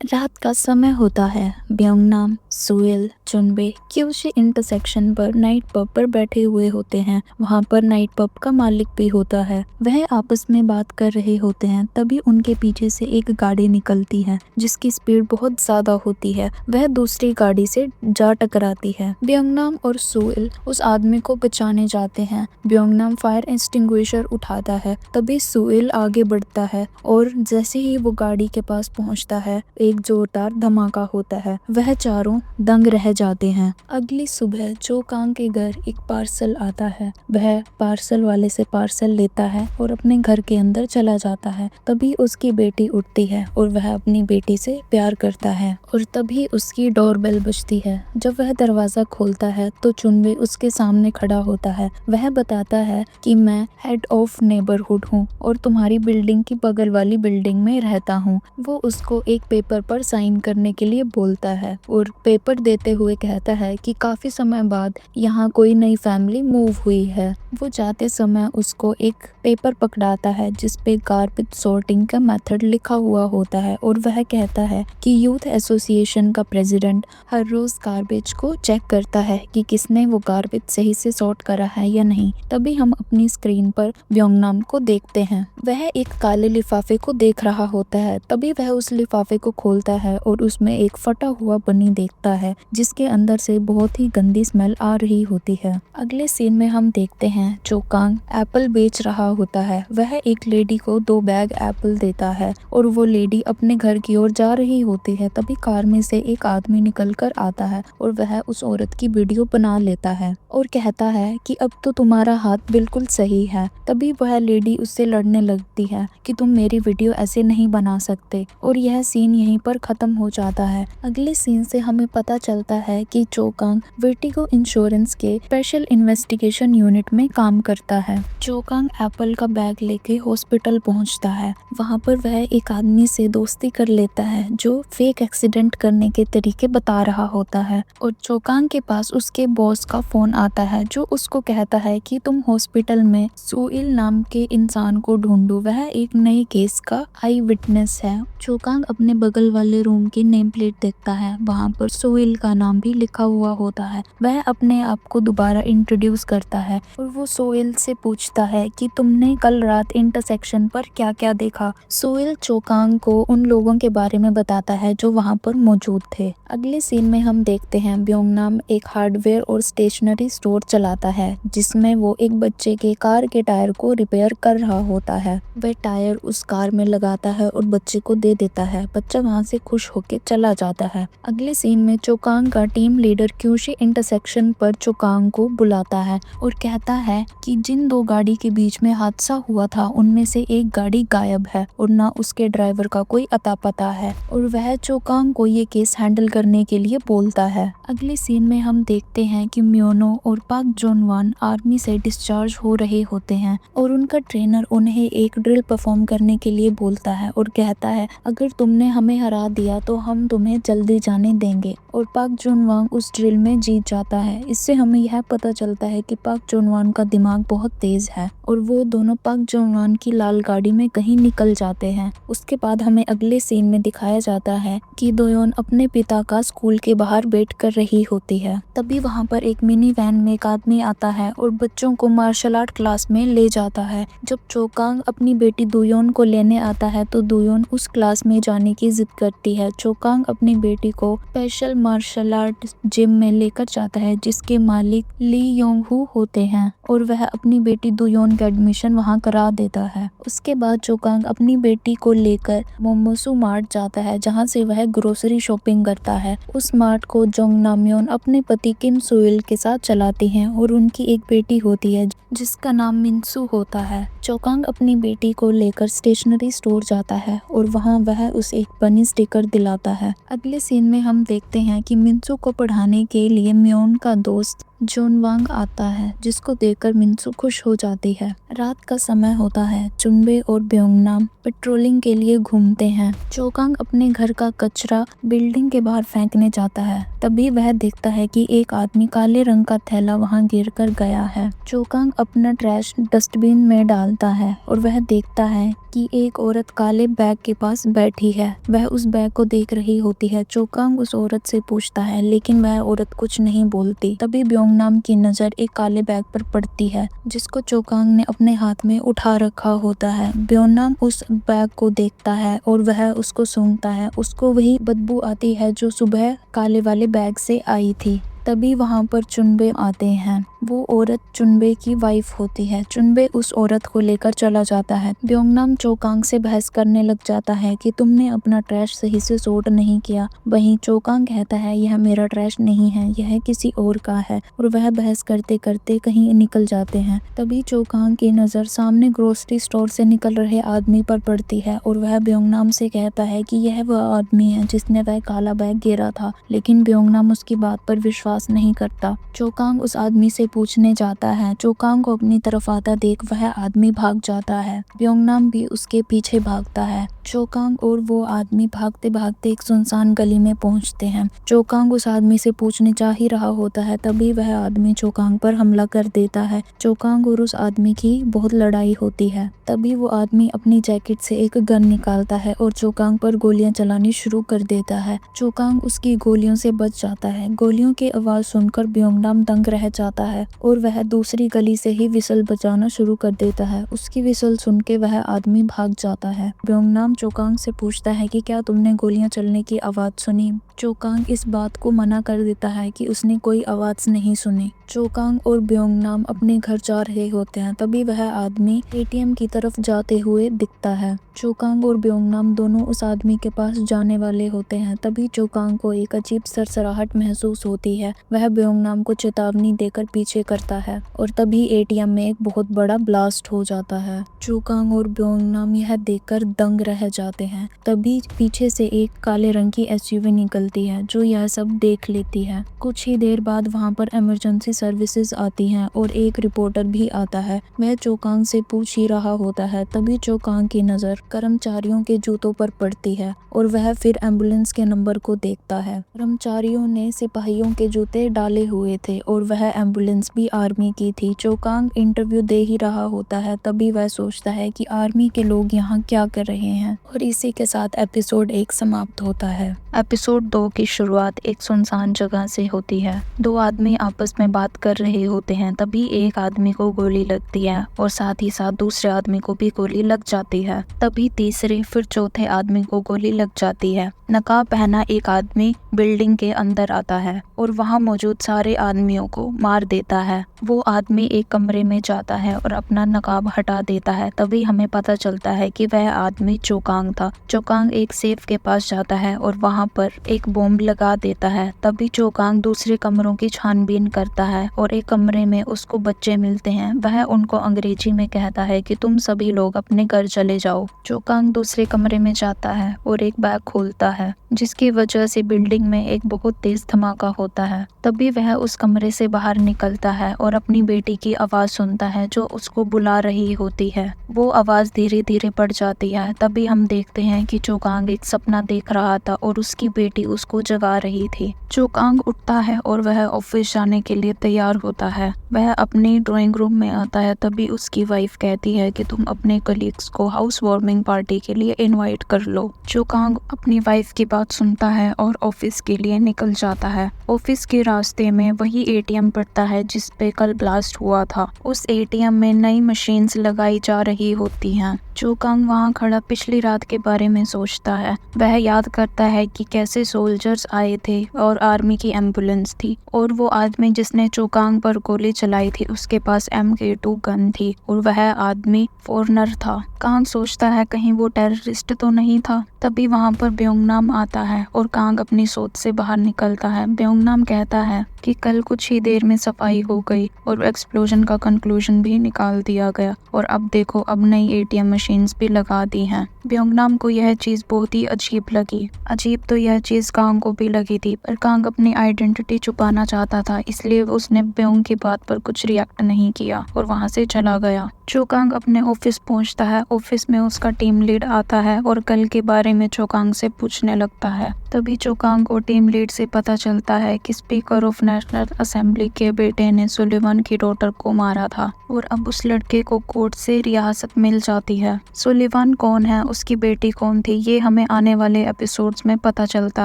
रात का समय होता है। ब्योंगनाम, सुएल, चुनबे क्यूशी इंटरसेक्शन पर नाइट पब पर बैठे हुए होते हैं। वहाँ पर नाइट पब का मालिक भी होता है। वह आपस में बात कर रहे होते हैं। तभी उनके पीछे से एक गाड़ी निकलती है जिसकी स्पीड बहुत ज्यादा होती है। वह दूसरी गाड़ी से जा टकराती है। ब्योंगनाम और सुएल उस आदमी को बचाने जाते हैं। ब्योंगनाम फायर एक्सटिंग्विशर उठाता है। तभी सुएल आगे बढ़ता है और जैसे ही वो गाड़ी के पास पहुंचता है एक जोरदार धमाका होता है। वह चारों दंग रह जाते हैं। अगली सुबह चो कांग के घर एक पार्सल आता है। वह पार्सल वाले से पार्सल लेता है और अपने घर के अंदर चला जाता है। तभी उसकी बेटी उठती है और वह अपनी बेटी से प्यार करता है और तभी उसकी डोरबेल बजती है। जब वह दरवाजा खोलता है तो चुनवे उसके सामने खड़ा होता है। वह बताता है कि मैं हेड ऑफ नेबरहुड हूँ और तुम्हारी बिल्डिंग की बगल वाली बिल्डिंग में रहता हूँ। वो उसको एक पेपर पर साइन करने के लिए बोलता है और पेपर देते हुए कहता है कि काफी समय बाद यहाँ कोई नई फैमिली मूव हुई है। वो जाते समय उसको एक पेपर पकड़ाता है जिसपे गार्बेज सॉर्टिंग का मेथड लिखा हुआ होता है और वह कहता है कि यूथ एसोसिएशन का प्रेसिडेंट हर रोज गार्बेज को चेक करता है कि किसने वो गार्बेज सही से सॉर्ट करा है या नहीं। तभी हम अपनी स्क्रीन पर ब्योंगनाम को देखते हैं। वह एक काले लिफाफे को देख रहा होता है। तभी वह उस लिफाफे को खोलता है और उसमें एक फटा हुआ बनी देखता है जिसके अंदर से बहुत ही गंदी स्मेल आ रही होती है। अगले सीन में हम देखते हैं चो कांग एप्पल बेच रहा होता है। वह एक लेडी को 2 बैग एप्पल देता है और वो लेडी अपने घर की ओर जा रही होती है। तभी कार में से एक आदमी निकल कर आता है और वह उस औरत की वीडियो बना लेता है और कहता है कि अब तो तुम्हारा हाथ बिल्कुल सही है। तभी वह लेडी उससे लड़ने लगती है कि तुम मेरी वीडियो ऐसे नहीं बना सकते और यह सीन यहीं पर खत्म हो जाता है। अगले सीन से हमें पता चलता है कि चो कांग वर्टिगो इंश्योरेंस के स्पेशल इन्वेस्टिगेशन यूनिट में काम करता है। चो कांग एप्पल का बैग लेके हॉस्पिटल पहुंचता है। वहां पर वह एक आदमी से दोस्ती कर लेता है जो फेक एक्सीडेंट करने के तरीके बता रहा होता है और चो कांग के पास उसके बॉस का फोन आता है जो उसको कहता है कि तुम हॉस्पिटल में सुएल नाम के इंसान को ढूंढो। वह एक नए केस का आई विटनेस है। चो कांग अपने बगल वाले रूम की नेम प्लेट देखता है। वहाँ पर सुएल का नाम भी लिखा हुआ होता है। वह अपने आप को दोबारा इंट्रोड्यूस करता है और वो सुएल से पूछता है कि तुमने कल रात इंटरसेक्शन पर क्या क्या देखा। सुएल चो कांग को उन लोगों के बारे में बताता है जो वहाँ पर मौजूद थे। अगले सीन में हम देखते हैं ब्योंगनाम एक हार्डवेयर और स्टेशनरी स्टोर चलाता है जिसमें वो एक बच्चे के कार के टायर को रिपेयर कर रहा होता है। वह टायर उस कार में लगाता है और बच्चे को दे देता है। बच्चा वहाँ से खुश होकर चला जाता है। अगले सीन में चो कांग का टीम लीडर क्यूशी इंटरसेक्शन पर चो कांग को बुलाता है और कहता है कि जिन 2 गाड़ी के बीच में हादसा हुआ था उनमें से एक गाड़ी गायब है और ना उसके ड्राइवर का कोई अता पता है और वह चो कांग को ये केस हैंडल करने के लिए बोलता है। अगले सीन में हम देखते हैं कि म्योनो और पाक जोनवान आर्मी से डिस्चार्ज हो रहे होते हैं और उनका ट्रेनर उन्हें एक ड्रिल परफॉर्म करने के लिए बोलता है और कहता है अगर तुमने हमें हरा दिया तो हम तुम्हें जल्दी जाने देंगे और पाक जोनवान उस ड्रिल में जीत जाता है। इससे हमें यह पता चलता है कि पाक जोनवान का दिमाग बहुत तेज है और वो दोनों पाक जोनवान की लाल गाड़ी में कहीं निकल जाते हैं। उसके बाद हमें अगले सीन में दिखाया जाता है कि दोयोन अपने पिता का स्कूल के बाहर वेट कर रही होती है। तभी वहाँ पर एक मिनी वैन में एक आदमी आता है और बच्चों को मार्शल आर्ट क्लास में ले जाता है। जब चो कांग अपनी बेटी दोयोन को लेने आता है तो दोयोन उस क्लास में जाने की जिद करती है। चो कांग अपनी बेटी को स्पेशल मार्शल आर्ट जिम में लेकर जाता है जिसके मालिक ली योंग हू होते हैं और वह अपनी बेटी दोयोन का एडमिशन वहां करा देता है। उसके बाद चो कांग अपनी बेटी को लेकर मोमोसू मार्ट जाता है जहां से वह ग्रोसरी शॉपिंग करता है। उस मार्ट को जोंग नामयोन अपने पति किम सुएल के साथ चलाती हैं और उनकी एक बेटी होती है जिसका नाम मिनसू होता है। चो कांग अपनी बेटी को लेकर स्टेशनरी स्टोर जाता है और वहां वह उसे एक बनी स्टिकर दिलाता है। अगले सीन में हम देखते हैं कि मिनसू को पढ़ाने के लिए म्योन का दोस्त जोन वांग आता है जिसको देखकर मिनसू खुश हो जाती है। रात का समय होता है। चुनबे और ब्योंगनाम पेट्रोलिंग के लिए घूमते हैं। चोकांग अपने घर का कचरा बिल्डिंग के बाहर फेंकने जाता है। तभी वह देखता है कि एक आदमी काले रंग का थैला वहां गिरकर गया है। चोकांग अपना ट्रैश डस्टबिन में डालता है और वह देखता है कि एक औरत काले बैग के पास बैठी है। वह उस बैग को देख रही होती है। चोकांग उस औरत से पूछता है लेकिन वह औरत कुछ नहीं बोलती। तभी ब्योंगनाम की नजर एक काले बैग पर पड़ती है जिसको चोकांग ने अपने हाथ में उठा रखा होता है। ब्योंगनाम उस बैग को देखता है और वह उसको सूंघता है। उसको वही बदबू आती है जो सुबह काले वाले बैग से आई थी। तभी वहां पर चुनबे आते हैं। वो औरत चुनबे की वाइफ होती है। चुनबे उस औरत को लेकर चला जाता है। ब्योंगनाम चोकांग से बहस करने लग जाता है कि तुमने अपना ट्रैश सही से सॉर्ट नहीं किया। वहीं चोकांग कहता है यह मेरा ट्रैश नहीं है, यह किसी और का है, और वह बहस करते करते कहीं निकल जाते हैं। तभी चोकांग की नजर सामने ग्रोसरी स्टोर से निकल रहे आदमी पर पड़ती है और वह ब्योंगनाम से कहता है कि यह वह आदमी है जिसने वह काला बैग गिरा था। लेकिन ब्योंगनाम उसकी बात पर विश्वास नहीं करता। चोकांग उस आदमी से पूछने जाता है। चोकांग को अपनी तरफ आता देख वह आदमी भाग जाता है। ब्योंगनाम भी उसके पीछे भागता है। चोकांग और वो आदमी भागते भागते एक सुनसान गली में पहुंचते हैं। चोकांग उस आदमी से पूछने जा ही रहा होता है तभी वह आदमी चोकांग पर हमला कर देता है। चोकांग और उस आदमी की बहुत लड़ाई होती है। तभी वो आदमी अपनी जैकेट से एक गन निकालता है और चोकांग पर गोलियां चलानी शुरू कर देता है। चोकांग उसकी गोलियों से बच जाता है। गोलियों की आवाज सुनकर ब्योंगनाम दंग रह जाता है और वह दूसरी गली से ही विसल बजाना शुरू कर देता है। उसकी विसल सुन के वह आदमी भाग जाता है। ब्योंगनाम चोकांग से पूछता है कि क्या तुमने गोलियां चलने की आवाज सुनी। चोकांग इस बात को मना कर देता है कि उसने कोई आवाज नहीं सुनी। चोकांग और ब्योंगनाम अपने घर जा रहे होते हैं। तभी वह आदमी एटीएम की तरफ जाते हुए दिखता है। चोकांग और ब्योंगनाम दोनों उस आदमी के पास जाने वाले होते हैं। तभी चोकांग को एक अजीब सरसराहट महसूस होती है। वह ब्योंगनाम को चेतावनी देकर पीछे करता है और तभी एटीएम में एक बहुत बड़ा ब्लास्ट हो जाता है। चोकांग और ब्योंगनाम यह देखकर दंग रह जाते हैं। तभी पीछे से एक काले रंग की एसयूवी निकलती है जो यह सब देख लेती है। कुछ ही देर बाद वहां पर इमरजेंसी सर्विसेज आती हैं और एक रिपोर्टर भी आता है। वह चोकांग से पूछ ही रहा होता है। तभी चोकांग की नजर कर्मचारियों के जूतों पर पड़ती है और वह फिर एम्बुलेंस के नंबर को देखता है। कर्मचारियों ने सिपाहियों के जूते डाले हुए थे और वह एम्बुलेंस भी आर्मी की थी। चोकांग इंटरव्यू दे ही रहा होता है। तभी वह सोचता है कि आर्मी के लोग यहाँ क्या कर रहे हैं। और इसी के साथ एपिसोड 1 समाप्त होता है। एपिसोड 2 की शुरुआत एक सुनसान जगह से होती है। दो आदमी आपस में बात कर रहे होते हैं। तभी एक आदमी को गोली लगती है और साथ ही साथ दूसरे आदमी को भी गोली लग जाती है। तभी तीसरे फिर चौथे आदमी को गोली लग जाती है। नकाब पहना एक आदमी बिल्डिंग के अंदर आता है और वहां मौजूद सारे आदमियों को मार देता है। वो आदमी एक कमरे में जाता है और अपना नकाब हटा देता है। तभी हमें पता चलता है कि वह आदमी चोकांग था। चोकांग एक सेफ के पास जाता है और वहां पर एक बॉम्ब लगा देता है। तभी चोकांग दूसरे कमरों की छानबीन करता है और एक कमरे में उसको बच्चे मिलते हैं। वह उनको अंग्रेजी में कहता है कि तुम सभी लोग अपने घर चले जाओ। चोकांग दूसरे कमरे में जाता है और एक बैग खोलता है जिसकी वजह से बिल्डिंग में एक बहुत तेज धमाका होता है। तभी वह उस कमरे से बाहर निकलता है और अपनी बेटी की आवाज सुनता है जो उसको बुला रही होती है। वो आवाज धीरे धीरे बढ़ जाती है। तभी हम देखते हैं कि चोकांग एक सपना देख रहा था और उसकी बेटी उसको जगा रही थी। चोकांग उठता है और वह ऑफिस जाने के लिए तैयार होता है। वह अपनी ड्राइंग रूम में आता है। तभी उसकी वाइफ कहती है कि तुम अपने कलीग्स को हाउस वार्मिंग पार्टी के लिए इनवाइट कर लो। चोकांग अपनी वाइफ की बात सुनता है और ऑफिस के लिए निकल जाता है। ऑफिस के रास्ते में वही एटीएम पड़ता है जिस पे कल ब्लास्ट हुआ था। उस एटीएम में नई मशीन्स लगाई जा रही होती हैं। चोकांग वहां खड़ा पिछली रात के बारे में सोचता है। वह याद करता है कि कैसे सोल्जर्स आए थे और आर्मी की एम्बुलेंस थी और वो आदमी जिसने चोकांग पर गोली चलाई थी उसके पास MK2 गन थी और वह आदमी फॉरेनर था। कांग सोचता है कहीं वो टेररिस्ट तो नहीं था। तभी वहां पर ब्योंगनाम आता है और कांग अपनी सोच से बाहर निकलता है। ब्योंगनाम कहता है कि कल कुछ ही देर में सफाई हो गई और एक्सप्लोजन का कंक्लूजन भी निकाल दिया गया और अब देखो अब नई एटीएम मशीन्स भी लगा दी हैं। ब्योंगनाम को यह चीज बहुत ही अजीब लगी। अजीब तो यह चीज कांग को भी लगी थी, पर कांग अपनी आइडेंटिटी छुपाना चाहता था, इसलिए उसने ब्योंग की बात पर कुछ रिएक्ट नहीं किया और वहां से चला गया। चोकांग अपने ऑफिस पहुंचता है। ऑफिस में उसका टीम लीड आता है और कल के बारे में चोकांग से पूछने लगता है। तभी चोकांग को टीम लीड से पता चलता है कि स्पीकर ऑफ नेशनल असेंबली के बेटे ने सुलिवान की डॉटर को मारा था और अब उस लड़के को कोर्ट से रियासत मिल जाती है। सुलिवान कौन है, उसकी बेटी कौन थी, ये हमें आने वाले एपिसोड्स में पता चलता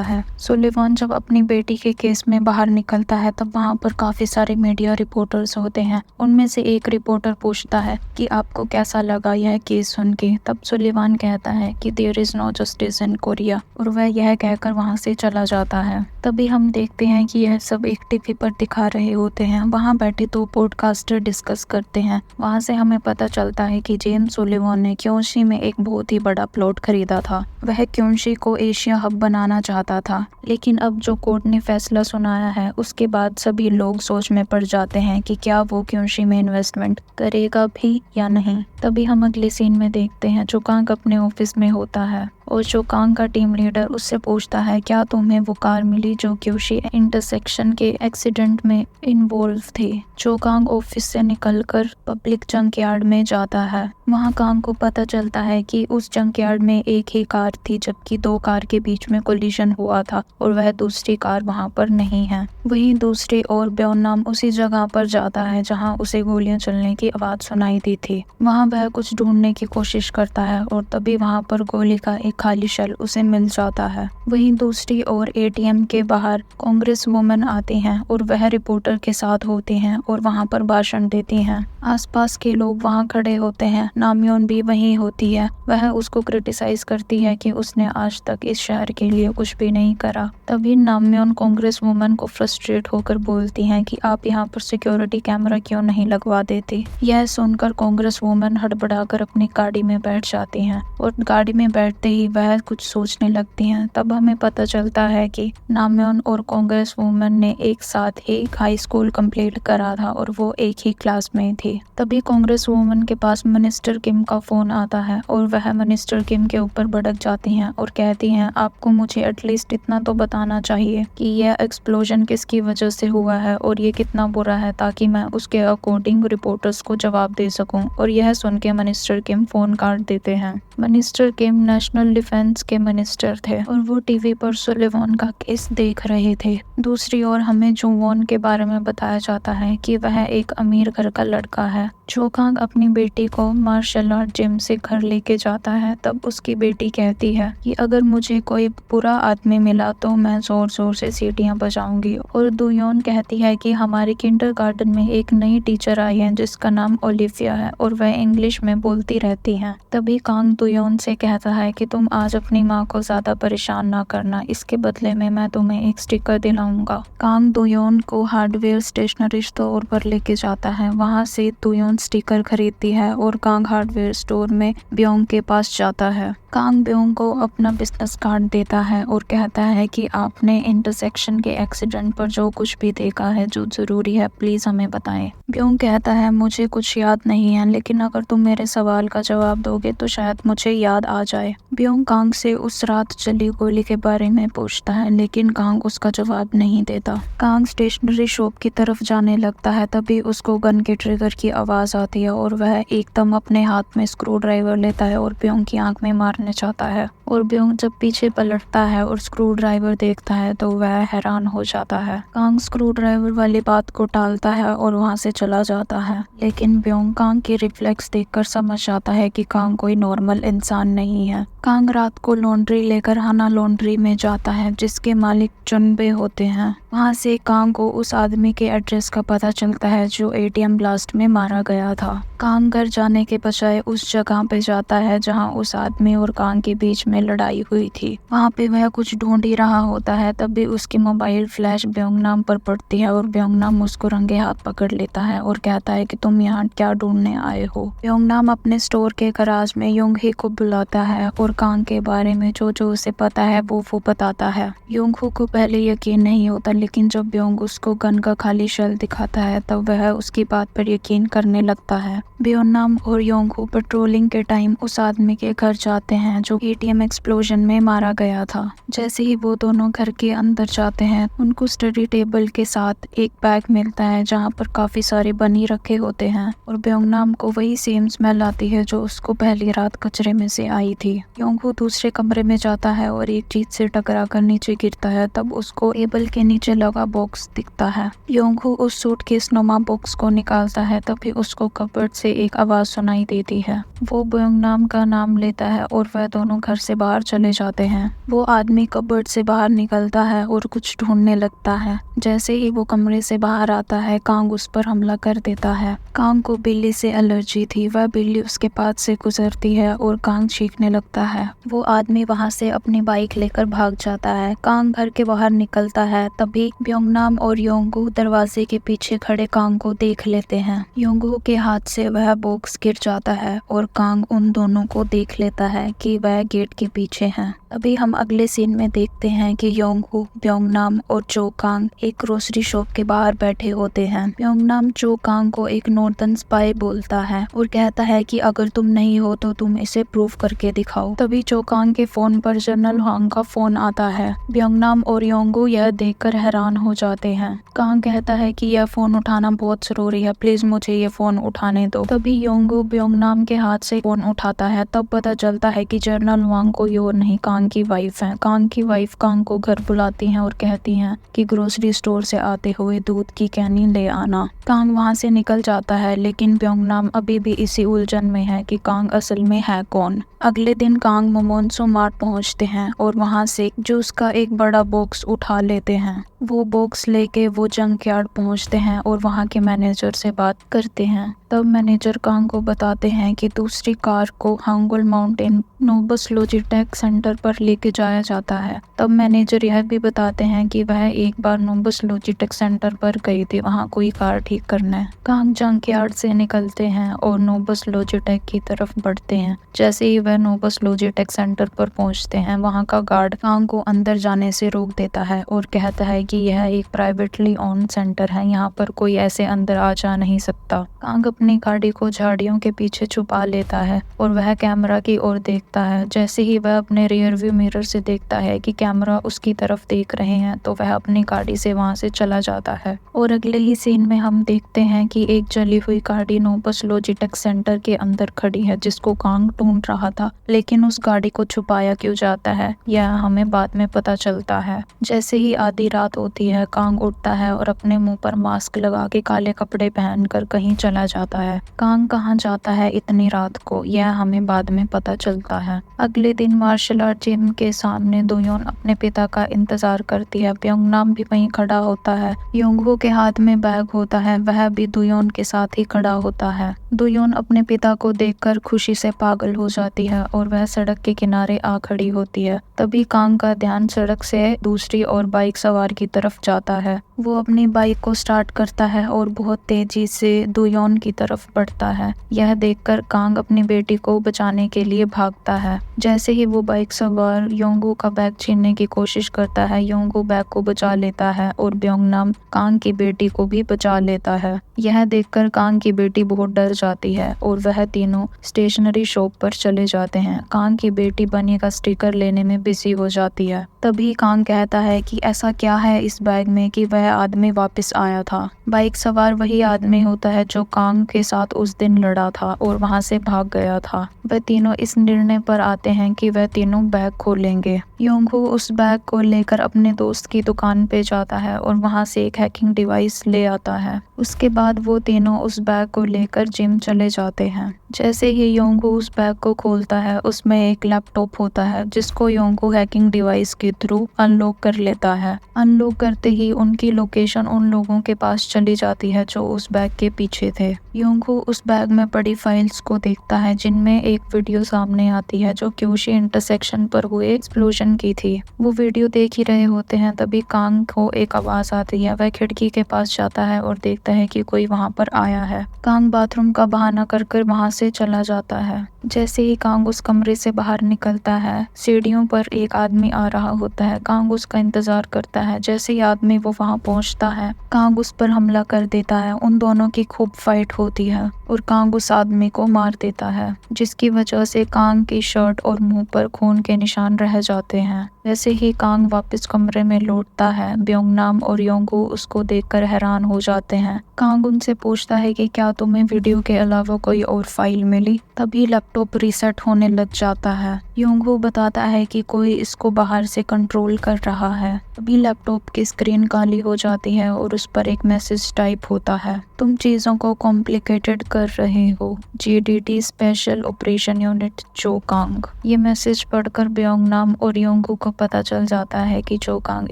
है। सुलिवान जब अपनी बेटी के केस में बाहर निकलता है तब वहाँ पर काफी सारे मीडिया रिपोर्टर्स होते हैं। उनमें से एक रिपोर्टर पूछता है कि आपको कैसा लगा यह केस सुन के। तब सुलिवान कहता है कि there is no justice in Korea और वह यह कहकर वहां से चला जाता है। तभी हम देखते हैं कि यह सब एक टीवी पर दिखा रहे होते हैं। वहां बैठे दो पॉडकास्टर डिस्कस करते हैं। वहां से हमें पता चलता है कि जेम्स सुलिवान ने क्योंशी में एक बहुत ही बड़ा प्लॉट खरीदा था। वह क्योंशी को एशिया हब बनाना चाहता था, लेकिन अब जो कोर्ट ने फैसला सुनाया है उसके बाद सभी लोग सोच में पड़ जाते हैं कि क्या वो क्योंशी में इन्वेस्टमेंट करेगा भी या नहीं। तभी हम अगले सीन में देखते हैं चोकांग अपने ऑफिस में होता है और चोकांग का टीम लीडर उससे पूछता है क्या तुम्हें वो कार मिली जो क्योशी इंटरसेक्शन के एक्सीडेंट में इन्वॉल्व थी। चोकांग ऑफिस से निकलकर पब्लिक जंकयार्ड में जाता है। वहाँ कांग को पता चलता है कि उस जंकयार्ड में एक ही कार थी, जबकि दो कार के बीच में कोलिजन हुआ था और वह दूसरी कार वहाँ पर नहीं है। वहीं दूसरी ओर ब्योंगनाम उसी जगह पर जाता है जहाँ उसे गोलियां चलने की आवाज सुनाई दी थी। वहाँ वह कुछ ढूंढने की कोशिश करता है और तभी वहाँ पर गोली का एक खाली शेल उसे मिल जाता है। वहीं दूसरी ओर एटीएम के बाहर कांग्रेस वुमेन आती हैं और वह रिपोर्टर के साथ होती हैं और वहाँ पर भाषण देती हैं। आसपास के लोग वहाँ खड़े होते हैं। नामयोन भी वहीं होती है। वह उसको क्रिटिसाइज करती है कि उसने आज तक इस शहर के लिए कुछ भी नहीं करा। तभी नामयोन कांग्रेस वुमेन को फ्रस्ट्रेट होकर बोलती हैं कि आप यहाँ पर सिक्योरिटी कैमरा क्यों नहीं लगवा देती। यह सुनकर कांग्रेस वुमेन हड़बड़ाकर अपनी गाड़ी में बैठ जाती हैं और गाड़ी में बैठते ही वह कुछ सोचने लगती हैं। तब हमें पता चलता है कि नामयोन और कांग्रेस वुमेन ने एक साथ ही हाई स्कूल कंप्लीट करा था और वो एक ही क्लास में थी। तभी कांग्रेस वुमेन के पास मिनिस्टर किम का फोन आता है और वह मिनिस्टर किम के ऊपर भड़क जाती हैं और कहती हैं आपको मुझे एटलीस्ट इतना तो बताना चाहिए कि यह एक्सप्लोजन किसकी वजह से हुआ है और ये कितना बुरा है, ताकि मैं उसके अकॉर्डिंग रिपोर्टर्स को जवाब दे सकूं। और यह सुन के मिनिस्टर किम फोन काट देते हैं। मिनिस्टर किम नेशनल डिफेंस के मिनिस्टर थे और वो टीवी पर सुलिवान का केस देख रहे थे। दूसरी ओर हमें जो वॉन के बारे में बताया जाता है कि वह एक अमीर घर का लड़का है। चोकांग अपनी बेटी को मार्शल आर्ट जिम से घर लेके जाता है। तब उसकी बेटी कहती है कि अगर मुझे कोई बुरा आदमी मिला तो मैं जोर जोर से सीटियां बजाऊंगी। और दुयोन कहती है कि हमारे किंडरगार्टन में एक नई टीचर आई है जिसका नाम ओलिविया है और वह इंग्लिश में बोलती रहती है। तभी कांग दुयोन से कहता है कि तुम आज अपनी माँ को ज्यादा परेशान ना करना, इसके बदले में मैं तुम्हें एक स्टिकर दिलाऊंगा। कांग दुयोन को हार्डवेयर स्टेशनरी स्टोर पर लेके जाता है। वहाँ से दुयोन स्टिकर खरीदती है और कांग हार्डवेयर स्टोर में ब्योंग के पास जाता है। कांग ब्योंग को अपना बिजनेस कार्ड देता है और कहता है कि आपने इंटरसेक्शन के एक्सीडेंट पर जो कुछ भी देखा है जो जरूरी है प्लीज हमें बताएं। ब्योंग कहता है मुझे कुछ याद नहीं है, लेकिन अगर तुम मेरे सवाल का जवाब दोगे तो शायद मुझे याद आ जाए। ब्योंग कांग से उस रात चली गोली के बारे में पूछता है, लेकिन कांग उसका जवाब नहीं देता। कांग स्टेशनरी शॉप की तरफ जाने लगता है। तभी उसको गन के ट्रिगर की आवाज आती है और वह एकदम अपने हाथ में स्क्रू ड्राइवर लेता है और ब्योंग की आंख में मारने चाहता है। और ब्योंग जब पीछे पलटता है और स्क्रू ड्राइवर देखता है तो वह हैरान हो जाता है। कांग स्क्रू ड्राइवर वाली बात को टालता है और वहां से चला जाता है, लेकिन ब्योंग कांग की रिफ्लेक्स देखकर समझ जाता है कि कांग कोई नॉर्मल इंसान नहीं है। कांग रात को लॉन्ड्री लेकर हाना लॉन्ड्री में जाता है जिसके मालिक चुनबे होते हैं। वहां से कांग को उस आदमी के एड्रेस का पता चलता है जो एटीएम ब्लास्ट में मारा गया था। कांग घर जाने के बजाय उस जगह पे जाता है जहां उस आदमी और कांग के बीच में में लड़ाई हुई थी। वहाँ पे वह कुछ ढूंढ ही रहा होता है, तभी उसकी मोबाइल फ्लैश ब्योंगनाम पर पड़ती है और ब्योंगनाम उसको रंगे हाथ पकड़ लेता है और कहता है कि तुम यहाँ क्या ढूंढने आए हो। ब्योंगनाम अपने स्टोर के गराज में योंगही को बुलाता है और कांग के बारे में जो जो उसे पता है वो बताता है। योंगहू को पहले यकीन नहीं होता, लेकिन जब ब्योंग उसको गन का खाली शेल दिखाता है तब वह उसकी बात पर यकीन करने लगता है। ब्योंगनाम और योंगहू पेट्रोलिंग के टाइम उस आदमी के घर जाते हैं जो एटीएम एक्सप्लोजन में मारा गया था। जैसे ही वो दोनों घर के अंदर जाते हैं उनको स्टडी टेबल के साथ एक बैग मिलता है जहाँ पर काफी सारे बनी रखे होते हैं और ब्योंगनाम को वही सेम स्मेल आती है जो उसको पहली रात कचरे में से आई थी। योंगहू दूसरे कमरे में जाता है और एक चीज से टकरा कर नीचे गिरता है, तब उसको टेबल के नीचे लगा बॉक्स दिखता है। योंगहू उस सूटकेस नुमा बॉक्स को निकालता है, तभी उसको कबर्ड से एक आवाज सुनाई देती है। वो ब्योंगनाम का नाम लेता है और वह दोनों घर से बाहर चले जाते हैं। वो आदमी कबर्ड से बाहर निकलता है और कुछ ढूंढने लगता है। जैसे ही वो कमरे से बाहर आता है कांग उस पर हमला कर देता है। कांग को बिल्ली से एलर्जी थी, वह बिल्ली उसके पास से गुजरती है और कांग चीखने लगता है। वो आदमी वहाँ से अपनी बाइक लेकर भाग जाता है। कांग घर के बाहर निकलता है, तभी ब्योंगनाम और योंगहू दरवाजे के पीछे खड़े कांग को देख लेते हैं। योंगहू के हाथ से वह बॉक्स गिर जाता है और कांग उन दोनों को देख लेता है कि वह गेट के पीछे हैं। अभी हम अगले सीन में देखते हैं कि योंगहू, ब्योंगनाम और जो कांग एक ग्रोसरी शॉप के बाहर बैठे होते हैं। ब्योंगनाम जो कांग को एक नॉर्दर्न स्पाई बोलता है और कहता है कि अगर तुम नहीं हो तो तुम इसे प्रूव करके दिखाओ। तभी जो कांग के फोन पर जनरल हांग का फोन आता है। ब्योंगनाम और योंगहू यह देखकर हैरान हो जाते हैं। कांग कहता है कि यह फोन उठाना बहुत जरूरी है, प्लीज मुझे ये फोन उठाने दो। तभी योंगहू ब्योंगनाम के हाथ से फोन उठाता है, तब पता चलता है कि जनरल वांग कोई और नहीं कांग की वाइफ है। कांग की वाइफ कांग को घर बुलाती हैं और कहती हैं कि ग्रोसरी स्टोर से आते हुए दूध की कैनी ले आना। कांग वहां से निकल जाता है, लेकिन ब्योंगनाम अभी भी इसी उलझन में है कि कांग असल में है कौन। अगले दिन कांग मोमोन्सो मार्ट पहुंचते हैं और वहां से जूस का एक बड़ा बॉक्स उठा लेते हैं। वो बॉक्स लेके वो जंक यार्ड पहुंचते हैं और वहां के मैनेजर से बात करते हैं। तब मैनेजर कांग को बताते हैं कि दूसरी कार को हांगुल माउंटेन नोबस लॉजिटेक सेंटर पर लेके जाया जाता है। तब मैनेजर यह भी बताते हैं कि वह एक बार नोबस लॉजिटेक सेंटर पर गई थी वहां कोई कार ठीक करने। कांग जंक यार्ड से निकलते हैं और नोबस लॉजिटेक की तरफ बढ़ते हैं। जैसे ही वह नोबस लॉजिटेक सेंटर पर पहुंचते हैं वहां का गार्ड कांग को अंदर जाने से रोक देता है और कहता है कि यह एक प्राइवेटली ओन सेंटर है, यहाँ पर कोई ऐसे अंदर आ जा नहीं सकता। कांग अपनी गाड़ी को झाड़ियों के पीछे छुपा लेता है और वह कैमरा की ओर देखता है। जैसे ही वह अपने रियर व्यू मिरर से देखता है कि कैमरा उसकी तरफ देख रहे हैं तो वह अपनी गाड़ी से वहां से चला जाता है। और अगले ही सीन में हम देखते हैं कि एक जली हुई गाड़ी नोबस लॉजिटेक सेंटर के अंदर खड़ी है जिसको कांग ढूंढ रहा था, लेकिन उस गाड़ी को छुपाया क्यों जाता है यह हमें बाद में पता चलता है। जैसे ही आधी रात होती है कांग उठता है और अपने मुंह पर मास्क लगा के काले कपड़े पहनकर कहीं चला जाता है। कांग कहाँ जाता है इतनी रात को यह हमें बाद में पता चलता है। अगले दिन मार्शल आर्ट जिम के सामने दोयोन अपने पिता का इंतजार करती है। ब्योंगनाम भी वहीं खड़ा होता है। योंगहू के हाथ में बैग होता है, वह भी दोयोन के साथ ही खड़ा होता है। दोयोन अपने पिता को देखकर खुशी से पागल हो जाती है और वह सड़क के किनारे आ खड़ी होती है। तभी कांग का ध्यान सड़क से दूसरी और बाइक सवार की तरफ जाता है। वो अपनी बाइक को स्टार्ट करता है और बहुत तेजी से दोयोन की तरफ बढ़ता है। यह देखकर कांग अपनी बेटी को बचाने के लिए भागता है। जैसे ही वो बाइक सवार योंगहू का बैग छीनने की कोशिश करता है, योंगहू बैग को बचा लेता है और ब्योंगनाम कांग की बेटी को भी बचा लेता है। यह देखकर कांग की बेटी बहुत डर जाती है और वह तीनों स्टेशनरी शॉप पर चले जाते हैं। कांग की बेटी बनी का स्टिकर लेने में बिजी हो जाती है। तभी कांग कहता है कि ऐसा क्या है इस बैग में कि वह आदमी वापस आया था। बाइक सवार वही आदमी होता है जो कांग के साथ उस दिन लड़ा था और वहां से भाग गया था। वह तीनों इस निर्णय पर आते हैं कि वह तीनों बैग खोलेंगे। योंगहो उस बैग को लेकर अपने दोस्त की दुकान पे जाता है और वहां से एक हैकिंग डिवाइस ले आता है। उसके बाद वो तीनों उस बैग को लेकर जिम चले जाते हैं। जैसे ही योंगहो उस बैग को खोलता है, उसमें एक लैपटॉप होता है जिसको योंगहो हैकिंग डिवाइस के थ्रू अनलॉक कर लेता है। अनलॉक करते ही उनकी लोकेशन उन लोगों के पास चली जाती है जो उस बैग के पीछे थे। योंगहो उस बैग में पड़ी फाइल्स को देखता है जिनमें एक वीडियो सामने आती है जो क्यूशी इंटरसेक्शन पर हुए एक्सप्लोजन की थी। वो वीडियो देख ही रहे होते हैं, तभी कांग को एक आवाज आती है। वह खिड़की के पास जाता है और देखता है कि कोई वहां पर आया है। कांग बाथरूम का बहाना कर वहां से चला जाता है। जैसे ही कांग उस कमरे से बाहर निकलता है, सीढ़ियों पर एक आदमी आ रहा होता है। कांग उसका इंतजार करता है। जैसे ही आदमी वो वहां पहुंचता है, कांग उस पर हमला कर देता है। उन दोनों की खूब फाइट होती है और कांग उस आदमी को मार देता है, जिसकी वजह से कांग की शर्ट और मुंह पर खून के निशान रह जाते हैं। जैसे ही कांग वापस कमरे में लौटता है, ब्योंगनाम और योंगहो उसको देखकर हैरान हो जाते हैं। कांग उनसे पूछता है कि क्या तुम्हें वीडियो के अलावा कोई और फाइल मिली? तभी लैपटॉप रीसेट होने लग जाता है। योंगहो बताता है कि कोई इसको बाहर से कंट्रोल कर रहा है। तभी लैपटॉप की स्क्रीन काली हो जाती है और उस पर एक मैसेज टाइप होता है, तुम चीजों को कॉम्प्लिकेटेड कर रहे हो, जीडीटी स्पेशल ऑपरेशन यूनिट चोकांग। ये मैसेज पढ़कर ब्योंगनाम और योंगहो को पता चल जाता है कि चोकांग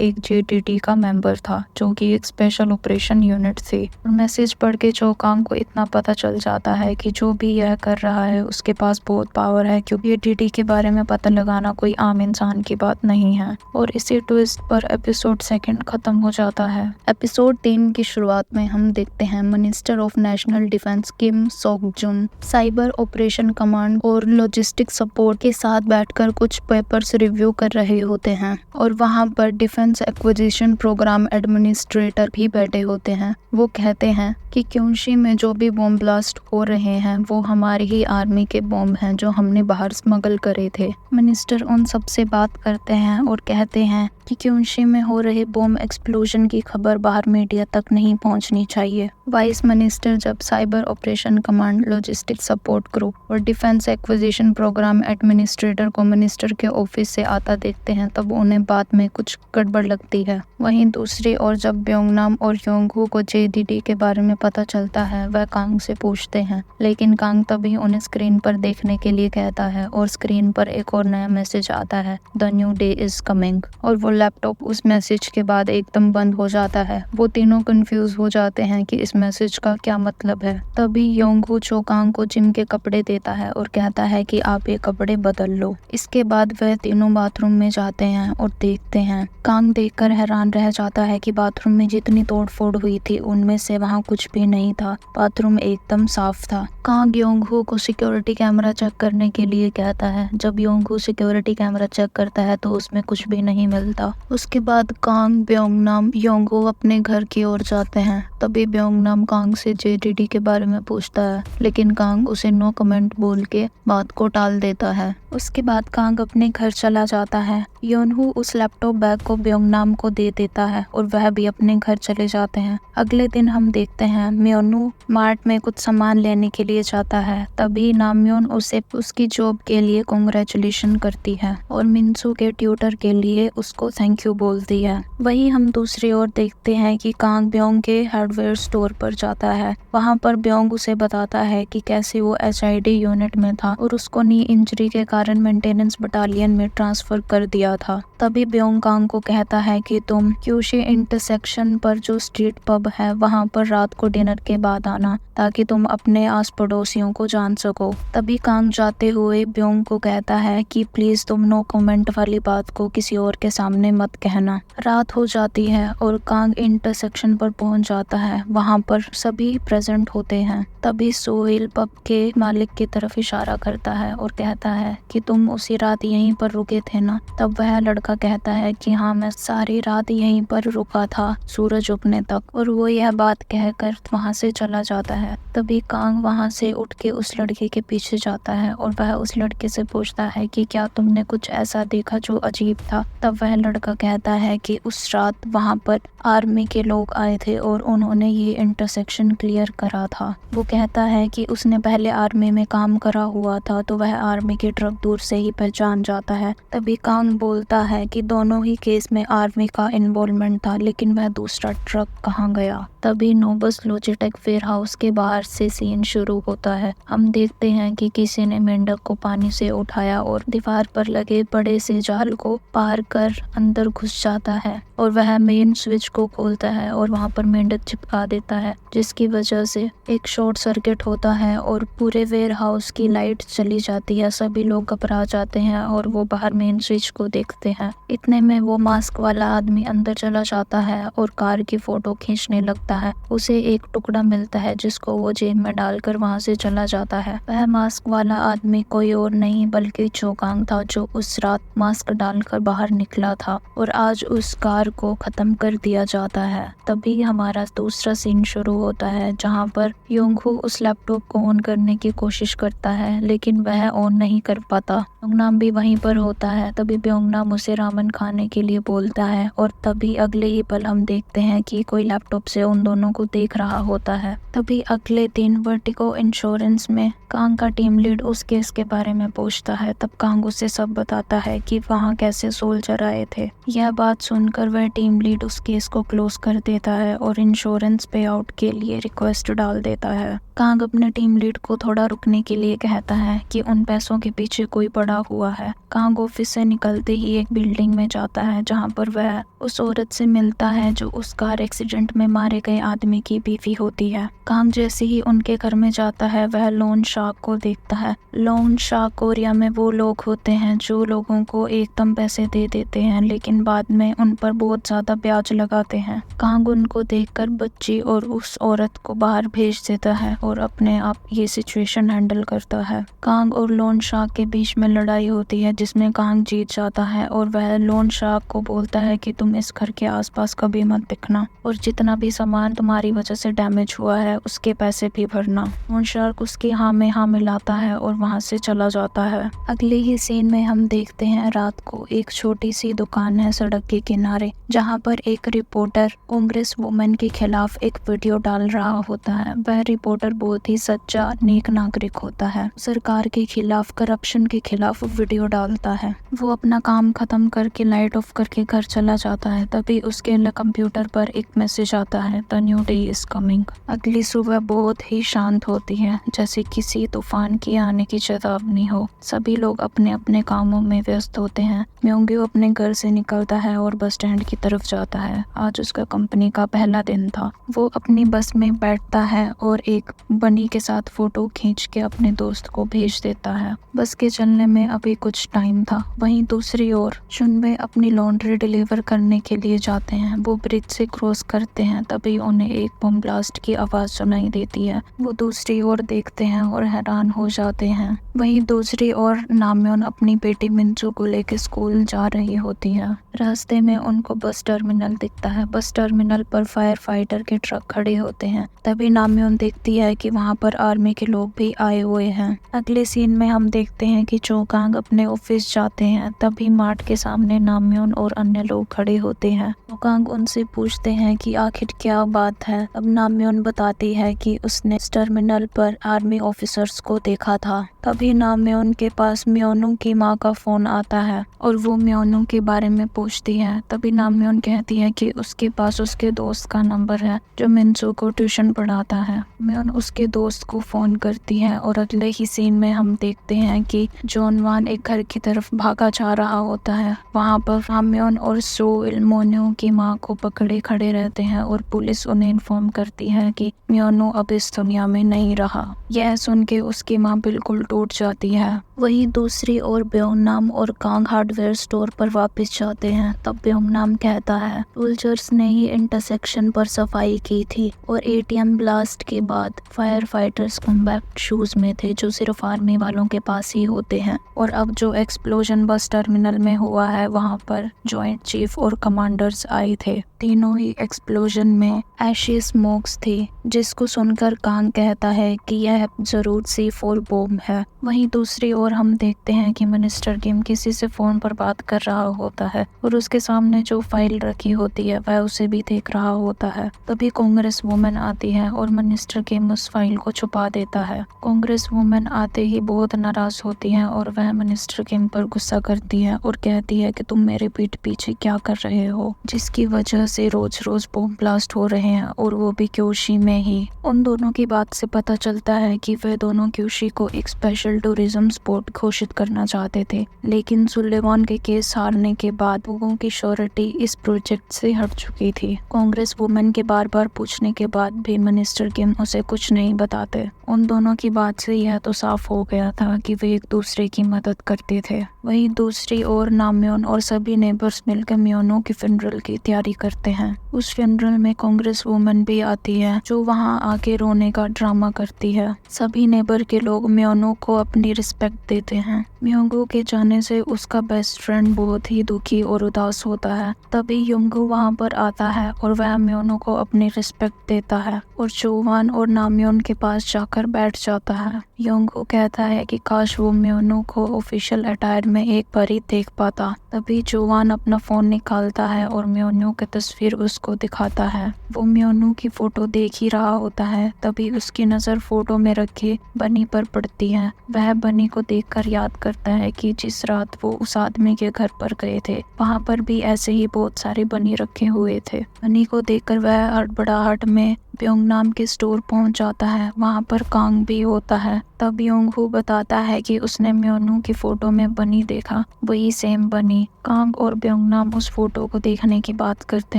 एक जीडीटी का मेंबर था, जो कि एक स्पेशल ऑपरेशन यूनिट थी। और मैसेज पढ़ के चोकांग को इतना पता चल जाता है कि जो भी यह कर रहा है उसके पास बहुत पावर है, क्योंकि जीडीटी के बारे में पता लगाना कोई आम इंसान की बात नहीं है। और इसी ट्विस्ट पर एपिसोड 2 खत्म हो जाता है। एपिसोड 3 की शुरुआत में हम देखते हैं minister of national defence Kim soak Jun cyber operation command और लॉजिस्टिक सपोर्ट के साथ बैठकर कुछ पेपर्स रिव्यू कर रहे होते हैं। और वहां पर डिफेंस एक्विजिशन प्रोग्राम एडमिनिस्ट्रेटर भी बैठे होते हैं। वो कहते हैं कि क्यूशी में जो भी बॉम्ब ब्लास्ट हो रहे हैं वो हमारी ही आर्मी के बॉम्ब हैं जो हमने बाहर स्मगल करे थे। मिनिस्टर उन सब से बात करते हैं और कहते हैं कि क्यूशी में हो रहे बॉम्ब एक्सप्लोजन की खबर बाहर मीडिया तक नहीं पहुंचनी चाहिए। वाइस मिनिस्टर जब cyber operation command, logistic support group और डिफेंस एक्विजिशन प्रोग्राम एडमिनिस्ट्रेटर को मिनिस्टर के ऑफिस से आता देखते हैं, तब उन्हें बात में कुछ गड़बड़ लगती है। वहीं दूसरी ओर जब ब्योंगनाम और योंगहो को जेडीटी के बारे में पता चलता है, वह कांग से पूछते हैं, लेकिन कांग तभी उन्हें स्क्रीन पर देखने के लिए कहता है और स्क्रीन पर एक और नया मैसेज आता है, the new day is coming. और वो लैपटॉप उस मैसेज के बाद एकदम बंद हो जाता है। वो तीनों कंफ्यूज हो जाते हैं कि इस मैसेज का क्या मतलब है। तभी योंगहो चोकांग को जिम के कपड़े देता है और कहता है कि आप ये कपड़े बदल लो। इसके बाद वह तीनों बाथरूम में जाते हैं और देखते हैं। कांग देखकर हैरान रह जाता है कि बाथरूम में जितनी तोड़फोड़ हुई थी उनमें से वहाँ कुछ भी नहीं था। बाथरूम एकदम साफ था। कांग योंगहो को सिक्योरिटी कैमरा चेक करने के लिए कहता है। जब योंगहो सिक्योरिटी कैमरा चेक करता है तो उसमें कुछ भी नहीं मिलता। उसके बाद कांग, ब्योंगनाम, योंगहो अपने घर की ओर जाते हैं। तभी ब्योंगनाम कांग से जेडीटी के बारे में पूछता है, लेकिन कांग उसे नो कमेंट बोल के बात को टाल देता है। उसके बाद कांग अपने घर चला जाता है। योंगहो उस लैपटॉप बैग को ब्योंगनाम को दे देता है और वह भी अपने घर चले जाते हैं। अगले दिन हम देखते हैं म्योनू मार्ट में कुछ सामान लेने के लिए जाता है। तभी नामयोन उसे उसकी जॉब के लिए कांग्रेचुलेशन करती है और मिनसू के ट्यूटर के लिए उसको थैंक यू बोलती है। वहीं हम दूसरी ओर देखते हैं कि कांग ब्योंग के हार्डवेयर स्टोर पर जाता है। वहां पर ब्योंग उसे बताता है कि कैसे वो एचआईडी यूनिट में था और उसको नी इंजरी के कारण मेंटेनेंस बटालियन में ट्रांसफर कर दिया था। तभी ब्योंग कांग को कहता है कि तुम क्यूशी इंटरसेक्शन पर जो स्ट्रीट पब है वहां पर रात को डिनर के बाद आना, ताकि तुम अपने आस पड़ोसियों को जान सको। तभी कांग जाते हुए ब्योंग को कहता है कि प्लीज तुम नो कमेंट वाली बात को किसी और के सामने मत कहना। रात हो जाती है और कांग इंटरसेक्शन पर पहुंच जाता है। वहां पर सभी प्रेजेंट होते हैं। तभी सोहेल पब के मालिक की तरफ इशारा करता है और कहता है कि तुम उसी रात यहीं पर रुके थे ना। तब वह लड़का कहता है कि हाँ, मैं सारी रात यहीं पर रुका था सूरज उगने तक। और वो यह बात कहकर वहां से चला जाता है। तभी कांग वहां से उठ के उस लड़के के पीछे जाता है और वह उस लड़के से पूछता है कि क्या तुमने कुछ ऐसा देखा जो अजीब था। तब वह लड़का कहता है कि उस रात वहाँ पर आर्मी के लोग आए थे और उन्होंने ये इंटरसेक्शन क्लियर करा था। वो कहता है कि उसने पहले आर्मी में काम करा हुआ था तो वह आर्मी के ट्रक दूर से ही पहचान जाता है। तभी कांग बोलता है कि दोनों ही केस में आर्मी का इन्वॉल्वमेंट था, लेकिन वह दूसरा ट्रक कहाँ गया। तभी नोबस लॉजिटेक वेयर हाउस के बाहर से सीन शुरू होता है। हम देखते हैं कि किसी ने मेंढक को पानी से उठाया और दीवार पर लगे बड़े से जाल को पार कर अंदर घुस जाता है और वह मेन स्विच को खोलता है और वहां पर मेंढक चिपका देता है, जिसकी वजह से एक शॉर्ट सर्किट होता है और पूरे वेयर हाउस की लाइट चली जाती है। सभी लोग घबरा जाते हैं और वो बाहर मेन स्विच को देखते हैं। इतने में वो मास्क वाला आदमी अंदर चला जाता है और कार की फोटो खींचने लगता है। उसे एक टुकड़ा मिलता है जिसको वो जेब में डालकर वहां से चला जाता है। वह मास्क वाला आदमी कोई और नहीं बल्कि चोकांग था, जो उस रात मास्क डालकर बाहर निकला था और आज उस कार को खत्म कर दिया जाता है। तभी हमारा दूसरा सीन शुरू होता है जहां पर योंगहू उस लैपटॉप को ऑन करने की कोशिश करता है, लेकिन वह ऑन नहीं कर पाता। ब्योंगनाम भी वहीं पर होता है। तभी ब्योंगनाम उसे रामेन खाने के लिए बोलता है और तभी अगले ही पल हम देखते हैं कि कोई लैपटॉप से उन दोनों को देख रहा होता है। तभी अगले दिन वर्टिको इंश्योरेंस में कांग का टीम लीड उस केस के बारे में पूछता है। तब कांग उसे सब बताता है कि वहाँ कैसे सोल्जर आए थे। यह बात सुनकर वह टीम लीड उस केस को क्लोज कर देता है और इंश्योरेंस पे आउट के लिए रिक्वेस्ट डाल देता है। कांग अपने टीम लीड को थोड़ा रुकने के लिए कहता है कि उन पैसों के पीछे कोई पड़ा हुआ है। कांग ऑफिस से निकलते ही एक बिल्डिंग में जाता है जहां पर वह उस औरत से मिलता है जो उस कार एक्सीडेंट में मारे गए आदमी की बीवी होती है। कांग जैसे ही उनके घर में जाता है वह लोन शार्क को देखता है। लोन शार्क कोरिया में वो लोग होते हैं जो लोगों को एकदम पैसे दे देते हैं लेकिन बाद में उन पर बहुत ज्यादा ब्याज लगाते हैं। कांग उनको देखकर बच्ची और उस औरत को बाहर भेज देता है और अपने आप ये सिचुएशन हैंडल करता है। कांग और लोन शार्क के बीच में लड़ाई होती है जिसमें कांग जीत जाता है और वह लोन शार्क को बोलता है कि तुम इस घर के आसपास कभी मत दिखना और जितना भी सामान तुम्हारी वजह से डैमेज हुआ है उसके पैसे भी भरना। लोन शार्क उसकी हाँ में हाँ मिलाता है और वहाँ से चला जाता है। अगले ही सीन में हम देखते हैं रात को एक छोटी सी दुकान है सड़क के किनारे जहाँ पर एक रिपोर्टर कांग्रेस वुमेन के खिलाफ एक वीडियो डाल रहा होता है। वह रिपोर्टर बहुत ही सच्चा नेक नागरिक होता है। सरकार के खिलाफ, करप्शन के खिलाफ वीडियो डालता है। वो अपना काम खत्म करके लाइट ऑफ करके घर चला जाता है। तभी उसके कंप्यूटर पर एक मैसेज आता है, the new day is coming. अगली सुबह बहुत ही शांत होती है, जैसे किसी तूफान के आने की चेतावनी हो। सभी लोग अपने अपने कामों में व्यस्त होते हैं। म्योंग्यू अपने घर से निकलता है और बस स्टैंड की तरफ जाता है। आज उसका कंपनी का पहला दिन था। वो अपनी बस में बैठता है और एक बनी के साथ फोटो खींच के अपने दोस्त को भेज देता है। बस के चलने में अभी कुछ टाइम था। वहीं दूसरी ओर चुनवे अपनी लॉन्ड्री डिलीवर करने के लिए जाते हैं। वो ब्रिज से क्रॉस करते हैं, तभी उन्हें एक बम ब्लास्ट की आवाज सुनाई देती है। वो दूसरी ओर देखते हैं और हैरान हो जाते हैं। वहीं दूसरी ओर नाम्योन अपनी बेटी मिंजू को लेकर स्कूल जा रही होती है। रास्ते में उनको बस टर्मिनल दिखता है। बस टर्मिनल पर फायर फाइटर के ट्रक खड़े होते हैं। तभी नाम्योन देखती है कि वहाँ पर आर्मी के लोग भी आए हुए हैं। अगले सीन में हम देखते हैं कि चोकांग अपने ऑफिस जाते हैं। तभी मार्ट के सामने नाम्योन और अन्य लोग खड़े होते हैं। चोकांग उनसे पूछते हैं कि आखिर क्या बात है। अब नाम्योन बताती है कि उसने इस टर्मिनल पर आर्मी ऑफिसर्स को देखा था। तभी नाम्योन के पास म्योनू की माँ का फोन आता है और वो म्योनू के बारे में पूछती है। तभी नाम्योन कहती है कि उसके पास उसके दोस्त का नंबर है जो मिंजू को ट्यूशन पढ़ाता है। म्योन उसके दोस्त को फोन करती है और अगले ही सीन में हम देखते हैं कि जॉनवान एक घर की तरफ भागा जा रहा होता है। वहाँ पर नाम्योन और सोइल मोन्यू की माँ को पकड़े खड़े रहते हैं और पुलिस उन्हें इन्फॉर्म करती है कि म्योनू अब इस दुनिया में नहीं रहा। यह सुन के उसकी माँ बिल्कुल टूट जाती है। वहीं दूसरी ओर ब्योंगनाम और कांग हार्डवेयर स्टोर पर वापस जाते हैं। तब ब्योंगनाम कहता है सोल्जर्स ने ही इंटरसेक्शन पर सफाई की थी और एटीएम ब्लास्ट के बाद फायर फाइटर्स कॉम्बैट शूज में थे जो सिर्फ आर्मी वालों के पास ही होते हैं। और अब जो एक्सप्लोजन बस टर्मिनल में हुआ है वहाँ पर जॉइंट चीफ और कमांडर्स आए थे। तीनों ही एक्सप्लोजन में एशी स्मोक्स थी, जिसको सुनकर कांग कहता है कि यह जरूर C4 बॉम्ब है। वहीं दूसरी ओर हम देखते हैं कि मिनिस्टर किम किसी से फोन पर बात कर रहा होता होता है और उसके सामने जो फाइल रखी होती है वह उसे भी देख रहा होता है। तभी कांग्रेस वुमेन आती है और मिनिस्टर किम उस फाइल को छुपा देता है। कांग्रेस वुमेन आते ही बहुत नाराज होती है और वह मिनिस्टर किम पर गुस्सा करती है और कहती है कि तुम मेरे पीठ पीछे क्या कर रहे हो, जिसकी वजह से रोज रोज बॉम्ब ब्लास्ट हो रहे हैं और वो भी क्यूशी में ही। उन दोनों की बात से पता चलता है कि वे दोनों क्यूशी को एक स्पेशल टूरिज्म स्पॉट घोषित करना चाहते थे, लेकिन सुलेमान के केस हारने के बाद लोगों की श्योरिटी इस प्रोजेक्ट से हट चुकी थी। कांग्रेस वुमेन के बार बार पूछने के बाद भी मिनिस्टर किम उसे कुछ नहीं बताते। उन दोनों की बात से यह तो साफ हो गया था कि वे एक दूसरे की मदद करते थे। वहीं दूसरी ओर नामयोन और सभी नेबर्स मिलकर म्योनो की फ्यूनरल की तैयारी करते हैं। उस फ्यूनरल में कांग्रेस वुमेन भी आती है जो वहां आके रोने का ड्रामा करती है। सभी नेबर के लोग म्योनो को अपनी रिस्पेक्ट देते हैं। म्योंगू के जाने से उसका बेस्ट फ्रेंड बहुत ही दुखी और उदास होता है। तभी योंगू वहां पर आता है और वह म्योनो को अपनी रिस्पेक्ट देता है और जोवान और नामयोन के पास जाकर बैठ जाता है। योंगू कहता है कि काश वो म्योनो को ऑफिशियल अटायर में एक बार ही देख पाता। तभी जोवान अपना फोन निकालता है और म्योनो की तस्वीर उसको दिखाता है। वो म्योनो की फोटो देख ही रहा होता है। तभी उसकी नजर फोटो में रखे बनी पर पड़ती है। वह बनी को देखकर याद करता है कि जिस रात वो उस आदमी के घर पर गए थे वहां पर भी ऐसे ही बहुत सारे बनी रखे हुए थे। बनी को देखकर वह हड़बड़ाहट में ब्योंगनाम के स्टोर पहुंच जाता है। वहां पर कांग भी होता है। तब योंगहू बताता है कि उसने म्योनू की फोटो में बनी देखा, वही सेम बनी। कांग और ब्योंगनाम उस फोटो को देखने की बात करते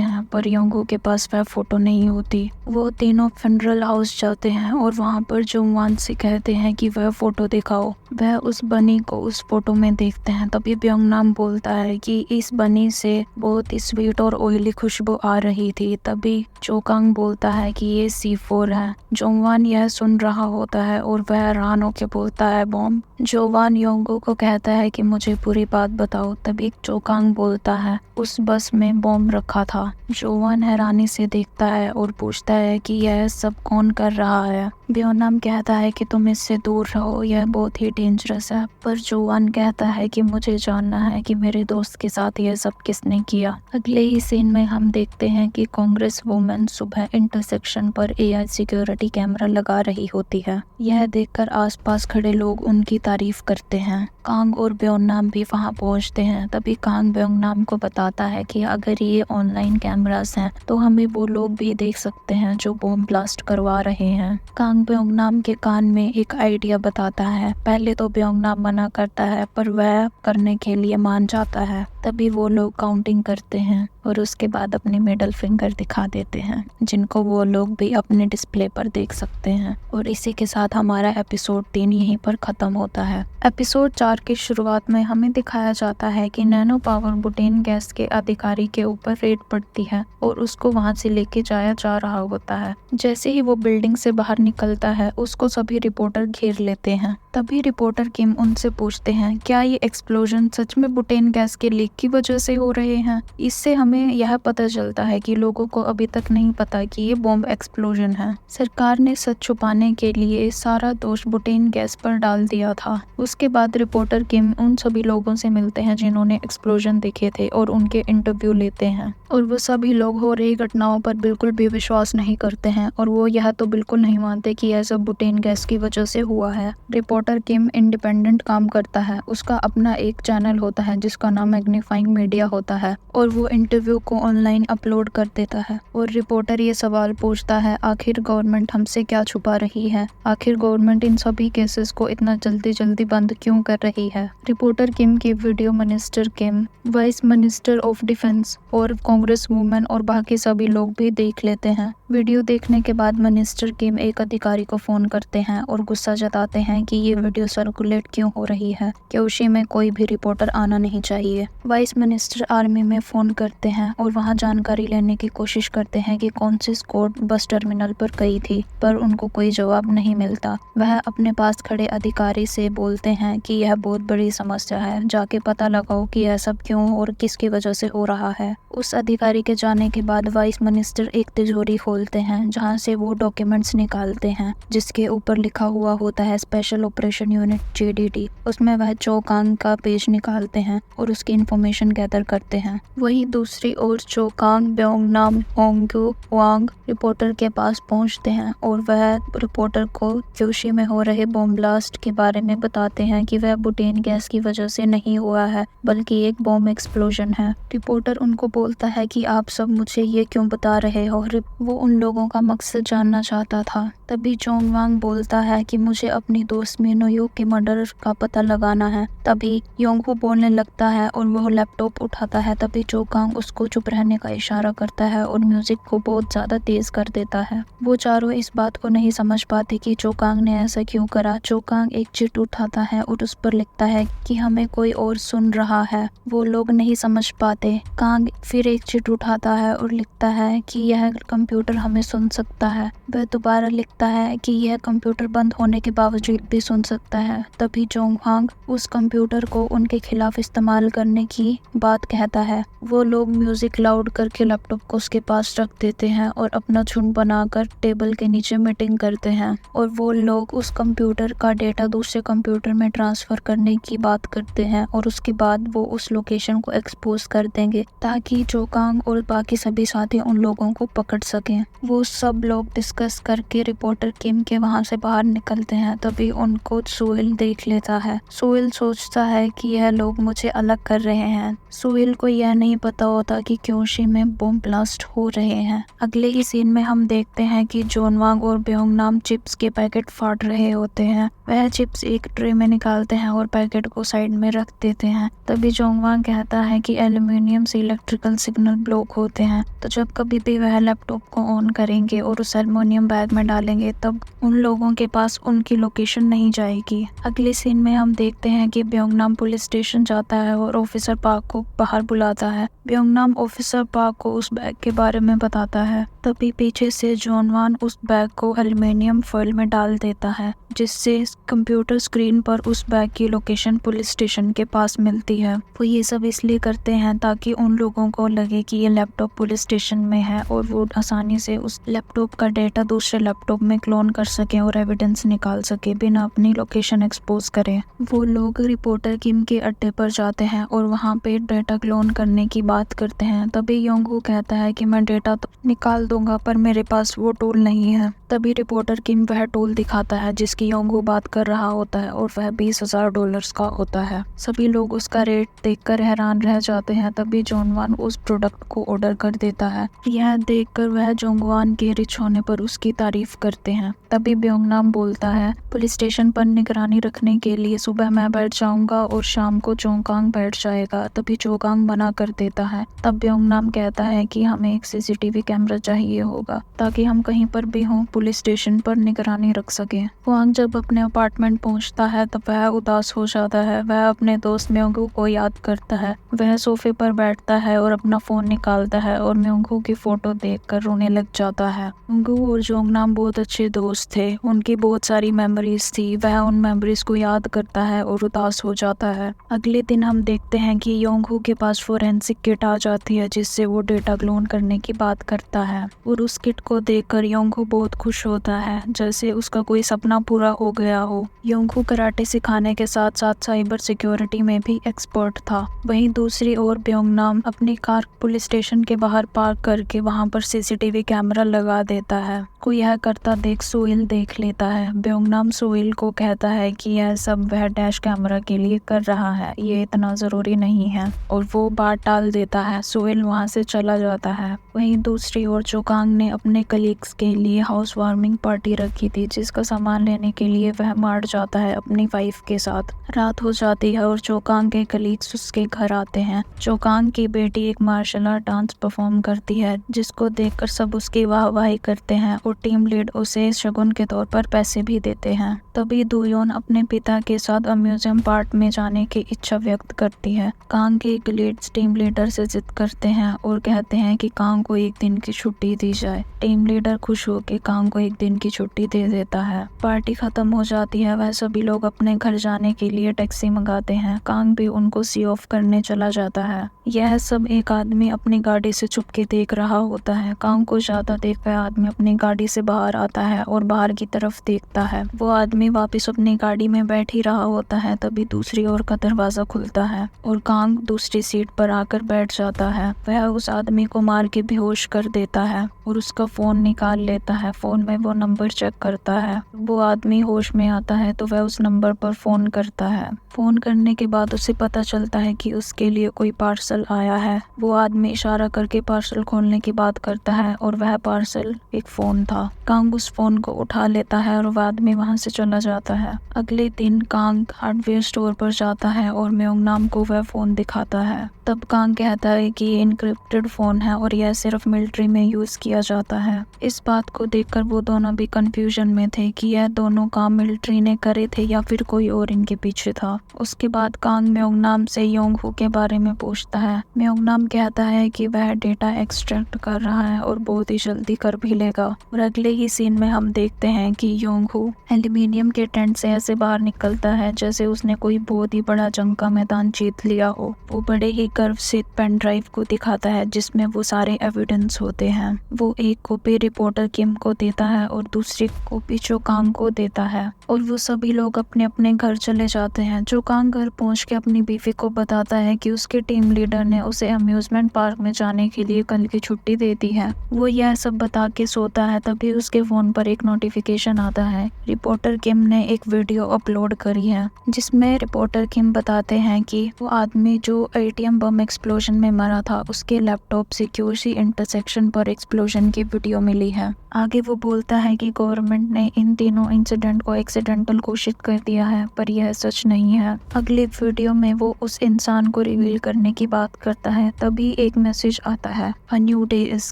हैं पर योंगहू के पास वह फोटो नहीं होती। वो तीनों फ्यूनरल हाउस जाते हैं और वहां पर जोंगवान से कहते हैं कि वह फोटो दिखाओ। वह उस बनी को उस फोटो में देखते हैं। तभी ब्योंगनाम बोलता है कि इस बनी से बहुत ही स्वीट और ऑयली खुशबू आ रही थी। तभी जोकांग बोलता है कि ये C4 है। जोंगवान यह सुन रहा होता है और वह हैरान होकर बोलता है बॉम्ब। जोवान योंगू को कहता है कि मुझे पूरी बात बताओ। तभी जोकांग बोलता है उस बस में बॉम्ब रखा था। जोवान हैरानी से देखता है और पूछता है कि यह सब कौन कर रहा है। ब्योनाम कहता है कि तुम इससे दूर रहो, यह बहुत ही डेंजरस है। पर जोवान कहता है कि मुझे जानना है कि मेरे दोस्त के साथ यह सब किसने किया। अगले ही सीन में हम देखते हैं कि कांग्रेस वुमेन सुबह इंटरसेक्शन पर AI सिक्योरिटी कैमरा लगा रही होती है। यह देखकर आसपास खड़े लोग उनकी तारीफ करते हैं। कांग और ब्योनाम भी वहां पहुंचते हैं। तभी कांग ब्योनाम को बताता है कि अगर ये ऑनलाइन कैमरास हैं तो हमें वो लोग भी देख सकते हैं जो बॉम्ब ब्लास्ट करवा रहे हैं। कांग ब्योनाम के कान में एक आइडिया बताता है। पहले तो ब्योनाम मना करता है पर वह करने के लिए मान जाता है। तभी वो लोग काउंटिंग करते हैं और उसके बाद अपनी मिडल फिंगर दिखा देते हैं, जिनको वो लोग भी अपने डिस्प्ले पर देख सकते हैं। और इसी के साथ हमारा एपिसोड 3 यहीं पर खत्म होता है। एपिसोड 4 की शुरुआत में हमें दिखाया जाता है कि नैनो पावर बुटेन गैस के अधिकारी के ऊपर रेड पड़ती है और उसको वहां से लेके जाया जा रहा होता है। जैसे ही वो बिल्डिंग से बाहर निकलता है उसको सभी रिपोर्टर घेर लेते हैं। तभी रिपोर्टर किम उनसे पूछते हैं क्या ये एक्सप्लोजन सच में बुटेन गैस के लीक की वजह से हो रहे हैं। इससे हमें यह पता चलता है कि लोगों को अभी तक नहीं पता कि ये बॉम्ब एक्सप्लोजन है। सरकार ने सच छुपाने के लिए सारा दोष बुटेन गैस पर डाल दिया था। उसके बाद रिपोर्टर किम उन सभी लोगों से मिलते हैं जिन्होंने एक्सप्लोजन देखे थे और उनके इंटरव्यू लेते हैं। और वो सभी लोग हो रही घटनाओं पर बिल्कुल भी विश्वास नहीं करते हैं और वो यह तो बिल्कुल नहीं मानते कि यह सब बुटेन गैस की वजह से हुआ है। रिपोर्टर किम इंडिपेंडेंट काम करता है। उसका अपना एक चैनल होता है जिसका नाम मैग्नीफाइंग मीडिया होता है और वो इंटरव्यू को ऑनलाइन अपलोड कर देता है। और रिपोर्टर ये सवाल पूछता है आखिर गवर्नमेंट हमसे क्या छुपा रही है, आखिर गवर्नमेंट इन सभी केसेस को इतना जल्दी जल्दी बंद क्यों कर रही है। रिपोर्टर किम की video minister Kim, vice minister of defence और कांग्रेस वुमेन और बाकी सभी लोग भी देख लेते हैं। वीडियो देखने के बाद मिनिस्टर किम एक अधिकारी को फोन करते हैं और गुस्सा जताते हैं कि ये वीडियो सर्कुलेट क्यों हो रही है, क्योंकि में कोई भी रिपोर्टर आना नहीं चाहिए। वाइस मिनिस्टर आर्मी में फोन करते हैं और वहां जानकारी लेने की कोशिश करते हैं कि कौन सी स्क्वाड बस टर्मिनल पर गई थी, पर उनको कोई जवाब नहीं मिलता। वह अपने पास खड़े अधिकारी से बोलते हैं कि यह बहुत बड़ी समस्या है, जाके पता लगाओ कि यह सब क्यों और किसकी वजह से हो रहा है। उस अधिकारी के जाने के बाद वाइस मिनिस्टर एक तिजोरी खोल बोलते हैं जहाँ से वो डॉक्यूमेंट्स निकालते हैं जिसके ऊपर लिखा हुआ होता है स्पेशल ऑपरेशन यूनिट JDT। उसमें वह चो कांग का पेज निकालते हैं और उसकी इंफॉर्मेशन गैदर करते हैं। वहीं दूसरी ओर चो कांग ब्योंग नाम होंगू वांग रिपोर्टर के पास पहुंचते हैं और वह रिपोर्टर को क्यूशी में हो रहे बॉम्ब ब्लास्ट के बारे में बताते हैं कि वह बुटेन गैस की वजह से नहीं हुआ है बल्कि एक बॉम्ब एक्सप्लोजन है। रिपोर्टर उनको बोलता है कि आप सब मुझे ये क्यों बता रहे हो। वो उन लोगों का मकसद जानना चाहता था। तभी चोंग वांग बोलता है कि मुझे अपनी दोस्त मिनोयू के मर्डर का पता लगाना है। तभी योंगहू बोलने लगता है और वो लैपटॉप उठाता है। तभी चो कांग उसको चुप रहने का इशारा करता है और म्यूजिक को बहुत ज्यादा तेज कर देता है। वो चारों इस बात को नहीं समझ पाते कि चो कांग ने ऐसा क्यों करा। चो कांग एक चिट उठाता है और उस पर लिखता है कि हमें कोई और सुन रहा है। वो लोग नहीं समझ पाते। कांग फिर एक चिट उठाता है और लिखता है कि यह कंप्यूटर हमें सुन सकता है। वह दोबारा लिखता है कि यह कंप्यूटर बंद होने के बावजूद भी सुन सकता है। तभी चोंग वांग उस कंप्यूटर को उनके खिलाफ इस्तेमाल करने की बात कहता है। वो लोग म्यूजिक लाउड करके लैपटॉप को उसके पास रख देते हैं और अपना झुंड बनाकर टेबल के नीचे मीटिंग करते हैं और वो लोग उस कंप्यूटर का डेटा दूसरे कंप्यूटर में ट्रांसफर करने की बात करते हैं और उसके बाद वो उस लोकेशन को एक्सपोज कर देंगे ताकि चो कांग और बाकी सभी साथी उन लोगों को पकड़ सकें। वो सब लोग डिस्कस करके रिपोर्टर किम के वहां से बाहर निकलते हैं। तभी उनको सोहेल देख लेता है। सोहेल सोचता है कि यह लोग मुझे अलग कर रहे हैं। सोहेल को यह नहीं पता होता कि क्योशी में बॉम्ब ब्लास्ट हो रहे हैं। अगले ही सीन में हम देखते हैं कि जोनवांग और ब्योंग नाम चिप्स के पैकेट फाड़ रहे होते हैं। वह चिप्स एक ट्रे में निकालते हैं और पैकेट को साइड में रख देते हैं। तभी जोंगवांग कहता है कि एल्यूमिनियम से इलेक्ट्रिकल सिग्नल ब्लॉक होते हैं, तो जब कभी भी वह लैपटॉप को ऑन करेंगे और उस एल्यूमिनियम बैग में डालेंगे तब उन लोगों के पास उनकी लोकेशन नहीं जाएगी। अगले सीन में हम देखते हैं कि ब्योंगनाम पुलिस स्टेशन जाता है और ऑफिसर पार्क को बाहर बुलाता है। ब्योंगनाम ऑफिसर पार्क को उस बैग के बारे में बताता है। तभी पीछे से जोनवान उस बैग को एल्यूमिनियम फॉइल में डाल देता है जिससे कंप्यूटर स्क्रीन पर उस बैग की लोकेशन पुलिस स्टेशन के पास मिलती है। वो ये सब इसलिए करते हैं ताकि उन लोगों को लगे कि ये लैपटॉप पुलिस स्टेशन में है और वो आसानी से उस लैपटॉप का डेटा दूसरे लैपटॉप में क्लोन कर सके और एविडेंस निकाल सके बिना अपनी लोकेशन एक्सपोज करे। वो लोग रिपोर्टर किम के अड्डे पर जाते हैं और वहाँ पे डेटा क्लोन करने की बात करते हैं। तभी योंगहू कहता है कि मैं डेटा तो निकाल दूंगा पर मेरे पास वो टूल नहीं है। तभी रिपोर्टर किम वह टूल दिखाता है जिसकी योंगहू बात कर रहा होता है और वह $20,000 का होता है। सभी लोग उसका रेट देखकर हैरान रह जाते हैं। तभी जोंगवान उस प्रोडक्ट को ऑर्डर कर देता है। यह देखकर वह जोंगवान के रिच होने पर उसकी तारीफ करते हैं। तभी ब्योंगनाम बोलता है पुलिस स्टेशन पर निगरानी रखने के लिए सुबह मैं बैठ जाऊंगा और शाम को चोंगकांग बैठ जाएगा। तभी चोंगकांग मना कर देता है। तब ब्योंगनाम कहता है कि हमें एक CCTV कैमरा चाहिए होगा ताकि हम कहीं पर भी हों पुलिस स्टेशन पर निगरानी रख सके। वांग जब अपने अपार्टमेंट पहुंचता है तब वह उदास हो जाता है। वह अपने दोस्त म्योंगू को याद करता है। वह सोफे पर बैठता है और अपना फोन निकालता है और म्योंगू की फोटो देखकर रोने लग जाता है। म्योंगू और जोंगनाम बहुत अच्छे दोस्त थे। उनकी बहुत सारी मेमोरीज थी। वह उन मेमोरीज को याद करता है और उदास हो जाता है। अगले दिन हम देखते हैं कि योंगहू के पास फोरेंसिक किट आ जाती है जिससे वो डेटा क्लोन करने की बात करता है और उस किट को देखकर योंगहू बहुत खुश होता है जैसे उसका कोई सपना पूरा हो गया हो। योंगहू कराटे सिखाने के साथ साथ साइबर सिक्योरिटी में भी एक्सपर्ट था। वहीं दूसरी ओर ब्योंगनाम अपनी कार पुलिस स्टेशन के बाहर पार्क करके वहां पर CCTV कैमरा लगा देता है। को यह करता देख सोहेल देख लेता है। ब्योंगनाम सोहेल को कहता है कि यह सब वह डैश कैमरा के लिए कर रहा है, ये इतना जरूरी नहीं है और वो बात टाल देता है। सोहेल वहां से चला जाता है। वहीं दूसरी ओर चोकांग ने अपने कलीग्स के लिए हाउस वार्मिंग पार्टी रखी थी जिसका सामान लेने के लिए वह मार्ट जाता है अपनी वाइफ के साथ। रात हो जाती है और चोकांग के कलीग्स उसके घर आते हैं। चोकांग की बेटी एक मार्शल आर्ट डांस परफॉर्म करती है जिसको देखकर सब उसकी वाहवाही करते हैं और टीम लीड उसे शगुन के तौर पर पैसे भी देते हैं। तभी दुयोन अपने पिता के साथ अम्यूजियम पार्क में जाने की इच्छा व्यक्त करती है। कांग के कलीग्स टीम लीडर से जिद करते हैं और कहते हैं कि कांग को एक दिन की छुट्टी छुट्टी दी जाए। टीम लीडर खुश होकर कांग को एक दिन की छुट्टी दे देता है। पार्टी खत्म हो जाती है। वह सभी लोग अपने घर जाने के लिए टैक्सी मंगाते हैं। कांग भी उनको सी ऑफ करने चला जाता है। यह सब एक आदमी अपनी गाड़ी से छुपके देख रहा होता है। कांग को ज्यादा देख वह आदमी अपनी गाड़ी से बाहर आता है और बाहर की तरफ देखता है। वो आदमी वापस अपनी गाड़ी में बैठ ही रहा होता है, तभी दूसरी ओर का दरवाजा खुलता है और कांग दूसरी सीट पर आकर बैठ जाता है। वह उस आदमी को मार के बेहोश कर देता है और उसका फोन निकाल लेता है। फोन में वो नंबर चेक करता है। वो आदमी होश में आता है तो वह उस नंबर पर फोन करता है। फोन करने के बाद उसे पता चलता है कि उसके लिए कोई पार्सल आया है। वो आदमी इशारा करके पार्सल खोलने की बात करता है और वह पार्सल एक फोन था। कांग उस फोन को उठा लेता है और वह आदमी वहां से चला जाता है। अगले दिन कांग हार्डवेयर स्टोर पर जाता है और म्योंगनाम को वह फोन दिखाता है। तब कांग कहता है कि ये इनक्रिप्टेड फोन है और यह सिर्फ मिलिट्री में यूज किया जाता है। इस बात को देखकर वो दोनों भी कंफ्यूजन में थे कि यह दोनों काम मिलिट्री ने करे थे या फिर कोई और इनके पीछे था। उसके बाद कांग म्योंगनाम से योंगहू के बारे में पूछता है। म्योंगनाम कहता है कि वह डेटा एक्सट्रैक्ट कर रहा है और बहुत ही जल्दी कर भी लेगा। और अगले ही सीन में हम देखते हैं कि योंगहू एल्यूमिनियम के टेंट से ऐसे बाहर निकलता है जैसे उसने कोई बहुत ही बड़ा जंग का मैदान जीत लिया हो। वो बड़े ही गर्व से पेन ड्राइव को दिखाता है जिसमें वो सारे एविडेंस होते हैं। वो एक कॉपी रिपोर्टर किम को देता है और दूसरी कॉपी जो कांग को देता है और वो सभी लोग अपने अपने घर चले जाते हैं। जो कांग घर पहुंच के अपनी बीवी को बताता है कि उसके टीम लीडर ने उसे अम्यूजमेंट पार्क में जाने के लिए कल की छुट्टी दे दी है। वो यह सब बता के सोता है, तभी उसके फोन पर एक नोटिफिकेशन आता है। रिपोर्टर किम ने एक वीडियो अपलोड करी है जिसमें रिपोर्टर किम बताते हैं कि वो आदमी जो एटीएम बम एक्सप्लोजन में मरा था उसके लैपटॉप से क्यूसी इंटरसेक्शन पर एक्सप्लोजन की वीडियो मिली है। आगे वो बोलता है कि गवर्नमेंट ने इन तीनों इंसिडेंट को एक्सीडेंटल घोषित कर दिया है, पर यह सच नहीं है। अगले वीडियो में वो उस इंसान को रिवील करने की बात करता है, तभी एक मैसेज आता है, a new day is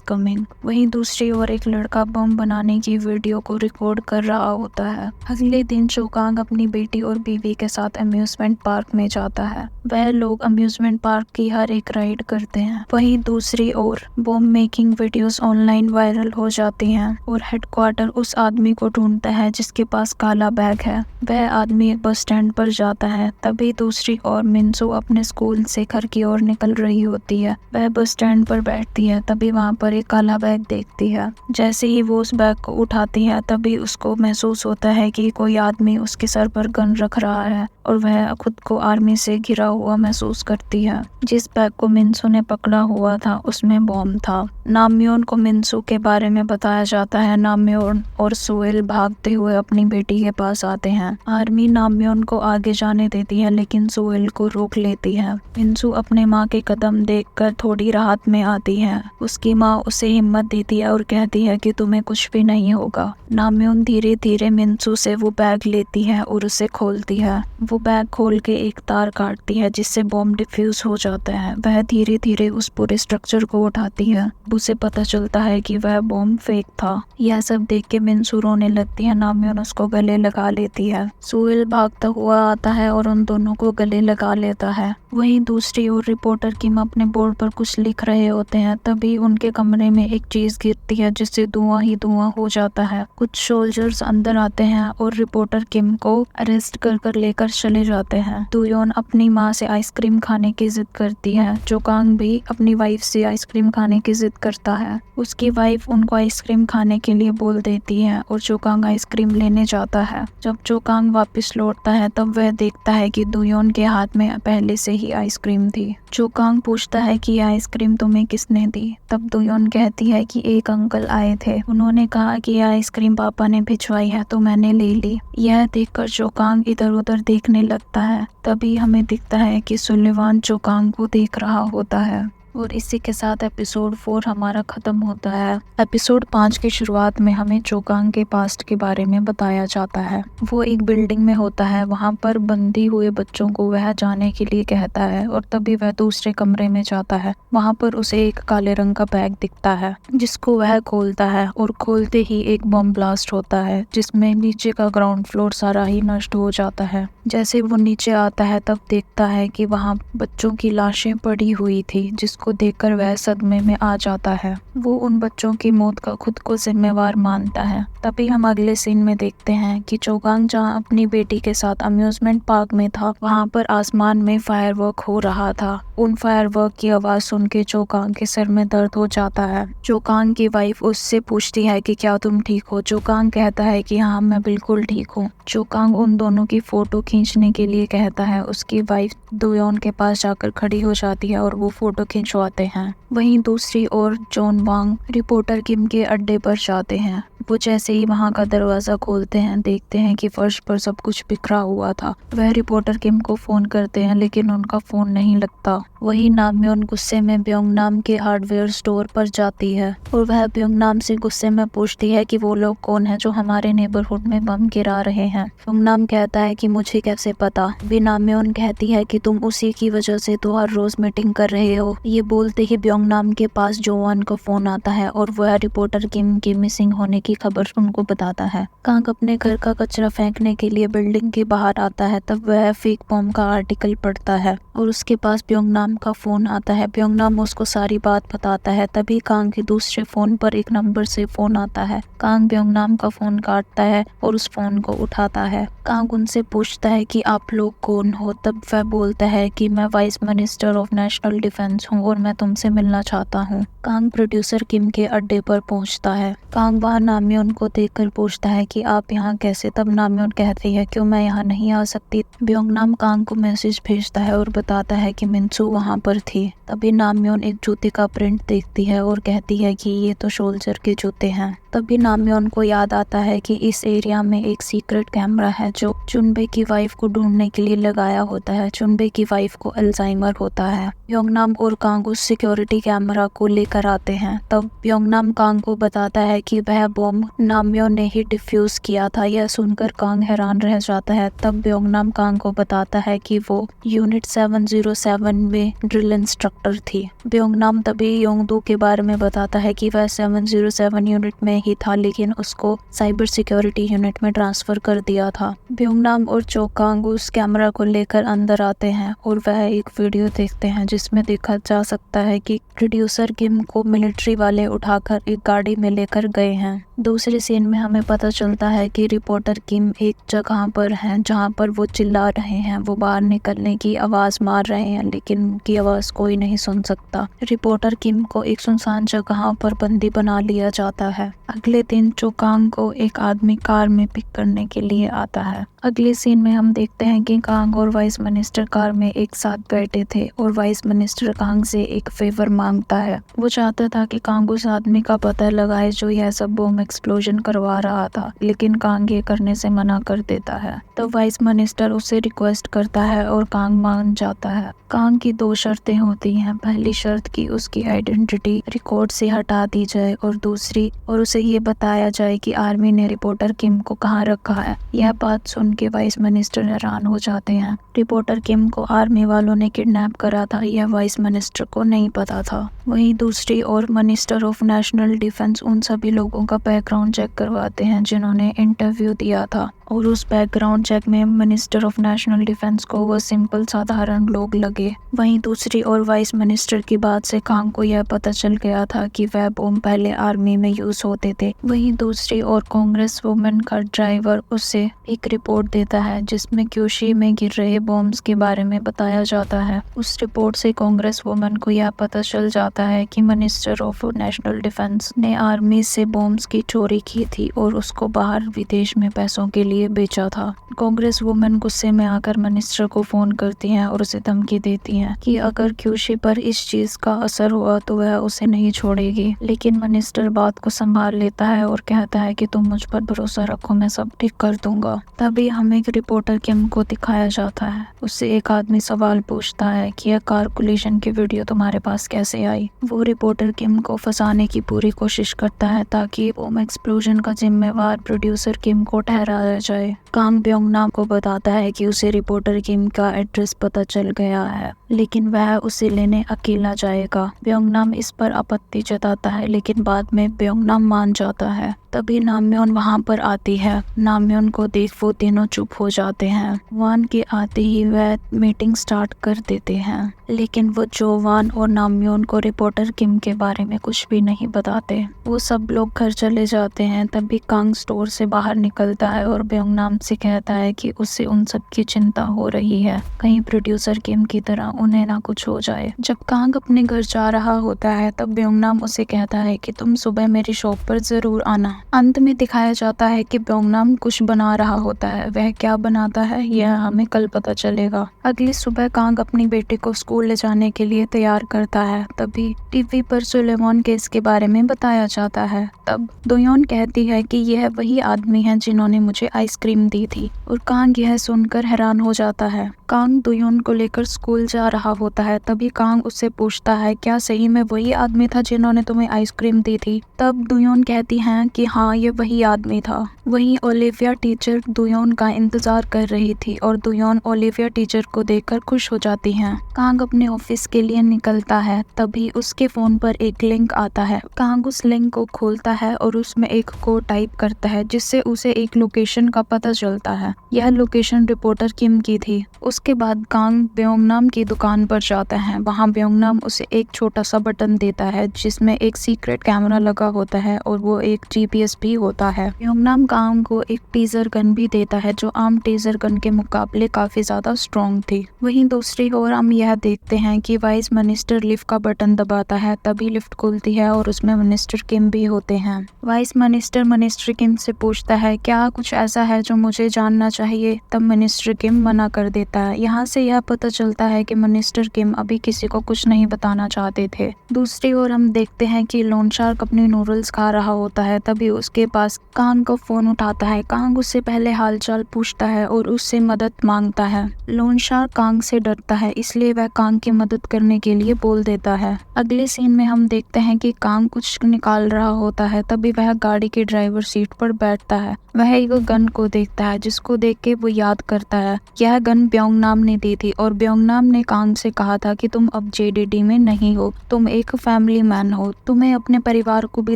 coming. वहीं दूसरी ओर एक लड़का बम बनाने की वीडियो को रिकॉर्ड कर रहा होता है। अगले दिन कांग अपनी बेटी और बीवी के साथ अम्यूजमेंट पार्क में जाता है। वह लोग अम्यूजमेंट पार्क की हर एक राइड करते हैं। वहीं दूसरी ओर bomb making videos online viral हो जाती हैं और हेडक्वार्टर उस आदमी को ढूंढता है जिसके पास काला बैग है। वह आदमी एक बस स्टैंड पर जाता है। तभी दूसरी ओर मिन्सू अपने स्कूल से घर की ओर निकल रही होती है। वह बस स्टैंड पर बैठती है, तभी वहां पर एक काला बैग देखती है। जैसे ही वो उस बैग को उठाती है तभी उसको महसूस होता है कि कोई आदमी उसके सर पर गन रख रहा है और वह खुद को आर्मी से घिरा हुआ महसूस करती है। जिस बैग को मिन्सू ने पकड़ा हुआ था उसमें बॉम्ब था। नामयोन को मिन्सू के बारे में बताया जाता है। नामयोन और सोहेल भागते हुए अपनी बेटी के पास आते हैं। आर्मी नामयोन को आगे जाने देती है लेकिन सोहेल को रोक लेती है। मिन्सू अपने माँ के कदम देखकर थोड़ी राहत में आती है। उसकी माँ उसे हिम्मत देती है और कहती है कि तुम्हें कुछ भी नहीं होगा। नामयोन धीरे धीरे मिन्सू से वो बैग लेती है और उसे खोलती है। वो बैग खोल के एक तार काटती है जिससे बॉम्ब डिफ्यूज हो जाता है। वह धीरे धीरे उस पूरे स्ट्रक्चर को उठाती है। उसे पता चलता है कि वह बॉम्ब फेक था। यह सब देख के मिन्सू रोने लगती है। नामयोन उसको गले लगा लेती है। सोहेल भागता हुआ आता है और उन दोनों को गले लगा लेता है। वहीं दूसरी ओर रिपोर्टर किम अपने बोर्ड पर कुछ लिख रहे होते हैं, तभी उनके कमरे में एक चीज गिरती है जिससे धुआं ही धुआं हो जाता है। कुछ सोल्जर्स अंदर आते हैं और रिपोर्टर किम को अरेस्ट कर लेकर चले जाते हैं। दुयोन अपनी माँ से आइसक्रीम खाने की जिद करती है। कांग भी अपनी वाइफ से आइसक्रीम खाने की जिद करता है। उसकी वाइफ उनको आइसक्रीम खाने के लिए बोल देती है और कांग आइसक्रीम लेने जाता है। जब कांग वापस लौटता है तब वह देखता है कि दुयोन के हाथ में पहले से ही आइसक्रीम थी। कांग पूछता है कि यह आइसक्रीम तुम्हें किसने दी? तब दुयोन कहती है कि एक अंकल आए थे, उन्होंने कहा कि यह आइसक्रीम पापा ने भिजवाई है तो मैंने ले ली। यह देखकर कांग इधर उधर देखने लगता है। तभी हमें दिखता है कि सुलेवान कांग को देख रहा होता है। और इसी के साथ एपिसोड 4 हमारा खत्म होता है। एपिसोड 5 की शुरुआत में हमें कांग के पास्ट के बारे में बताया जाता है। वो एक बिल्डिंग में होता है। वहाँ पर बंदी हुए बच्चों को वह जाने के लिए कहता है और तभी वह दूसरे कमरे में जाता है। वहाँ पर उसे एक काले रंग का बैग दिखता है जिसको वह खोलता है और खोलते ही एक बम ब्लास्ट होता है जिसमें नीचे का ग्राउंड फ्लोर सारा ही नष्ट हो जाता है। जैसे वो नीचे आता है तब देखता है कि वहाँ बच्चों की लाशें पड़ी हुई थी, जिसको देखकर वह सदमे में आ जाता है। वो उन बच्चों की मौत का खुद को जिम्मेवार मानता है। तभी हम अगले सीन में देखते हैं कि चोगांग जहाँ अपनी बेटी के साथ अम्यूजमेंट पार्क में था, वहाँ पर आसमान में फायरवर्क हो रहा था। उन फायरवर्क की आवाज सुन के चोगांग के सर में दर्द हो जाता है। चोगांग की वाइफ उससे पूछती है कि क्या तुम ठीक हो? चोगांग कहता है कि हाँ, मैं बिल्कुल ठीक हूँ। चोगांग उन दोनों की फोटो खींचने के लिए कहता है। उसकी वाइफ दोयोन के पास जाकर खड़ी हो जाती है और वो फोटो खिंचवाते हैं। वहीं दूसरी ओर जॉन वांग रिपोर्टर किम के अड्डे पर जाते हैं। वो जैसे ही वहां का दरवाजा खोलते हैं, देखते हैं कि फर्श पर सब कुछ बिखरा हुआ था। वह रिपोर्टर किम को फोन करते हैं, लेकिन उनका फोन नहीं लगता। वही नामयोन गुस्से में ब्योंगनाम के हार्डवेयर स्टोर पर जाती है और वह ब्योंगनाम से गुस्से में पूछती है कि वो लोग कौन है जो हमारे नेबरहुड में बम गिरा रहे हैं। ब्योंगनाम कहता है कि मुझे कैसे पता। भी नामयोन कहती है कि तुम उसी की वजह से तो हर रोज मीटिंग कर रहे हो। ये बोलते ही ब्योंगनाम के पास जोवान का फोन आता है और वह रिपोर्टर किम के मिसिंग होने की खबर उनको बताता है। कांग अपने घर का कचरा फेंकने के लिए बिल्डिंग के बाहर आता है, तब वह फेक बॉम्ब का आर्टिकल पढ़ता है और उसके पास ब्योंगनाम का फोन आता है। ब्योंगनाम उसको सारी बात बताता है। तभी कांग के दूसरे फोन पर एक नंबर से फोन आता है। कांग ब्योंगनाम का फोन काटता है और उस फोन को उठाता है। कांग उनसे पूछता है कि आप लोग कौन हो? तब वह बोलता है कि मैं vice minister of national defence हूँ और मैं तुमसे मिलना चाहता हूँ। कांग प्रोड्यूसर किम के अड्डे पर पहुंचता है। कांग वहां नामयोन को देखकर पूछता है कि आप यहाँ कैसे? तब नामयोन कहती है क्यों मैं यहाँ नहीं आ सकती? ब्योंगनाम कांग को मैसेज भेजता है और बताता है कि मिनसू वहाँ पर थी। तभी नामयोन एक जूते का प्रिंट देखती है और कहती है कि ये तो सोल्जर के जूते हैं। तभी नामयोन को याद आता है कि इस एरिया में एक सीक्रेट कैमरा है जो चुनबे की वाइफ को ढूंढने के लिए लगाया होता है। चुनबे की वाइफ को अल्जाइमर होता है। ब्योंगनाम और कांग उस सिक्योरिटी कैमरा को लेकर आते हैं। तब ब्योंगनाम कांग को बताता है कि वह बॉम्ब नामयोन ने ही डिफ्यूज किया था। यह सुनकर कांग हैरान रह जाता है। तब ब्योंगनाम कांग को बताता है कि वो यूनिट 707 में ड्रिल इंस्ट्रक्टर थी। ब्योंगनाम तभी योंगदू के बारे में बताता है कि वह 707 यूनिट में ही था, लेकिन उसको साइबर सिक्योरिटी यूनिट में ट्रांसफर कर दिया था। ब्योंगनाम और चोकांग उस कैमरा को लेकर अंदर आते हैं और वह एक वीडियो देखते हैं जिसमें देखा जा सकता है कि प्रोड्यूसर किम को मिलिट्री वाले उठाकर एक गाड़ी में लेकर गए हैं। दूसरे सीन में हमें पता चलता है कि रिपोर्टर किम एक जगह पर हैं जहां पर वो चिल्ला रहे हैं। वो बाहर निकलने की आवाज मार रहे हैं, लेकिन उनकी आवाज कोई नहीं सुन सकता। रिपोर्टर किम को एक सुनसान जगह पर बंदी बना लिया जाता है। अगले दिन चोकांग को एक आदमी कार में पिक करने के लिए आता है। अगले सीन में हम देखते हैं कि कांग और वाइस मिनिस्टर कार में एक साथ बैठे थे और वाइस मिनिस्टर कांग से एक फेवर मांगता है। वो चाहता था कि कांग उस आदमी का पता लगाए जो यह सब बॉम्ब एक्सप्लोजन करवा रहा था, लेकिन कांग ये करने से मना कर देता है। तो वाइस मिनिस्टर उसे रिक्वेस्ट करता है और कांग मान जाता है। कांग की दो शर्तें होती हैं। पहली शर्त कि उसकी आइडेंटिटी रिकॉर्ड से हटा दी जाए और दूसरी और उसे ये बताया जाए कि आर्मी ने रिपोर्टर किम को कहाँ रखा है। यह बात सुन के वाइस मिनिस्टर हैरान हो जाते हैं। रिपोर्टर किम को आर्मी वालों ने किडनैप करा था, यह वाइस मिनिस्टर को नहीं पता था। वहीं दूसरी ओर मिनिस्टर ऑफ नेशनल डिफेंस उन सभी लोगों का बैकग्राउंड चेक करवाते हैं जिन्होंने इंटरव्यू दिया था, और उस बैकग्राउंड चेक में मिनिस्टर ऑफ नेशनल डिफेंस को वो सिंपल साधारण लोग लगे। वहीं दूसरी ओर वाइस मिनिस्टर की बात से कांग को यह पता चल गया था कि वह बॉम्ब पहले आर्मी में यूज होते थे। वहीं दूसरी ओर कांग्रेस वुमेन का ड्राइवर उसे एक रिपोर्ट देता है जिसमें क्यूशी में गिर रहे बॉम्ब्स के बारे में बताया जाता है। उस रिपोर्ट से कांग्रेस वुमेन को यह पता चल जाता है कि मिनिस्टर ऑफ नेशनल डिफेंस ने आर्मी से बॉम्ब्स की चोरी की थी और उसको बाहर विदेश में पैसों के लिए बेचा था। कांग्रेस वुमेन गुस्से में आकर मिनिस्टर को फोन करती हैं और उसे धमकी देती हैं कि अगर क्यूशी पर इस चीज का असर हुआ तो वह उसे नहीं छोड़ेगी। लेकिन मिनिस्टर बात को संभाल लेता है और कहता है कि तुम मुझ पर भरोसा रखो, मैं सब ठीक कर दूंगा। तभी हमें एक रिपोर्टर किम को दिखाया जाता है। उससे एक आदमी सवाल पूछता है कि यह कार कोलिजन की वीडियो तुम्हारे पास कैसे आई। वो रिपोर्टर किम को फंसाने की पूरी कोशिश करता है ताकि बॉम्ब एक्सप्लोजन का जिम्मेवार प्रोड्यूसर किम को ठहराया जाए। कांग ब्योंगनाम को बताता है कि उसे रिपोर्टर किम का एड्रेस पता चल गया है। लेकिन वह उसे लेने अकेला जाएगा। ब्योंगनाम इस पर आपत्ति जताता है, लेकिन बाद में ब्योंगनाम मान जाता है। तभी नामयोन वहां पर आती है। नामयोन को देख वो तीनों चुप हो जाते हैं। वान के आते ही वह मीटिंग स्टार्ट कर देते हैं, लेकिन वो जो वान और नामयोन को रिपोर्टर किम के बारे में कुछ भी नहीं बताते। वो सब लोग घर चले जाते हैं। तभी कांग स्टोर से बाहर निकलता है और ब्योंगनाम से कहता है कि उसे उन सब की चिंता हो रही है, कहीं प्रोड्यूसर किम की तरह उन्हें ना कुछ हो जाए। जब कांग अपने घर जा रहा होता है तब ब्योंगनाम उसे कहता है कि तुम सुबह मेरी शॉप पर जरूर आना। अंत में दिखाया जाता है कि ब्योंगनाम कुछ बना रहा होता है। वह क्या बनाता है यह हमें कल पता चलेगा। अगली सुबह कांग अपनी बेटी को स्कूल ले जाने के लिए तैयार करता है। तभी टीवी पर सुलेमॉन केस के बारे में बताया जाता है। तब दोयोन कहती है कि यह वही आदमी है जिन्होंने मुझे आइसक्रीम दी थी, और कांग यह सुनकर हैरान हो जाता है। कांग दोयोन को लेकर स्कूल जा रहा होता है। तभी कांग उससे पूछता है, क्या सही में वही आदमी था जिन्होंने तुम्हें आइसक्रीम दी थी? तब दोयोन कहती हैं कि हाँ, ये वही आदमी था। वहीं ओलिविया टीचर दोयोन का इंतजार कर रही थी और दोयोन ओलिविया टीचर को देखकर खुश हो जाती हैं। कांग अपने ऑफिस के लिए निकलता है। तभी उसके फोन पर एक लिंक आता है। कांग उस लिंक को खोलता है और उसमें एक कोड टाइप करता है, जिससे उसे एक लोकेशन का पता चलता है। यह लोकेशन रिपोर्टर किम की थी। उसके बाद कांग ब्योंगनाम की दुकान पर जाता है। वहाँ ब्योंगनाम उसे एक छोटा सा बटन देता है जिसमें एक सीक्रेट कैमरा लगा होता है और वो एक जीपीएस भी होता है। ब्योंगनाम कांग को एक टीजर गन भी देता है जो आम टीजर गन के मुकाबले काफी ज्यादा स्ट्रॉन्ग थी। वहीं दूसरी ओर हम यह देखते हैं कि वाइस मिनिस्टर लिफ्ट का बटन दबाता है। तभी लिफ्ट खुलती है और उसमें मिनिस्टर किम भी होते हैं। वाइस मिनिस्टर किम से पूछता है, क्या कुछ ऐसा है जो मुझे जानना चाहिए? तब मिनिस्टर किम मना कर देता है। यहाँ से यह पता चलता है कि मिनिस्टर किम अभी किसी को कुछ नहीं बताना चाहते थे। दूसरी ओर हम देखते हैं कि लोन शार्क अपनी नूडल्स खा रहा होता है। तभी उसके पास कांग का फोन उठाता है। कांग उससे पहले हालचाल पूछता है और उससे मदद मांगता है। लोन शार्क कांग से डरता है, इसलिए वह कांग की मदद करने के लिए बोल देता है। अगले सीन में हम देखते हैं कि कांग कुछ निकाल रहा होता है। तभी वह गाड़ी की ड्राइवर सीट पर बैठता है। वह एक गन को देखता है, जिसको देख के वो याद करता है यह गन ब्योंगनाम ने दी थी और ब्योंगनाम ने कांग से कहा था कि तुम अब जेडीडी में नहीं हो, तुम एक फैमिली मैन हो, तुम्हें अपने परिवार को भी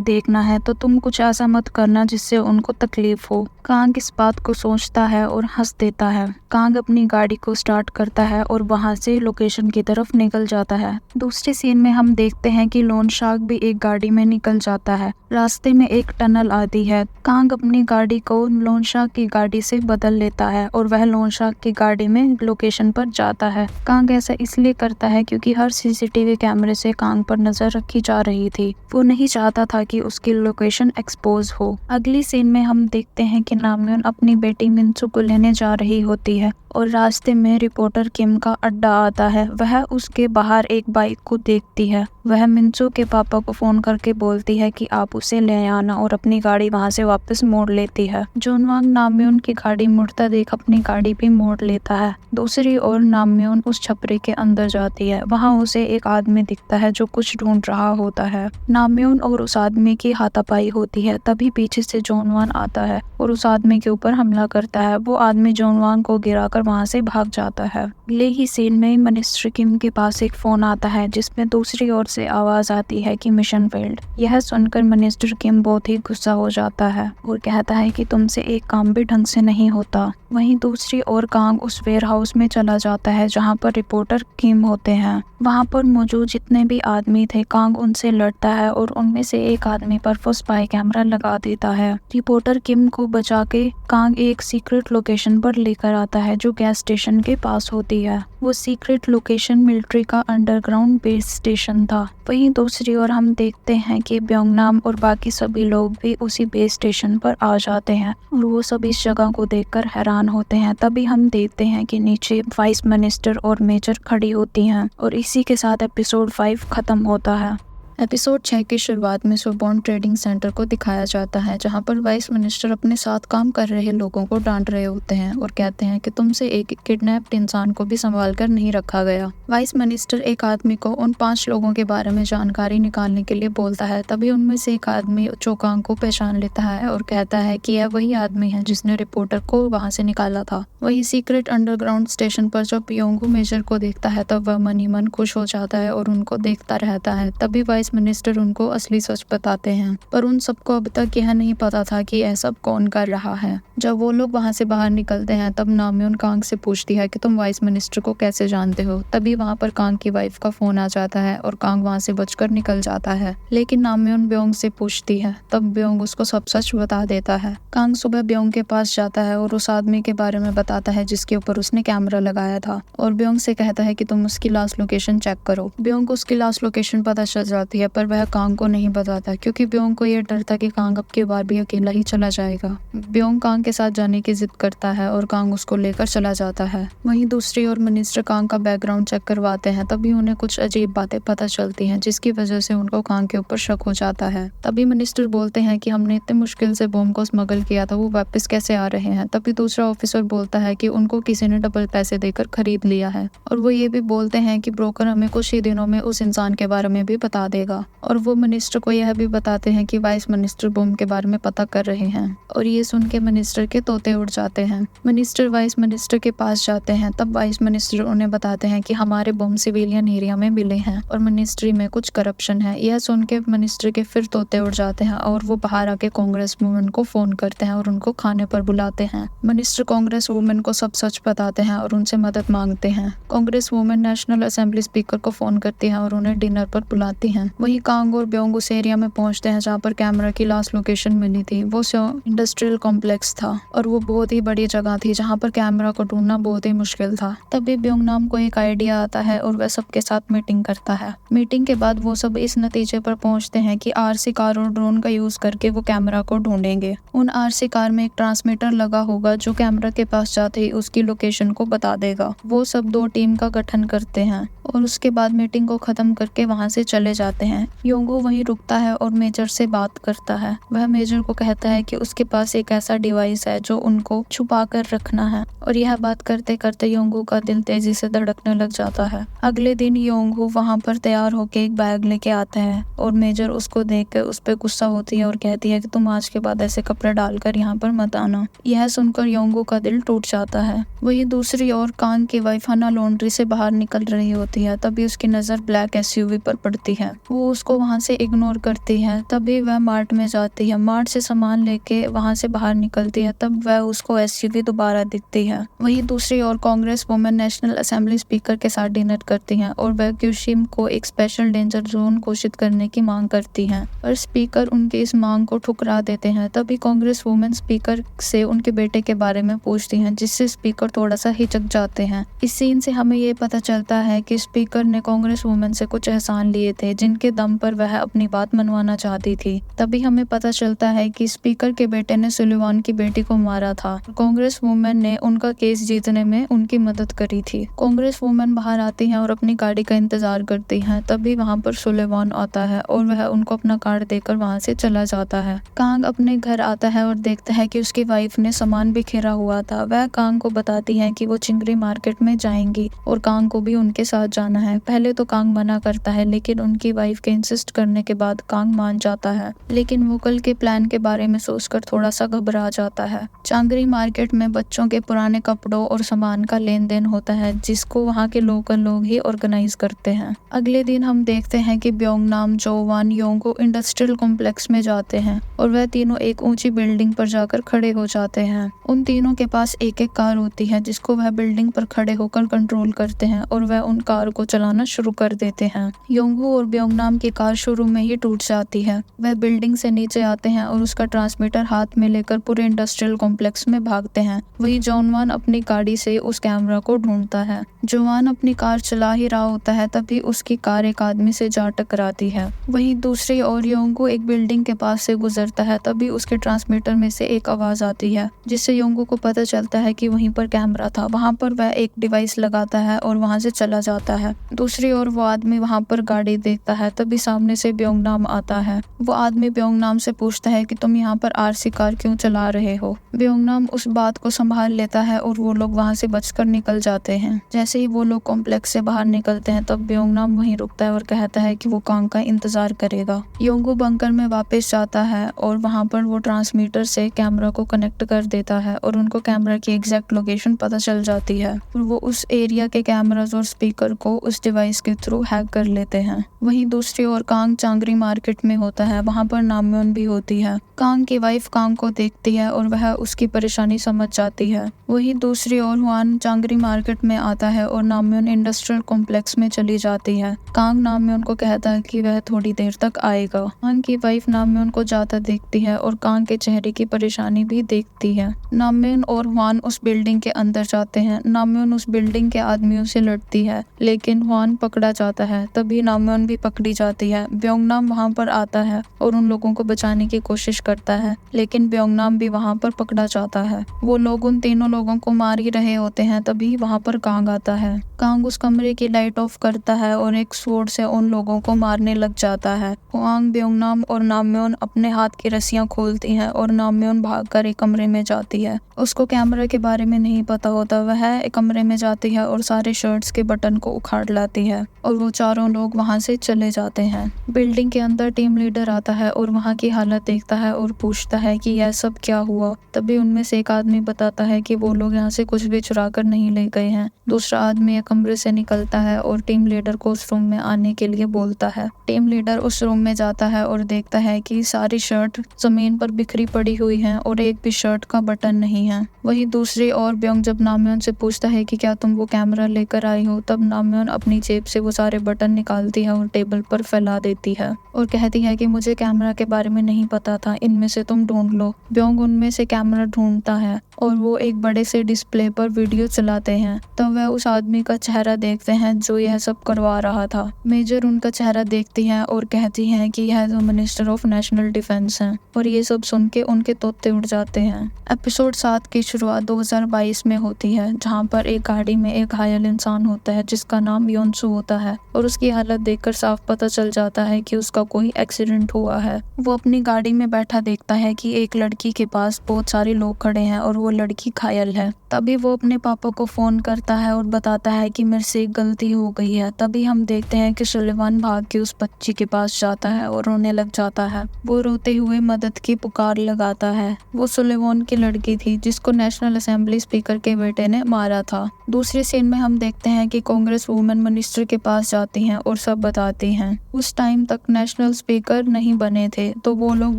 देखना है, तो तुम कुछ ऐसा मत करना जिससे उनको तकलीफ हो। कांग इस बात को सोचता है और हंस देता है। कांग अपनी गाड़ी को स्टार्ट करता है और वहां से लोकेशन की तरफ निकल जाता है। दूसरे सीन में हम देखते हैं कि लोन शार्क भी एक गाड़ी में निकल जाता है। रास्ते में एक टनल आती है। कांग अपनी गाड़ी को लोन शार्क की गाड़ी से बदल लेता है और वह लोन शार्क की गाड़ी में लोकेशन पर जाता है। कांग ऐसा इसलिए करता है क्योंकि हर सीसीटीवी कैमरे से कांग पर नजर रखी जा रही थी। वो नहीं चाहता था कि उसकी लोकेशन एक्सपोज हो। अगली सीन में हम देखते हैं कि नामयोन अपनी बेटी मिंसू को लेने जा रही होती है और रास्ते में रिपोर्टर किम का अड्डा आता है। वह उसके बाहर एक बाइक को देखती है। वह मिंसू के पापा को फोन करके बोलती है कि आप उसे ले आना और अपनी गाड़ी वहां से वापस मोड़ लेती है। जोनवांग नामयोन की गाड़ी मुड़ता देख अपनी गाड़ी भी मोड़ लेता है। दूसरी ओर नामयोन उस छपरे के अंदर जाती है। वहां उसे एक आदमी दिखता है जो कुछ ढूंढ रहा होता है। नामयोन और उस आदमी की हाथापाई होती है। तभी पीछे से जोनवान आता है और उस आदमी के ऊपर हमला करता है। वो आदमी जोनवांग को गिराकर वहां से भाग जाता है। अगले ही सीन में मिनिस्टर किम के पास एक फोन आता है जिसमें दूसरी ओर से आवाज आती है कि मिशन फेल्ड। यह सुनकर मिनिस्टर किम बहुत ही गुस्सा हो जाता है और कहता है कि तुमसे एक काम भी ढंग से नहीं होता। वहीं दूसरी ओर कांग उस वेयर हाउस में चला जाता है जहां पर रिपोर्टर किम होते हैं। वहां पर मौजूद जितने भी आदमी थे, कांग उनसे लड़ता है और उनमें से एक आदमी पर वो स्पाई कैमरा लगा देता है। रिपोर्टर किम को बचा के कांग एक सीक्रेट लोकेशन पर लेकर आता है जो गैस स्टेशन के पास होती है। वो सीक्रेट लोकेशन मिलिट्री का अंडरग्राउंड बेस स्टेशन था। वहीं दूसरी ओर हम देखते हैं कि ब्योंगनाम और बाकी सभी लोग भी उसी बेस स्टेशन पर आ जाते हैं और वो सब इस जगह को देखकर हैरान होते हैं। तभी हम देखते हैं कि नीचे वाइस मिनिस्टर और मेजर खड़ी होती हैं और इसी के साथ एपिसोड 5 खत्म होता है। एपिसोड 6 की शुरुआत में सुबॉर्न ट्रेडिंग सेंटर को दिखाया जाता है, जहां पर वाइस मिनिस्टर अपने साथ काम कर रहे लोगों को डांट रहे होते हैं और कहते हैं कि तुमसे एक किडनैप्ड इंसान को भी संभाल कर नहीं रखा गया। वाइस मिनिस्टर एक आदमी को उन 5 लोगों के बारे में जानकारी निकालने के लिए बोलता है। तभी उनमें से एक आदमी चोकांग को पहचान लेता है और कहता है कि यह वही आदमी है जिसने रिपोर्टर को वहां से निकाला था। वही सीक्रेट अंडरग्राउंड स्टेशन पर जब योंगू मेजर को देखता है तब वह मन ही मन खुश हो जाता है और उनको देखता रहता है। तभी वाइस मिनिस्टर उनको असली सच बताते हैं, पर उन सबको अब तक यह नहीं पता था कि यह सब कौन कर रहा है। जब वो लोग वहां से बाहर निकलते हैं तब नामयोन कांग से पूछती है कि तुम वाइस मिनिस्टर को कैसे जानते हो। तभी वहां पर कांग की वाइफ का फोन आ जाता है और कांग वहां से बचकर निकल जाता है, लेकिन नामयोन ब्योंग से पूछती है। तब ब्योंग उसको सब सच बता देता है। कांग सुबह ब्योंग के पास जाता है और उस आदमी के बारे में बताता है जिसके ऊपर उसने कैमरा लगाया था, और ब्योंग से कहता है कि तुम उसकी लास्ट लोकेशन चेक करो। ब्योंग को उसकी लास्ट लोकेशन पता चल जाती है, पर वह कांग को नहीं बताता क्योंकि ब्योंग को यह डर था कि कांग अब की बार भी अकेला ही चला जाएगा। ब्योंग कांग के साथ जाने की जिद करता है और कांग उसको लेकर चला जाता है। वहीं दूसरी ओर मिनिस्टर कांग का बैकग्राउंड चेक करवाते हैं। तभी उन्हें कुछ अजीब बातें पता चलती हैं जिसकी वजह से उनको कांग के ऊपर शक हो जाता है। तभी मिनिस्टर बोलते हैं कि हमने इतने मुश्किल से बॉम्ब को स्मगल किया था, वो वापस कैसे आ रहे हैं। तभी दूसरा ऑफिसर बोलता है कि उनको किसी ने डबल पैसे देकर खरीद लिया है, और वो ये भी बोलते हैं कि ब्रोकर हमें कुछ ही दिनों में उस इंसान के बारे में भी बता देगा। और वो मिनिस्टर को यह भी बताते हैं कि वाइस मिनिस्टर बॉम्ब के बारे में पता कर रहे हैं, और ये सुन के मिनिस्टर के तोते उड़ जाते हैं। मिनिस्टर वाइस मिनिस्टर के पास जाते हैं। तब वाइस मिनिस्टर उन्हें बताते हैं कि हमारे बॉम्ब सिविलियन एरिया में मिले हैं और मिनिस्ट्री में कुछ करप्शन है। यह सुन के मिनिस्टर के फिर तोते उड़ जाते हैं और वो बाहर आके कांग्रेस वुमेन को फोन करते हैं और उनको खाने पर बुलाते हैं। मिनिस्टर कांग्रेस वुमेन को सब सच बताते हैं और उनसे मदद मांगते हैं। Congress women national assembly speaker को फोन करती है और उन्हें डिनर पर बुलाती हैं। वही कांग और ब्योंग उस एरिया में पहुंचते हैं जहाँ पर कैमरा की लास्ट लोकेशन मिली थी। वो इंडस्ट्रियल कॉम्प्लेक्स था और वो बहुत ही बड़ी जगह थी जहाँ पर कैमरा को ढूंढना बहुत ही मुश्किल था। तभी ब्योंग नाम को एक आइडिया आता है और वह सबके साथ मीटिंग करता है। मीटिंग के बाद वो सब इस नतीजे पर पहुंचते हैं कि आरसी कार और ड्रोन का यूज करके वो कैमरा को ढूंढेंगे। उन आरसी कार में एक ट्रांसमीटर लगा होगा जो कैमरा के पास जाते ही उसकी लोकेशन को बता देगा। वो सब 2 टीम का गठन करते हैं और उसके बाद मीटिंग को खत्म करके वहां से चले जाते हैं। योंगू वहीं रुकता है और मेजर से बात करता है। वह मेजर को कहता है कि उसके पास एक ऐसा डिवाइस है जो उनको छुपा कर रखना है, और यह बात करते करते योंगू का दिल तेजी से धड़कने लग जाता है। अगले दिन योंगू वहां पर तैयार होके एक बैग लेके आता है और मेजर उसको देखकर उस पर गुस्सा होती है और कहती है कि तुम आज के बाद ऐसे कपड़े डालकर यहाँ पर मत आना। यह सुनकर योंगू का दिल टूट जाता है। वही दूसरी ओर कांग की वाइफ हना लॉन्ड्री से बाहर निकल रही होती है। तभी उसकी नजर ब्लैक एसयूवी पर पड़ती है। वो उसको वहां से इग्नोर करती है। तभी वह मार्ट में जाती है। मार्ट से सामान लेके वहां से बाहर निकलती है। तब वह उसको एसयूवी दोबारा दिखती है। वही दूसरी ओर congress women national assembly speaker के साथ डिनर करती हैं और वह क्यूशिम को एक स्पेशल डेंजर जोन घोषित करने की मांग करती हैं, पर स्पीकर उनकी इस मांग को ठुकरा देते हैं। तभी कांग्रेस वुमेन स्पीकर से उनके बेटे के बारे में पूछती हैं, जिससे स्पीकर थोड़ा सा हिचक जाते हैं। इस सीन से हमें ये पता चलता है कि स्पीकर ने कांग्रेस वुमेन से कुछ एहसान लिए थे जिनके दम पर वह अपनी बात मनवाना चाहती थी। तभी हमें पता चलता है कि स्पीकर के बेटे ने सुलिवान की बेटी को मारा था। कांग्रेस वुमेन ने उनका केस जीतने में उनकी मदद करी थी। कांग्रेस वुमेन बाहर आती हैं और अपनी गाड़ी का इंतजार करती हैं। तभी वहां पर सुलेवान आता है और वह उनको अपना कार्ड देकर वहां से चला जाता है। कांग अपने घर आता है और देखता है कि उसकी वाइफ ने सामान बिखेरा हुआ था। वह कांग को बताती है कि वो चिंगरी मार्केट में जाएंगी और कांग को भी उनके साथ जाना है। पहले तो कांग मना करता है, लेकिन उनकी वाइफ के इंसिस्ट करने के बाद कांग मान जाता है। लेकिन वो कल के प्लान के बारे में सोचकर थोड़ा सा घबरा जाता है। चांगरी मार्केट में बच्चों के पुराने कपड़ों और सामान का लेन देन होता है जिसको वहाँ के लोकल लोग ही ऑर्गेनाइज करते हैं। अगले दिन हम देखते हैं कि ब्योंग नाम, जोवान, योंगो इंडस्ट्रियल कॉम्प्लेक्स में जाते हैं और वह तीनों एक ऊंची बिल्डिंग पर जाकर खड़े हो जाते हैं। उन तीनों के पास एक एक कार होती है जिसको वह बिल्डिंग पर खड़े होकर कंट्रोल करते हैं और वह उन कार को चलाना शुरू कर देते हैं। योंगो और ब्योंग नाम की कार शुरू में ही टूट जाती है। वह बिल्डिंग से नीचे आते हैं और उसका ट्रांसमीटर हाथ में लेकर पूरे इंडस्ट्रियल कॉम्प्लेक्स में भागते हैं। वही जॉनवान अपनी गाड़ी से उस कैमरा को ढूंढता है। जॉन अपनी कार चला ही रहा होता है, तभी उसकी कार एक आदमी से जा टकराती है। वहीं दूसरी ओर योंगो एक बिल्डिंग के पास से गुजरता है। तभी उसके ट्रांसमीटर में से एक आवाज आती है जिससे योंगो को पता चलता है कि वहीं पर कैमरा था। वहां पर वह एक डिवाइस लगाता है और वहां से चला जाता है। दूसरी ओर वो आदमी वहां पर गाड़ी देखता है तभी सामने से ब्योंग नाम आता है। वो आदमी ब्योंग नाम से पूछता है कि तुम यहाँ पर आरसी कार क्यों चला रहे हो। ब्योंग नाम उस बात को संभाल लेता है और वो लोग वहाँ से बचकर निकल जाते हैं। जैसे ही वो लोग कॉम्प्लेक्स से बाहर निकलते हैं तब ब्योंग नाम वहीं रुकता है और कहता है कि वो कांग का इंतजार करेगा। योंगू बंकर में वापस जाता है और वहाँ पर वो ट्रांसमीटर से कैमरा को कनेक्ट कर देता है और उनको कैमरा की एग्जैक्ट लोकेशन पता चल जाती है और वो उस एरिया के कैमरास और स्पीकर को उस डिवाइस के थ्रू हैक कर लेते हैं। वहीं दूसरी ओर कांग चांगरी मार्केट में होता है। वहाँ पर नामयोन भी होती है। कांग की वाइफ कांग को देखती है और वह उसकी परेशानी समझ जाती है। वहीं दूसरी ओर हुआन चांगरी मार्केट में आता है और नामयोन इंडस्ट्रियल कॉम्प्लेक्स में चली जाती है। कांग नामयोन को कहता है कि वह थोड़ी देर तक आएगा। कांग की वाइफ नामयोन को जाता देखती है और कांग के चेहरे की परेशानी भी देखती है। नामयोन और हुआन उस बिल्डिंग के अंदर जाते हैं। नामयोन उस बिल्डिंग के आदमियों से लड़ती है लेकिन हुआन पकड़ा जाता है। तभी नामयोन भी पकड़ी जाती है। ब्योंग नाम वहाँ पर आता है और उन लोगों को बचाने की कोशिश करता है लेकिन ब्योंग नाम भी वहाँ पर पकड़ा जाता है। वो लोग उन तीनों लोगों को मार ही रहे होते हैं तभी वहाँ पर कांग आता है। कांग उस कमरे की लाइट ऑफ करता है और एक स्वॉर्ड से उन लोगों को मारने लग जाता है। हुआंग, ब्योंग नाम और नामयोन अपने हाथ की रस्सियां खोलती हैं और नामयोन भागकर एक कमरे में जाती है। उसको कैमरा के बारे में नहीं पता होता। वह एक कमरे में जाती है और सारे शर्ट्स के बटन को उखाड़ लाती है और वो चारों लोग वहाँ से चले जाते हैं। बिल्डिंग के अंदर टीम लीडर आता है और वहाँ की हालत देखता है और पूछता है कि यह सब क्या हुआ। तभी उनमें से एक आदमी बताता है कि वो लोग यहाँ से कुछ भी चुरा कर नहीं ले गए हैं। दूसरा आदमी एक कमरे से निकलता है और टीम लीडर को उस रूम में आने के लिए बोलता है। टीम लीडर उस रूम में जाता है और देखता है कि सारी शर्ट जमीन पर बिखरी पड़ी हुई हैं और एक भी शर्ट का बटन नहीं है। वहीं दूसरी ओर ब्योंग जब नामयोन से पूछता है कि क्या तुम वो कैमरा लेकर आई हो, तब नामयोन अपनी जेब से वो सारे बटन निकालती है और टेबल पर फैला देती है और कहती है कि मुझे कैमरा के बारे में नहीं पता था, इनमें से तुम ढूंढ लो। ब्योंग उनमें से कैमरा ढूंढता है और वो एक बड़े से डिस्प्ले पर वीडियो चलाते हैं। तब वह उस आदमी का चेहरा देखते हैं जो यह सब करवा रहा था। मेजर उनका चेहरा देखती है और कहती है कि यह तो मिनिस्टर ऑफ नेशनल डिफेंस हैं और ये सब सुन के उनके तोते उड़ जाते हैं। एपिसोड 7 की शुरुआत 2022 में होती है जहाँ पर एक गाड़ी में एक घायल इंसान होता है जिसका नाम योनसू होता है और उसकी हालत देखकर साफ पता चल जाता है कि उसका कोई एक्सीडेंट हुआ है। वो अपनी गाड़ी में बैठा देखता है कि एक लड़की के पास बहुत सारे लोग खड़े हैं और वो लड़की घायल है। तभी वो अपने पापा को फोन करता है और बताता है कि मेरे से एक गलती हो गई है। तभी हम देखते हैं कि सुलेमान भाग के उस बच्ची के पास जाता है और रोने लग जाता है। वो रोते हुए मदद की पुकार लगाता है। वो सुलेमान की लड़की थी जिसको नेशनल असेंबली स्पीकर के बेटे ने मारा था। दूसरे सीन में हम देखते हैं कि कांग्रेस वुमेन मिनिस्टर के पास जाती हैं और सब बताती हैं। उस टाइम तक नेशनल स्पीकर नहीं बने थे तो वो लोग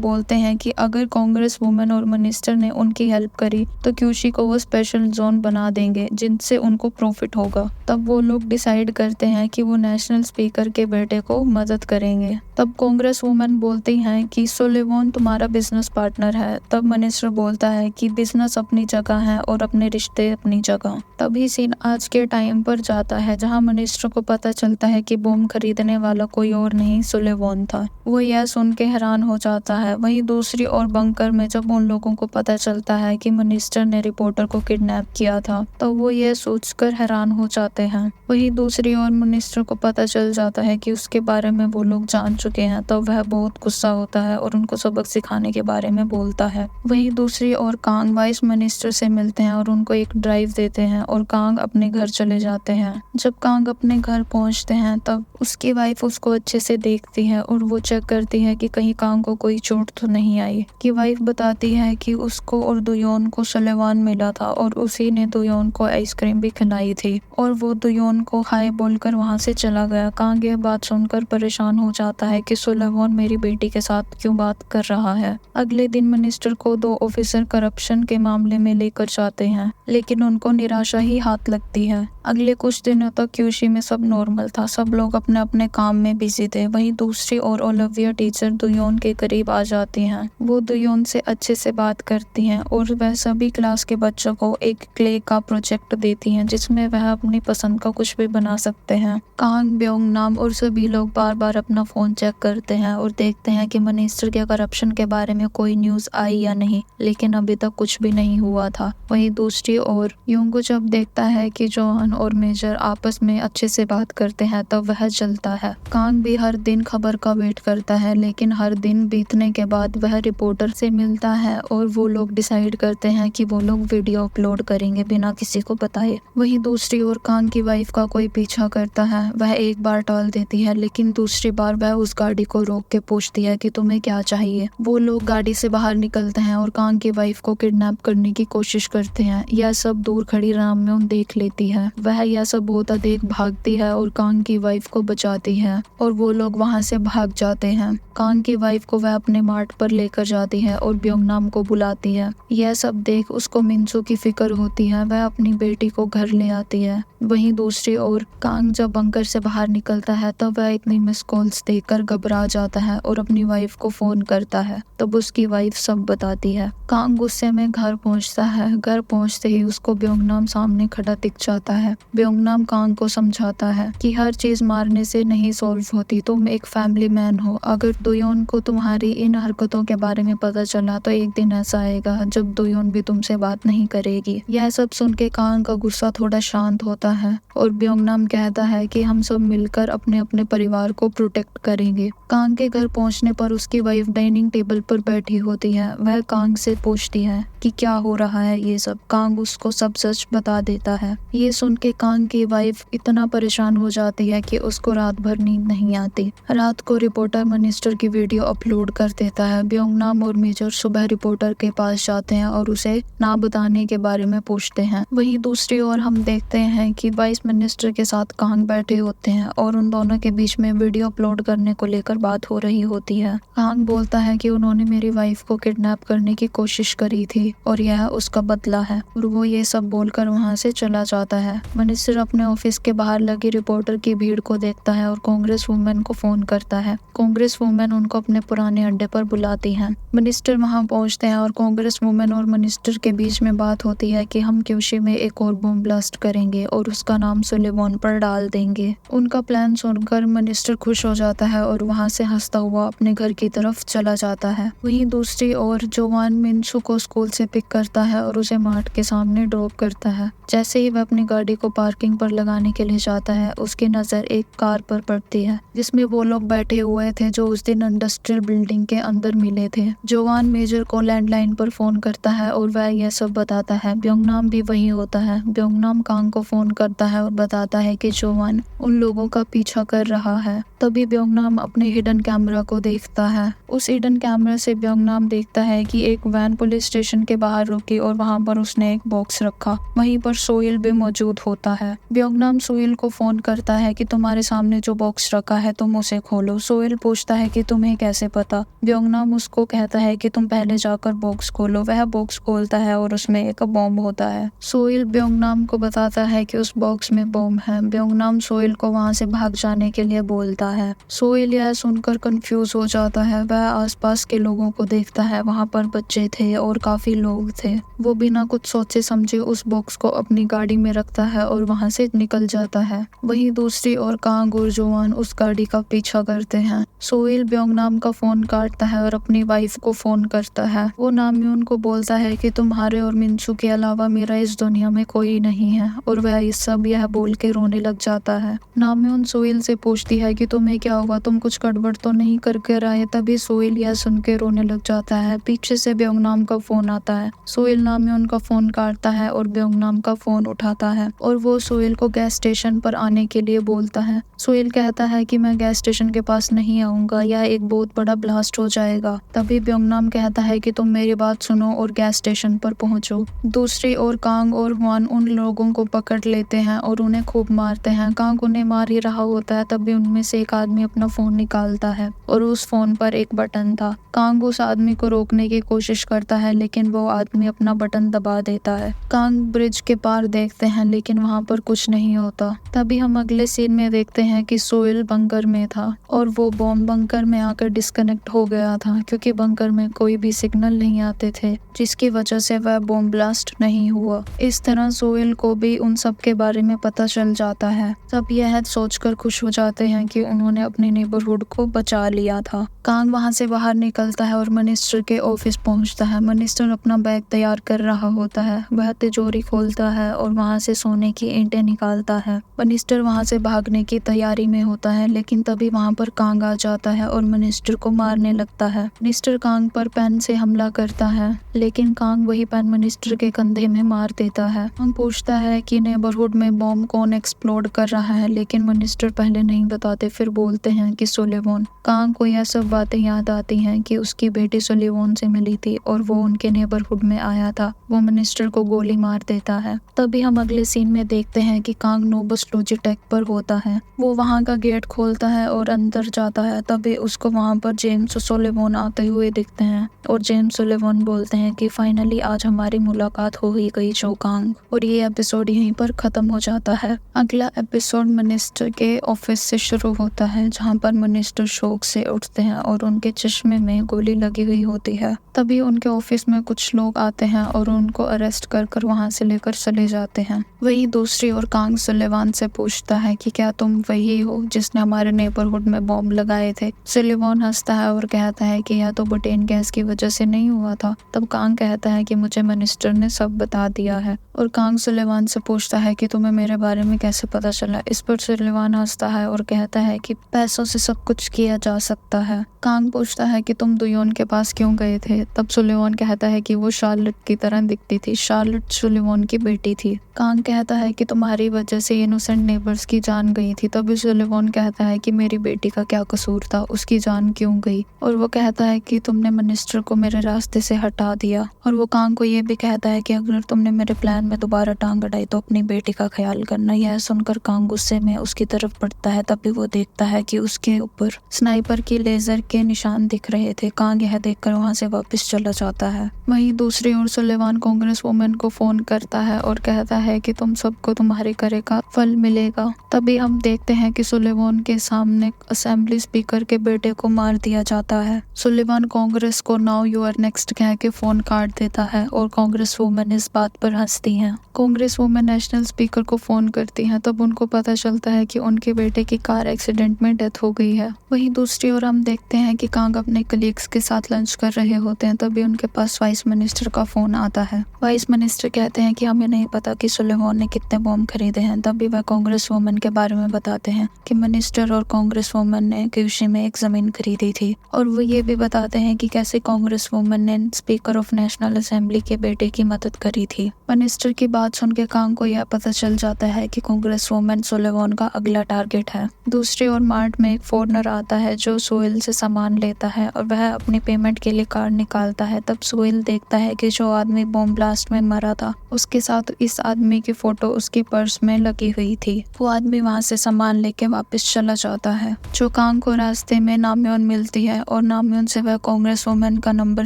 बोलते हैं कि अगर कांग्रेस वुमेन और मिनिस्टर ने उनकी हेल्प करी तो क्यूशी को वो स्पेशल जोन बना देंगे जिनसे उनको प्रॉफिट होगा। तब वो लोग डिसाइड करते हैं कि वो नेशनल स्पीकर के बेटे को मदद करेंगे। तब कांग्रेस वुमेन बोलती हैं कि सुलेमान तुम्हारा बिजनेस पार्टनर है। तब मिनिस्टर बोलता है कि बिजनेस अपनी जगह है और अपने रिश्ते अपनी जगह। तभी सीन आज के टाइम पर जाता है जहां मिनिस्टर को पता चलता है कि बम खरीदने वाला कोई और नहीं सुलेमान था। वो यह सुन के हैरान हो जाता है। वहीं दूसरी ओर बंकर में जब उन लोगों को पता चलता है कि मिनिस्टर ने रिपोर्टर को किडनैप किया था तो वो ये सोचकर हैरान हो जाते हैं। वहीं दूसरी ओर मिनिस्टर को पता चल जाता है कि उसके बारे में वो लोग जान चुके हैं तो वह बहुत गुस्सा होता है और उनको सबक सिखाने के बारे में बोलता है। वहीं दूसरी ओर कांग वाइस मिनिस्टर से मिलते हैं और उनको एक ड्राइव देते हैं और कांग अपने घर चले जाते हैं। जब कांग अपने घर पहुंचते हैं तब उसकी वाइफ उसको अच्छे से देखती है और वो चेक करती है कि कहीं कांग को कोई चोट तो नहीं आई। कि वाइफ बताती है कि उसको और दुयोन को सुलेमान मिला था और उसी ने दुयोन को आइसक्रीम भी खिलाई थी और वो दुयोन को हाय बोलकर वहां से चला गया। कांग यह बात सुनकर परेशान हो जाता है कि सुलेमान मेरी बेटी के साथ क्यों बात कर रहा है। अगले दिन मिनिस्टर को 2 ऑफिसर करप्शन के मामले में लेकर जाते हैं लेकिन उनको निराशा ही हाथ लगती है। अगले कुछ दिनों तक क्यूशी में सब नॉर्मल था। सब लोग अपने अपने काम में बिजी थे। वहीं दूसरी ओर ओलिविया टीचर दुयोन के करीब आ जाती हैं। वो दुयोन से अच्छे से बात करती हैं और वह सभी क्लास के बच्चों को एक क्ले का प्रोजेक्ट देती हैं जिसमें वह अपनी पसंद का कुछ भी बना सकते हैं। कांग, ब्योंग नाम और सभी लोग बार बार अपना फोन चेक करते हैं और देखते हैं कि मिनिस्टर के करप्शन के बारे में कोई न्यूज आई या नहीं, लेकिन अभी तक कुछ भी नहीं हुआ था। वहीं दूसरी ओर योंगू जब देखता है कि जोहान और मेजर आपस में अच्छे से बात करते हैं तब वह जलता है। कांग भी हर दिन खबर का वेट करता है, लेकिन हर दिन बीतने के बाद वह रिपोर्टर से मिलता है और वो लोग डिसाइड करते हैं कि वो लोग वीडियो अपलोड करेंगे बिना किसी को बताए। वहीं दूसरी ओर कांग की वाइफ का कोई पीछा करता है। वह एक बार टाल देती है, लेकिन दूसरी बार वह उस गाड़ी को रोक के पूछती है कि तुम्हें क्या चाहिए। वो लोग गाड़ी से बाहर निकलते हैं और कांग की वाइफ को किडनैप करने की कोशिश करते हैं। यह सब दूर खड़ी नामयोन देख लेती है। वह यह सब होता देख भागती है और कांग की वाइफ को बचाती है और वो लोग वहां से भाग जाते हैं। कांग की वाइफ को वह अपने मार्ट पर लेकर जाती है और ब्योंगनाम को बुलाती है। यह सब देख उसको मिनसू की फिक्र होती है। वह अपनी बेटी को घर ले आती है। वहीं दूसरी ओर कांग जब बंकर से बाहर निकलता है तब वह इतनी मिस कॉल्स देखकर घबरा जाता है और अपनी वाइफ को फोन करता है। तब उसकी वाइफ सब बताती है। कांग गुस्से में घर पहुंचता है। घर पहुंचते ही उसको ब्योंगनाम सामने खड़ा दिख जाता है। ब्योंगनाम कांग को समझाता है कि हर चीज मारने से नहीं सॉल्व होती। तुम एक फैमिली मैन हो। अगर दोयोन को तुम्हारी इन हरकतों के बारे में पता चला तो एक दिन ऐसा आएगा जब दोयोन भी तुमसे बात नहीं करेगी। यह सब सुन के कांग का गुस्सा थोड़ा शांत होता है और ब्योंगनाम कहता है कि हम सब मिलकर अपने अपने परिवार को प्रोटेक्ट करेंगे। कांग के घर पहुंचने पर उसकी वाइफ डाइनिंग टेबल पर बैठी होती है। वह कांग से पूछती है कि क्या हो रहा है ये सब। कांग उसको सब सच बता देता है। ये सुन के कांग की वाइफ इतना परेशान हो जाती है कि उसको रात भर नींद नहीं आती। रात को रिपोर्टर मिनिस्टर की वीडियो अपलोड कर देता है। ब्योंगनाम और मेजर सुबह रिपोर्टर के पास जाते हैं और उसे ना बताने के बारे में पूछते हैं। वहीं दूसरी ओर हम देखते हैं कि वाइस मिनिस्टर के साथ कांग बैठे होते हैं और उन दोनों के बीच में वीडियो अपलोड करने को लेकर बात हो रही होती है। कांग बोलता है कि उन्होंने मेरी वाइफ को किडनैप करने की कोशिश करी थी और यह उसका बदला है, और वो ये सब बोलकर वहां से चला जाता है। मिनिस्टर अपने ऑफिस के बाहर लगी रिपोर्टर की भीड़ को देखता है और कांग्रेस वुमेन को फोन करता है। कांग्रेस वुमेन उनको अपने पुराने अड्डे पर बुलाती है। मिनिस्टर वहां पहुंचते हैं और कांग्रेस वुमेन और मिनिस्टर के बीच में बात होती है कि हम क्यूशी में एक और बम ब्लास्ट करेंगे और उसका नाम सुलेवन पर डाल देंगे। उनका प्लान सुनकर मिनिस्टर खुश हो जाता है और वहां से हंसता हुआ अपने घर की तरफ चला जाता है। वहीं दूसरी ओर जोवान मिनसू को स्कूल से पिक करता है और उसे मार्ट के सामने ड्रॉप करता है। जैसे ही वह अपनी गाड़ी को पार्किंग पर लगाने के लिए जाता है, उसकी नजर एक कार पर पड़ती है जिसमें वो लोग बैठे हुए थे जो उस दिन इंडस्ट्रियल बिल्डिंग के अंदर मिले थे। जोवान मेजर को लैंडलाइन पर फोन करता है और वह यह सब बताता है। ब्योंगनाम भी वही होता है। ब्योंगनाम कांग को फोन करता है और बताता है कि जोवान उन लोगों का पीछा कर रहा है। तभी ब्योंगनाम अपने हिडन कैमरा को देखता है। उस हिडन कैमरा से ब्योंगनाम देखता है कि एक वैन पुलिस स्टेशन के बाहर रुकी और वहां पर उसने एक बॉक्स रखा। वहीं पर सोइल भी मौजूद होता है। ब्योंगनाम सोइल को फोन करता है कि तुम्हारे सामने जो बॉक्स रखा है तुम उसे खोलो। सोइल पूछता है कि तुम्हें कैसे पता। ब्योंगनाम उसको कहता है कि तुम पहले जाकर बॉक्स खोलो। वह बॉक्स खोलता है और उसमें एक बॉम्ब होता है। सोइल ब्योंगनाम को बताता है कि उस बॉक्स में बॉम्ब है। ब्योंगनाम सोइल को वहां से भाग जाने के लिए बोलता है। सोइल यह सुनकर कंफ्यूज हो जाता है। वह आसपास के लोगों को देखता है। वहां पर बच्चे थे और काफी लोग थे। वो बिना कुछ सोचे समझे उस बॉक्स को अपनी गाड़ी में रखता है और वहां से निकल जाता है। वहीं दूसरी ओर कांग और जोवान उस गाड़ी का पीछा करते हैं। सोइल ब्योंगनाम का फोन काटता है और अपनी वाइफ को फोन करता है। वो नामयून को बोलता है कि तुम्हारे और मिनसू के अलावा मेरा इस दुनिया में कोई नहीं है, और वह इस सब यह बोल के रोने लग जाता है। नामयून सोइल से पूछती है कि तुम्हें क्या हुआ, तुम कुछ गड़बड़ तो नहीं करके आए। तभी सोइल यह सुन के रोने लग जाता है। पीछे से ब्योंगनाम का फोन आता है। सोइल नामयून का फोन काटता है और ब्योंगनाम का फोन उठाता है और वो सोइल को गैस स्टेशन पर आने के लिए बोलता है। सोइल कहता है कि मैं गैस स्टेशन के पास नहीं आऊंगा, यह एक बहुत बड़ा ब्लास्ट हो जाएगा। तभी ब्योंगनाम कहता है कि तुम मेरी बात सुनो और गैस स्टेशन पर पहुंचो। दूसरी ओर कांग और हुआन उन लोगों को पकड़ लेते हैं और उन्हें खूब मारते हैं। कांग उन्हें मार ही रहा होता है तभी उनमें से एक आदमी अपना फोन निकालता है और उस फोन पर एक बटन था। कांग उस आदमी को रोकने की कोशिश करता है लेकिन वो आदमी अपना बटन दबा देता है। कांग ब्रिज के पार देखते हैं लेकिन वहां पर कुछ नहीं होता। तभी हम अगले सीन में देखते हैं कि सोइल बंकर में था और वो बॉम्ब बंकर में आकर डिस्कनेक्ट हो गया था क्योंकि बंकर में कोई भी सिग्नल नहीं आते थे, जिसकी वजह से वह बॉम्ब ब्लास्ट नहीं हुआ। इस तरह सोइल को भी उन सब के बारे में पता चल जाता है। सब यह सोचकर खुश हो जाते हैं कि उन्होंने अपने नेबरहुड को बचा लिया था। कांग वहां से बाहर निकलता है और मिनिस्टर के ऑफिस पहुंचता है। मिनिस्टर अपना बैग तैयार कर रहा होता है। वह तिजोरी खोलता है और वहां से सोने सोने की ईंटें निकालता है। मिनिस्टर वहाँ से भागने की तैयारी में होता है, लेकिन तभी वहाँ पर कांग आ जाता है और मिनिस्टर को मारने लगता है। मिनिस्टर कांग पर पेन से हमला करता है, लेकिन कांग वही पेन मिनिस्टर के कंधे में मार देता है। कांग पूछता है कि नेबरहुड में बॉम्ब कौन एक्सप्लोड कर रहा है, लेकिन मिनिस्टर पहले नहीं बताते, फिर बोलते हैं कि सुलेवान। कांग को यह सब बातें याद आती हैं कि उसकी बेटी सुलेवान से मिली थी और वो उनके नेबरहुड में आया था। वो मिनिस्टर को गोली मार देता है। तभी हम अगले सीन में देखते हैं कि कांग नोबस लॉजिटेक पर होता है। वो वहाँ का गेट खोलता है और अंदर जाता है। तभी उसको वहाँ पर जेम्स सुलेवान आते हुए दिखते हैं और जेम्स सुलेवान बोलते हैं कि फाइनली आज हमारी मुलाकात हो ही गई जो कांग। और ये एपिसोड यहीं पर खत्म हो जाता है। अगला एपिसोड मिनिस्टर के ऑफिस से शुरू होता है, जहाँ पर मिनिस्टर शोक से उठते हैं और उनके चश्मे में गोली लगी हुई होती है। तभी उनके ऑफिस में कुछ लोग आते हैं और उनको अरेस्ट कर वहाँ से लेकर चले जाते हैं। वही दूसरी ओर कांग सुलेवान से पूछता है कि क्या तुम वही हो जिसने हमारे नेबरहुड में बॉम्ब लगाए थे। सुलेवान हंसता है और कहता है कि यह तो बुटेन गैस की वजह से नहीं हुआ था। तब कांग कहता है कि मुझे मिनिस्टर ने सब बता दिया है। और कांग सुलेवान से पूछता है कि तुम्हें मेरे बारे में कैसे पता चला। इस पर सुलेवान हंसता है और कहता है कि पैसों से सब कुछ किया जा सकता है। कांग पूछता है कि तुम दुयोन के पास क्यों गए थे। तब सुलेवान कहता है कि वो शार्लेट की तरह दिखती थी। शार्लेट सुलेवान की बेटी थी। कांग कहता है कि तुम्हारी वजह से इनोसेंट नेबर्स की जान गई थी। तभी सुलेवान कहता है कि मेरी बेटी का क्या कसूर था, उसकी जान क्यों गई। और वो कहता है कि तुमने मिनिस्टर को मेरे रास्ते से हटा दिया। और वो कांग को ये भी कहता है कि अगर तुमने मेरे प्लान में दोबारा टांग अड़ाई तो अपनी बेटी का ख्याल करना। यह सुनकर कांग गुस्से में उसकी तरफ बढ़ता है। तभी वो देखता है कि उसके ऊपर स्नाइपर की लेजर के निशान दिख रहे थे। कांग यह देखकर वहाँ से वापस चला जाता है। वहीं दूसरी ओर सुलेवान कांग्रेस वुमेन को फोन करता है और कहता है कि तुम सबको तुम्हारे करे का फल मिलेगा। तभी हम देखते हैं कि सुलेवान के सामने असेंबली स्पीकर के बेटे को मार दिया जाता है। सुलेवान कांग्रेस को नाउ यू आर नेक्स्ट कह के फोन काट देता है और कांग्रेस वुमेन इस बात पर हंसती हैं। कांग्रेस वुमेन नेशनल स्पीकर को फोन करती हैं। तब उनको पता चलता है कि उनके बेटे की कार एक्सीडेंट में डेथ हो गई है। वहीं दूसरी ओर हम देखते हैं कि कांग अपने कलीग्स के साथ लंच कर रहे होते हैं। तभी उनके पास वाइस मिनिस्टर का फोन आता है। वाइस मिनिस्टर कहते हैं कि हमें नहीं पता कि सुलेवान ने कितने बॉम्ब खरीदे हैं। तभी वह कांग्रेस वुमेन के बारे में बताते हैं कि मिनिस्टर और कांग्रेस वुमेन ने क्यूशी में एक जमीन खरीदी थी। और वो ये भी बताते हैं कि कैसे कांग्रेस वुमेन ने स्पीकर ऑफ नेशनल असेंबली के बेटे की मदद करी थी। मिनिस्टर की बात सुन के कांग को यह पता चल जाता है कि कांग्रेस वुमेन सुलेवान का अगला टारगेट है। दूसरी ओर मार्ट में एक फॉरेनर आता है जो सोहेल से सामान लेता है और वह अपनी पेमेंट के लिए कार्ड निकालता है। तब सोहेल देखता है कि जो आदमी बॉम्ब ब्लास्ट में मरा था उसके साथ इस आदमी की फोटो उसके पर्स में लगी हुई थी। वो आदमी वहाँ से सामान लेके वापस चला जाता है। जो कांग को रास्ते में नाम्योन मिलती है और नाम्योन से वह कांग्रेस वुमेन का नंबर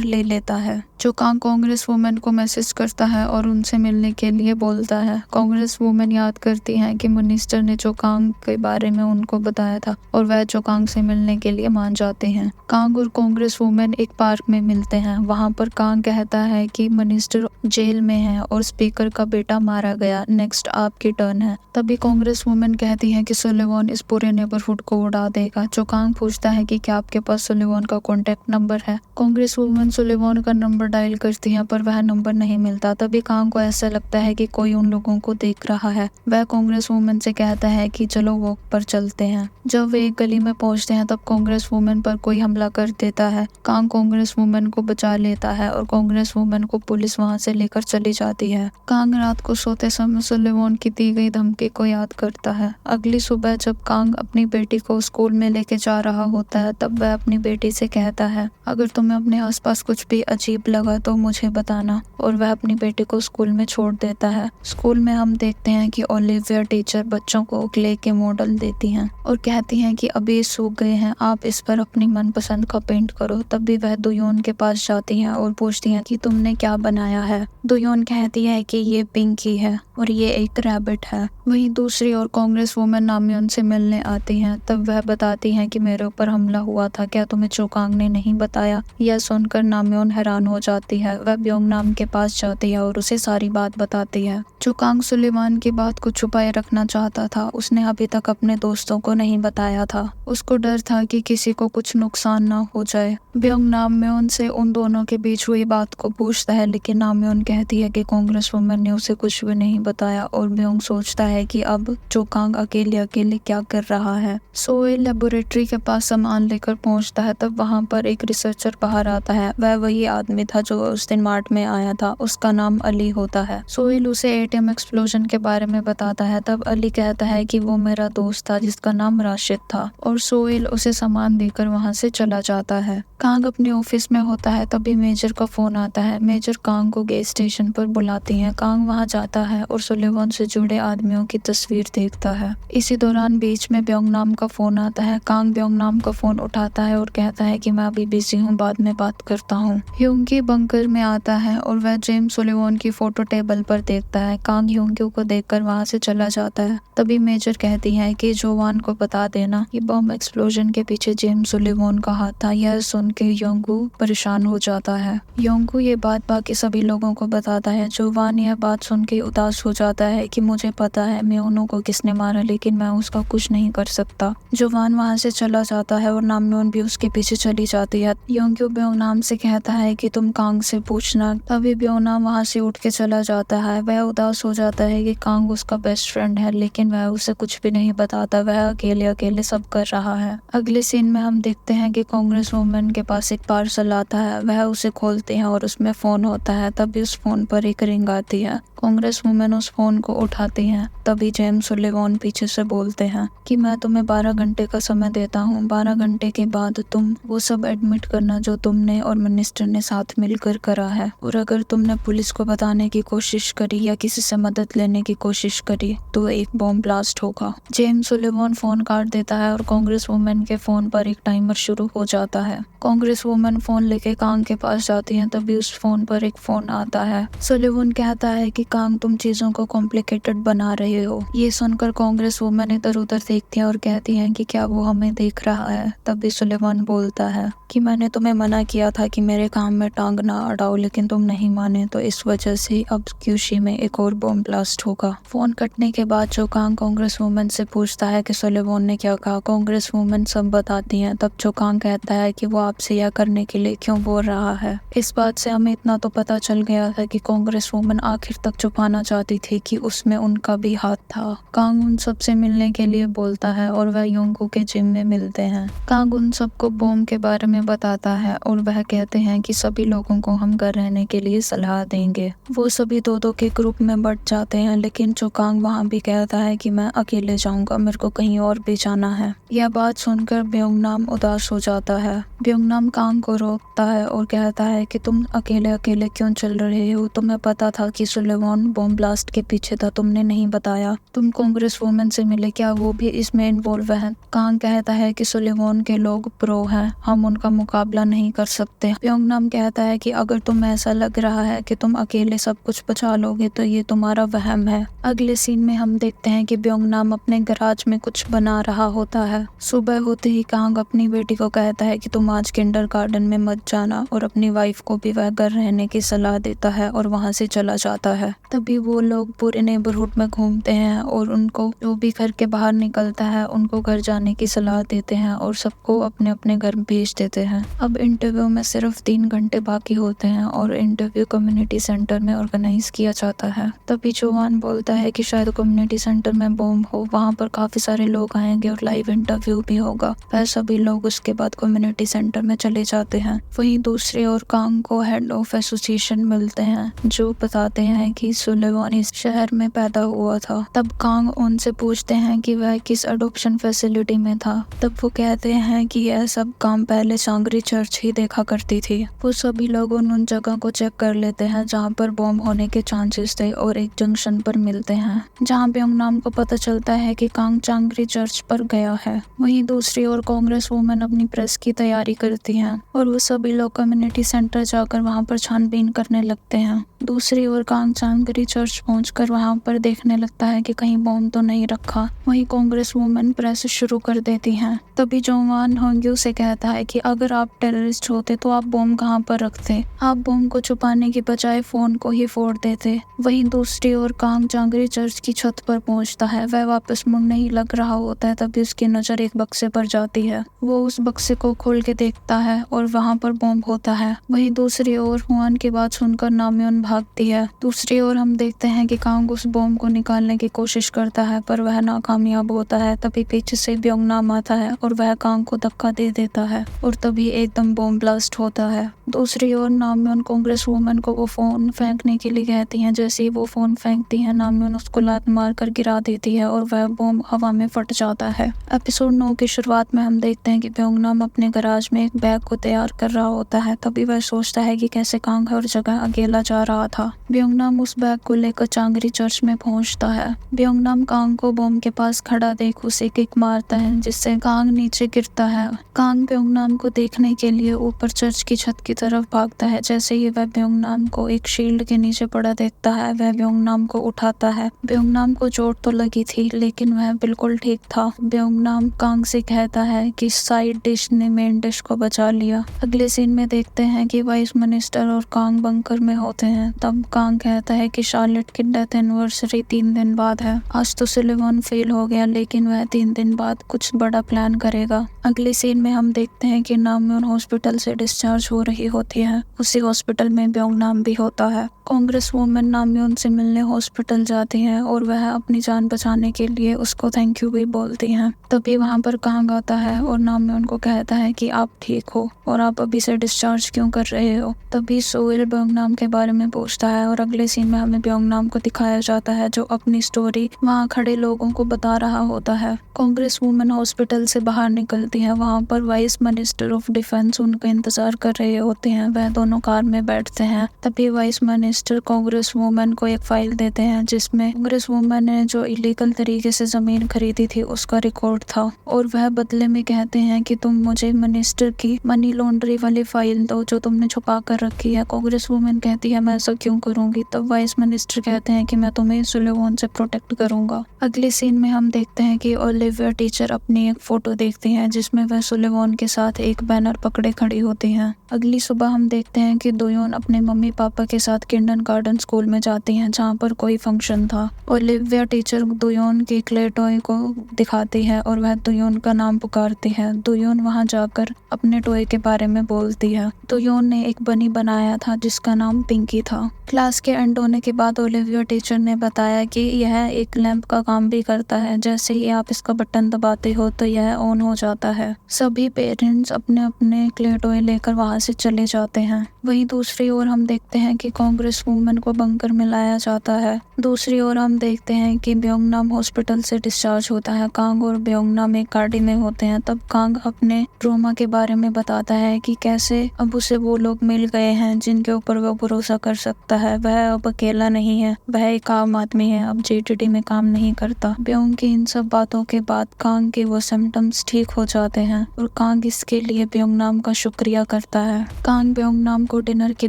ले लेता है। जो कांग कांग्रेस वुमेन को मैसेज करता है और उनसे मिलने के लिए बोलता है। कांग्रेस वुमेन याद करती है कि मिनिस्टर ने जो कांग के बारे में उनको बताया था और वह जो कांग से मिलने के लिए मान जाते हैं। कांग और कांग्रेस वुमेन एक पार्क में मिलते हैं। वहाँ पर कांग कहता है कि मिनिस्टर जेल में है और स्पीकर का बेटा मारा गया, नेक्स्ट आपकी टर्न है। तभी कांग्रेस वुमेन कहती है कि सुलेवान इस पूरे नेबरहुड को उड़ा देगा। जो कांग पूछता है कि क्या आपके पास सुलेवान का कॉन्टेक्ट नंबर है। कांग्रेस वुमेन सुलेवान का नंबर डायल करती है पर वह नंबर नहीं मिलता। तभी कांग को ऐसा लगता है कि कोई उन लोगों को देख रहा है। वह कांग्रेस वुमेन से कहता है कि चलो वॉक पर चलते हैं। जब वे एक गली में पहुंचते हैं तब कांग्रेस वुमेन पर कोई हमला कर देता है। कांग कांग्रेस वुमेन को बचा लेता है और कांग्रेस वुमेन को पुलिस वहां से लेकर चली जाती है। कांग रात को सोते समय सुलेवान की दी गई धमकी को याद करता है। अगली सुबह जब कांग अपनी बेटी को स्कूल में लेके जा रहा होता है तब वह अपनी बेटी से कहता है अगर तुम्हें अपने आसपास कुछ भी अजीब लगा तो मुझे बताना। और वह अपनी बेटी को स्कूल में छोड़ देता है। स्कूल में हम देखते हैं कि ओलिविया टीचर बच्चों को क्ले के मॉडल देती हैं और कहती हैं कि अभी ये सूख गए हैं, आप इस पर अपनी मनपसंद का पेंट करो। तभी वह दुयोन के पास जाती हैं और पूछती हैं कि तुमने क्या बनाया है। दुयोन कहती है कि ये पिंकी है और ये एक रैबिट है। वहीं दूसरी ओर कांग्रेस वुमेन नाम्योन से मिलने आती हैं। तब वह बताती हैं कि मेरे ऊपर हमला हुआ था, क्या तुम्हें चोकांग ने नहीं बताया। यह सुनकर नाम्योन हैरान हो जाती है। वह ब्योंग नाम के पास जाती है और उसे सारी बात बताती है। चोकांग सुलेवान की बात को छुपाए रखना चाहता था। उसने अभी तक अपने दोस्तों को नहीं बताया था। उसको डर था कि किसी को कुछ नुकसान ना हो जाए। ब्योंग नाम्योन से उन दोनों के बीच हुई बात को पूछता है लेकिन नाम्योन कहती है कि कांग्रेस वुमेन ने उसे कुछ भी नहीं बताया है और ब्योंग सोचता है कि अब जो कांग अकेले अकेले क्या कर रहा है। सोहेल लेबोरेटरी के पास सामान लेकर पहुंचता है, तब वहां पर एक रिसर्चर बाहर आता है। वह वही आदमी था जो उस दिन मार्ट में आया था, उसका नाम अली होता है। सोहेल उसे एटीएम एक्सप्लोजन के बारे में बताता है, तब अली कहता है कि वो मेरा दोस्त था जिसका नाम राशिद था, और सोहेल उसे सामान देकर वहां से चला जाता है। कांग अपने ऑफिस में होता है, तभी मेजर का फोन आता है। मेजर कांग को गैस स्टेशन पर बुलाती हैं। कांग वहां जाता है और सुलेवान से जुड़े आदमियों की तस्वीर देखता है। इसी दौरान बीच में ब्योंग नाम का फोन आता है। कांग ब्योंग नाम का फोन उठाता है और कहता है कि मैं अभी बिजी हूँ, बाद में बात करता हूँ। ह्योंगी बंकर में आता है और वह जेम्स सुलेवान की फोटो टेबल पर देखता है। कांग ह्योंगी को देखकर वहां से चला जाता है। तभी मेजर कहती है कि जोवान को बता देना कि बम एक्सप्लोजन के पीछे जेम्स सुलेवान का हाथ था। यह सुन के योंगू परेशान हो जाता है। योंगू ये बात बाकी सभी लोगों को बताता है। जोवान यह बात सुन के उदास हो जाता है कि मुझे पता है म्योनो को किसने मारा, लेकिन मैं उसका कुछ नहीं कर सकता। जोवान वहां से चला जाता है और नामयोन भी उसके पीछे चली जाती है। योंगू ब्योंगनाम से कहता है कि तुम कांग से पूछना। तभी ब्योंगनाम वहां से उठ के चला जाता है। वह उदास हो जाता है कि कांग उसका बेस्ट फ्रेंड है, लेकिन वह उसे कुछ भी नहीं बताता। वह अकेले अकेले सब कर रहा है। अगले सीन में हम देखते हैं कि कांग्रेस वुमेन के पास एक पार्सल आता है। वह उसे खोलते हैं और उसमें फोन होता है। तभी उस फोन पर एक रिंग आती है। कांग्रेस वुमेन उस फोन को उठाती हैं। तभी जेम्स सुलेवान पीछे से बोलते हैं कि मैं तुम्हें 12 घंटे का समय देता हूँ। 12 घंटे के बाद तुम वो सब एडमिट करना जो तुमने और मिनिस्टर ने साथ मिलकर करा है, और अगर तुमने पुलिस को बताने की कोशिश करी या किसी से मदद लेने की कोशिश करी तो एक बॉम्ब ब्लास्ट होगा। जेम्स सुलेवान फोन काट देता है और कांग्रेस वुमेन के फोन पर एक टाइमर शुरू हो जाता है। कांग्रेस वुमेन फोन लेके कांग के पास जाती है। तभी उस फोन पर एक फोन आता है। सुलेवान कहता है कि कांग तुम चीजों को कॉम्प्लिकेटेड बना रहे हो। ये सुनकर कांग्रेस वुमेन इधर उधर देखती है और कहती है कि क्या वो हमें देख रहा है। तभी सुलेवान बोलता है कि मैंने तुम्हें मना किया था कि मेरे काम में टांग ना अड़ाओ, लेकिन तुम नहीं माने, तो इस वजह से अब क्यूशी में एक और बॉम्ब ब्लास्ट होगा। फोन कटने के बाद जो कांग कांग्रेस वुमेन से पूछता है कि सुलेवान ने क्या कहा, कांग्रेस वुमेन सब बताती हैं। तब जो कांग कहता है कि वो आपसे यह करने के लिए क्यों बोल रहा है। इस बात से हमें इतना तो पता चल गया था कि कांग्रेस वुमेन आखिर तक छुपाना चाहती थी कि उसमें उनका भी हाथ था। कांग उन सब से मिलने के लिए बोलता है और वह योंगू के जिम में मिलते हैं। कांग उन सबको बॉम्ब के बारे में बताता है और वह कहते हैं कि सभी लोगों को हम घर रहने के लिए सलाह देंगे। वो सभी दो के ग्रुप में बट जाते हैं, लेकिन जो कांग वहाँ भी कहता है कि मैं अकेले जाऊंगा, मेरे को कहीं और भी जाना है। यह बात सुनकर ब्योंगनाम उदास हो जाता है। ब्योंगनाम कांग को रोकता है और कहता है कि तुम अकेले अकेले क्यों चल रहे हो, तुम्हें पता था कि सुलेवान बॉम्ब ब्लास्ट के पीछे था, तुमने नहीं बताया। तुम कांग्रेस वुमेन से मिले, क्या वो भी इसमें इन्वॉल्व है। कांग कहता है कि सुलेवान के लोग प्रो हैं, हम उनका मुकाबला नहीं कर सकते। ब्योंगनाम कहता है कि अगर तुम्हें ऐसा लग रहा है कि तुम अकेले सब कुछ बचा लोगे तो ये तुम्हारा वहम है। अगले सीन में हम देखते हैं कि ब्योंगनाम अपने गराज में कुछ बना रहा होता है। सुबह होते ही कांग अपनी बेटी को कहता है कि तुम आज किंडरगार्टन में मत जाना, और अपनी वाइफ को भी वह घर रहने की सलाह देता है और वहां से चला जाता है। तभी वो लोग पूरे नेबरहुड में घूमते हैं और उनको जो भी घर के बाहर निकलता है उनको घर जाने की सलाह देते हैं और सबको अपने अपने घर भेज देते हैं। अब इंटरव्यू में सिर्फ 3 घंटे बाकी होते हैं और इंटरव्यू कम्युनिटी सेंटर में ऑर्गेनाइज किया जाता है। तभी जोवान बोलता है कि शायद कम्युनिटी सेंटर में बॉम्ब हो, वहाँ पर काफी सारे लोग आएंगे और लाइव इंटरव्यू भी होगा। वह सभी लोग उसके बाद कम्युनिटी सेंटर में चले जाते हैं। वहीं दूसरी ओर कांग को हेड ऑफ एसोसिएशन मिलते हैं जो बताते हैं कि सुलेवान इस शहर में पैदा हुआ था। तब कांग उनसे पूछते हैं कि वह किस अडॉप्शन फैसिलिटी में था। तब वो कहते हैं कि यह सब काम पहले सांगरी चर्च ही देखा करती थी। वो सभी लोग उन जगह को चेक कर लेते हैं जहाँ पर बॉम्ब होने के चांसेस थे और एक जंक्शन पर मिलते हैं जहाँ ब्योंगनाम को पता चलता है कि कांग चांगरी चर्च पर गया है। वहीं दूसरी ओर कांग्रेस वुमेन अपनी प्रेस की तैयारी करती हैं और वो सभी लोग कम्युनिटी सेंटर जाकर वहाँ पर छानबीन करने लगते हैं। दूसरी ओर कांग चांगरी चर्च पहुंचकर वहाँ पर देखने लगता है कि कहीं बॉम्ब तो नहीं रखा। वहीं कांग्रेस वुमेन प्रेस शुरू कर देती हैं। तभी जोवान होंग्यू से कहता है कि अगर आप टेररिस्ट होते तो आप बॉम्ब कहाँ पर रखते, आप बॉम्ब को छुपाने की बजाय फोन को ही फोड़ देते। वहीं दूसरी ओर कांग चांगरी चर्च की छत पर पहुंचता है। वह वापस मुड़ने ही लग रहा होता है, तभी उसकी नजर एक बक्से पर जाती है। वो उस बक्से को खोल के देखता है और वहाँ पर बॉम्ब होता है। वहीं दूसरी ओर हुआन की बात सुनकर नामयोन भागती है। दूसरी ओर हम देखते हैं कि कि कांग उस बॉम्ब को निकालने की कोशिश करता है पर वह नाकामयाब होता है। तभी पीछे से ब्योंगनाम आता है और वह कांग को धक्का दे देता है और तभी एकदम बॉम्ब ब्लास्ट होता है। दूसरी ओर नामयोन कांग्रेस वुमन को वो फोन फेंकने के लिए कहती हैं। जैसे ही वो फोन फेंकती है नामयोन उसको लात मार कर गिरा देती है और वह बॉम्ब हवा में फट जाता है। एपिसोड 9 की शुरुआत में हम देखते हैं कि ब्योंगनाम अपने गराज में एक बैग को तैयार कर रहा होता है। तभी वह सोचता है कि कैसे कांग हर जगह अकेला जा रहा था। ब्योंगनाम उस बैग को लेकर चांगरी चर्च में पहुंचता है। ब्योंगनाम कांग को बॉम्ब के पास खड़ा देख उसे किक मारता है जिससे कांग नीचे गिरता है। कांग ब्योंगनाम को देखने के लिए ऊपर चर्च की छत की तरफ भागता है। जैसे ही वह ब्योंगनाम को एक शील्ड के नीचे पड़ा देखता है वह ब्योंगनाम को उठाता है। ब्योंगनाम को चोट तो लगी थी लेकिन वह बिल्कुल ठीक था। ब्योंगनाम कांग से कहता है कि साइड डिश ने मेन डिश को बचा लिया। अगले सीन में देखते हैं कि वाइस मिनिस्टर और कांग बंकर में होते हैं। तब कांग कहता है कि शार्लेट की डेथ एनिवर्सरी 3 दिन बाद है। आज तो सुलिवान फेल हो गया लेकिन वह 3 दिन बाद कुछ बड़ा प्लान करेगा। अगले सीन में हम देखते हैं कि नामयोन हॉस्पिटल से डिस्चार्ज हो रही होती है। उसी हॉस्पिटल में ब्योंगनाम भी होता है। कांग्रेस वुमन नामयोन से मिलने हॉस्पिटल जाती है और वह अपनी जान बचाने के लिए उसको थैंक यू भी बोलती हैं। तभी वहां पर कांग आता है और नामयोन को कहता है कि आप ठीक हो और आप अभी से डिस्चार्ज क्यों कर रहे हो। तभी सोइल ब्योंगनाम के बारे में पूछता है और अगले सीन में हमें ब्योंगनाम को दिखाया जाता है जो अपनी स्टोरी वहाँ खड़े लोगों को बता रहा होता है। कांग्रेस वुमन हॉस्पिटल से बाहर निकलती है। वहाँ पर वाइस मिनिस्टर ऑफ डिफेंस उनका इंतजार कर रहे होते हैं। वह दोनों कार में बैठते हैं। तभी वाइस मिनिस्टर कांग्रेस वुमन को एक फाइल देते हैं जिसमें कांग्रेस वुमन ने जो इलीगल तरीके से जमीन खरीदी थी उसका रिकॉर्ड था और वह बदले में कहते हैं कि तुम मुझे मिनिस्टर की मनी लॉन्ड्री वाली फाइल दो जो तुमने छुपा कर रखी है। कांग्रेस वुमन कहती है मैं ऐसा क्यों करूंगी। तब वाइस मिनिस्टर कहते हैं कि मैं तुम्हें सुलिवान से प्रोटेक्ट करूंगा। अगले सीन में हम देखते हैं कि ओलिविया टीचर अपनी एक फोटो देखती हैं जिसमें वह सुलिवान के साथ एक बैनर पकड़े खड़ी होती हैं। अगली सुबह हम देखते हैं कि दोयोन अपने मम्मी पापा के साथ किंडरगार्टन स्कूल में जाती हैं जहाँ पर कोई फंक्शन था। ओलिविया टीचर दोयोन के क्ले टॉय को दिखाती है और वह दोयोन का नाम पुकारती है। दोयोन वहाँ जाकर अपने टॉय के बारे में बोलती है। दोयोन ने एक बनी बनाया था जिसका नाम पिंकी था। क्लास के एंड होने के बाद ओलिविया टीचर ने बताया कि यह एक लैंप का काम भी करता है। जैसे ही आप इसका बटन दबाते हो तो यह ऑन हो जाता है। सभी पेरेंट्स अपने अपने क्ले टॉय लेकर वहां से चले जाते हैं। वहीं दूसरी ओर हम देखते हैं कि कांग्रेस वुमन को बंकर में लाया जाता है। दूसरी ओर हम देखते हैं कि ब्योंगनाम हॉस्पिटल से डिस्चार्ज होता है। कांग और ब्योंगनाम एक गाड़ी में होते हैं। तब कांग अपने ट्रॉमा के बारे में बताता है कि कैसे अब उसे वो लोग मिल गए हैं जिनके ऊपर वह भरोसा कर सकता है। वह अब अकेला नहीं है, वह एक आम आदमी है, अब जेटीडी में काम नहीं करता। ब्योंग की इन सब बातों के बाद कांग के वो सिम्टम्स ठीक हो जाते हैं और कांग इसके लिए ब्योंगनाम का शुक्रिया करता है। कांग ब्योंगनाम को डिनर के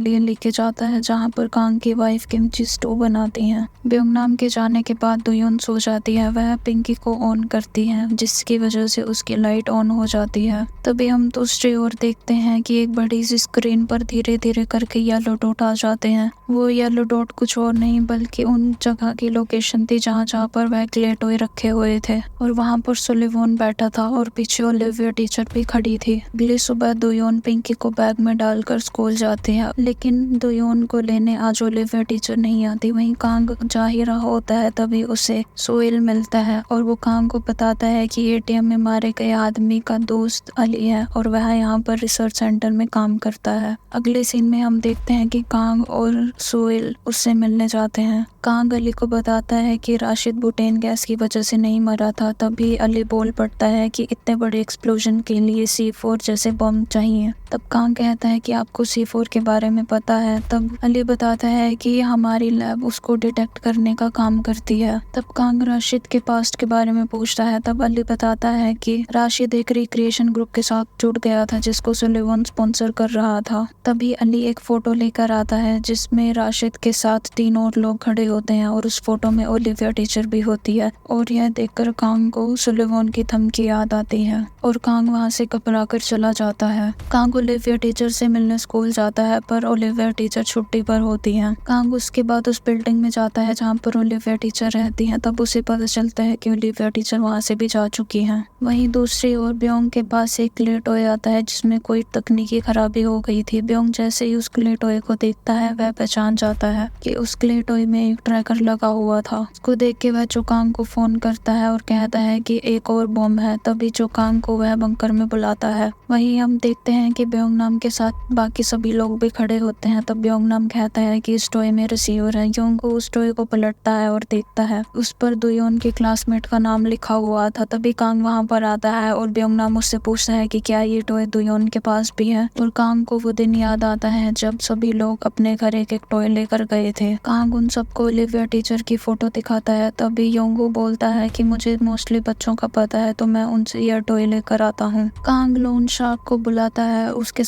लिए लेके जाता है जहाँ पर कांग की वाइफ किमची स्टू बनाती हैं। ब्योंगनाम के जाने के बाद दोयोन सो जाती है। वह पिंकी को ऑन करती है जिसकी वजह से उसकी लाइट ऑन हो जाती है। तभी हम दूसरी ओर देखते हैं कि एक बड़ी सी स्क्रीन पर धीरे धीरे करके येलो डॉट आ जाते हैं। वो येलो डॉट कुछ और नहीं बल्कि उन जगह की लोकेशन थी जहाँ पर वह क्ले टॉय रखे हुए थे और वहाँ पर सुलिवान बैठा था और पीछे ओलिविया टीचर भी खड़ी थी। अगली सुबह दोयोन पिंकी को बैग में डालकर स्कूल जाते हैं लेकिन दोयोन को लेने आज ओलिविया टीचर नहीं आती। वहीं कांग जा ही रहा होता है तभी उसे सोइल मिलता है और वो कांग को बताता है कि एटीएम में मारे गए आदमी का दोस्त अली है और वह यहाँ पर रिसर्च सेंटर में काम करता है। अगले सीन में हम देखते हैं कि कांग और सोइल उससे मिलने जाते हैं। कांग अली को बताता है कि राशिद बुटेन गैस की वजह से नहीं मरा था। तभी अली बोल पड़ता है कि इतने बड़े एक्सप्लोजन के लिए C4 जैसे बम चाहिए। तब कांग कहता है कि आपको C4 के बारे में पता है। तब अली बताता है कि हमारी लैब उसको डिटेक्ट करने का काम करती है। तब कांग राशिद के पास्ट के बारे में पूछता है। तब अली बताता है कि राशिद एक रिक्रिएशन ग्रुप के साथ जुड़ गया था जिसको सुलिवान स्पॉन्सर कर रहा था। तभी अली एक फोटो लेकर आता है जिसमें राशिद के साथ 3 और लोग खड़े होते हैं और उस फोटो में ओलिविया टीचर भी होती है और यह देखकर कांग को सुलिवान की धमकी याद आती है और कांग वहां से घबरा कर चला जाता है। कांग ओलिविया टीचर से मिलने स्कूल जाता जाता है पर ओलिविया टीचर छुट्टी पर होती है। कांग उसके बाद उस बिल्डिंग में जाता है जहाँ पर ओलिविया टीचर रहती है। तब उसे पता चलता है कि ओलिविया टीचर वहाँ से भी जा चुकी हैं। वहीं दूसरी ओर ब्योंग के पास एक क्ले टॉय आता है जिसमें कोई तकनीकी खराबी हो गई थी। ब्योंग जैसे ही उस क्ले टॉय को देखता है वह पहचान जाता है कि उस क्ले टॉय में एक ट्रैकर लगा हुआ था। उसको देख के वह चोकांग को फोन करता है और कहता है कि एक और बॉम्ब है। तभी चोकांग को वह बंकर में बुलाता है। वहीं हम देखते हैं कि ब्योंग नाम के साथ बाकी सभी लोग भी खड़े होते हैं। तब ब्योंग नाम कहता है कि इस टॉय में रिसीवर है। योंगो उस टॉय को पलटता है और देखता है उस पर दुयोन के क्लासमेट का नाम लिखा हुआ था। तभी कांग वहां पर आता है और ब्योंग नाम उससे पूछता है कि क्या ये टॉय दुयोन के पास भी है। और कांग को वो दिन याद आता है जब सभी लोग अपने घर एक एक टॉय लेकर गए थे। कांग उन सबको ओलिविया टीचर की फोटो दिखाता है। तभी योंगो बोलता है कि मुझे मोस्टली बच्चों का पता है तो मैं उनसे यह टॉय लेकर आता हूँ। कांग लोन शार्क को बुलाता है, उसके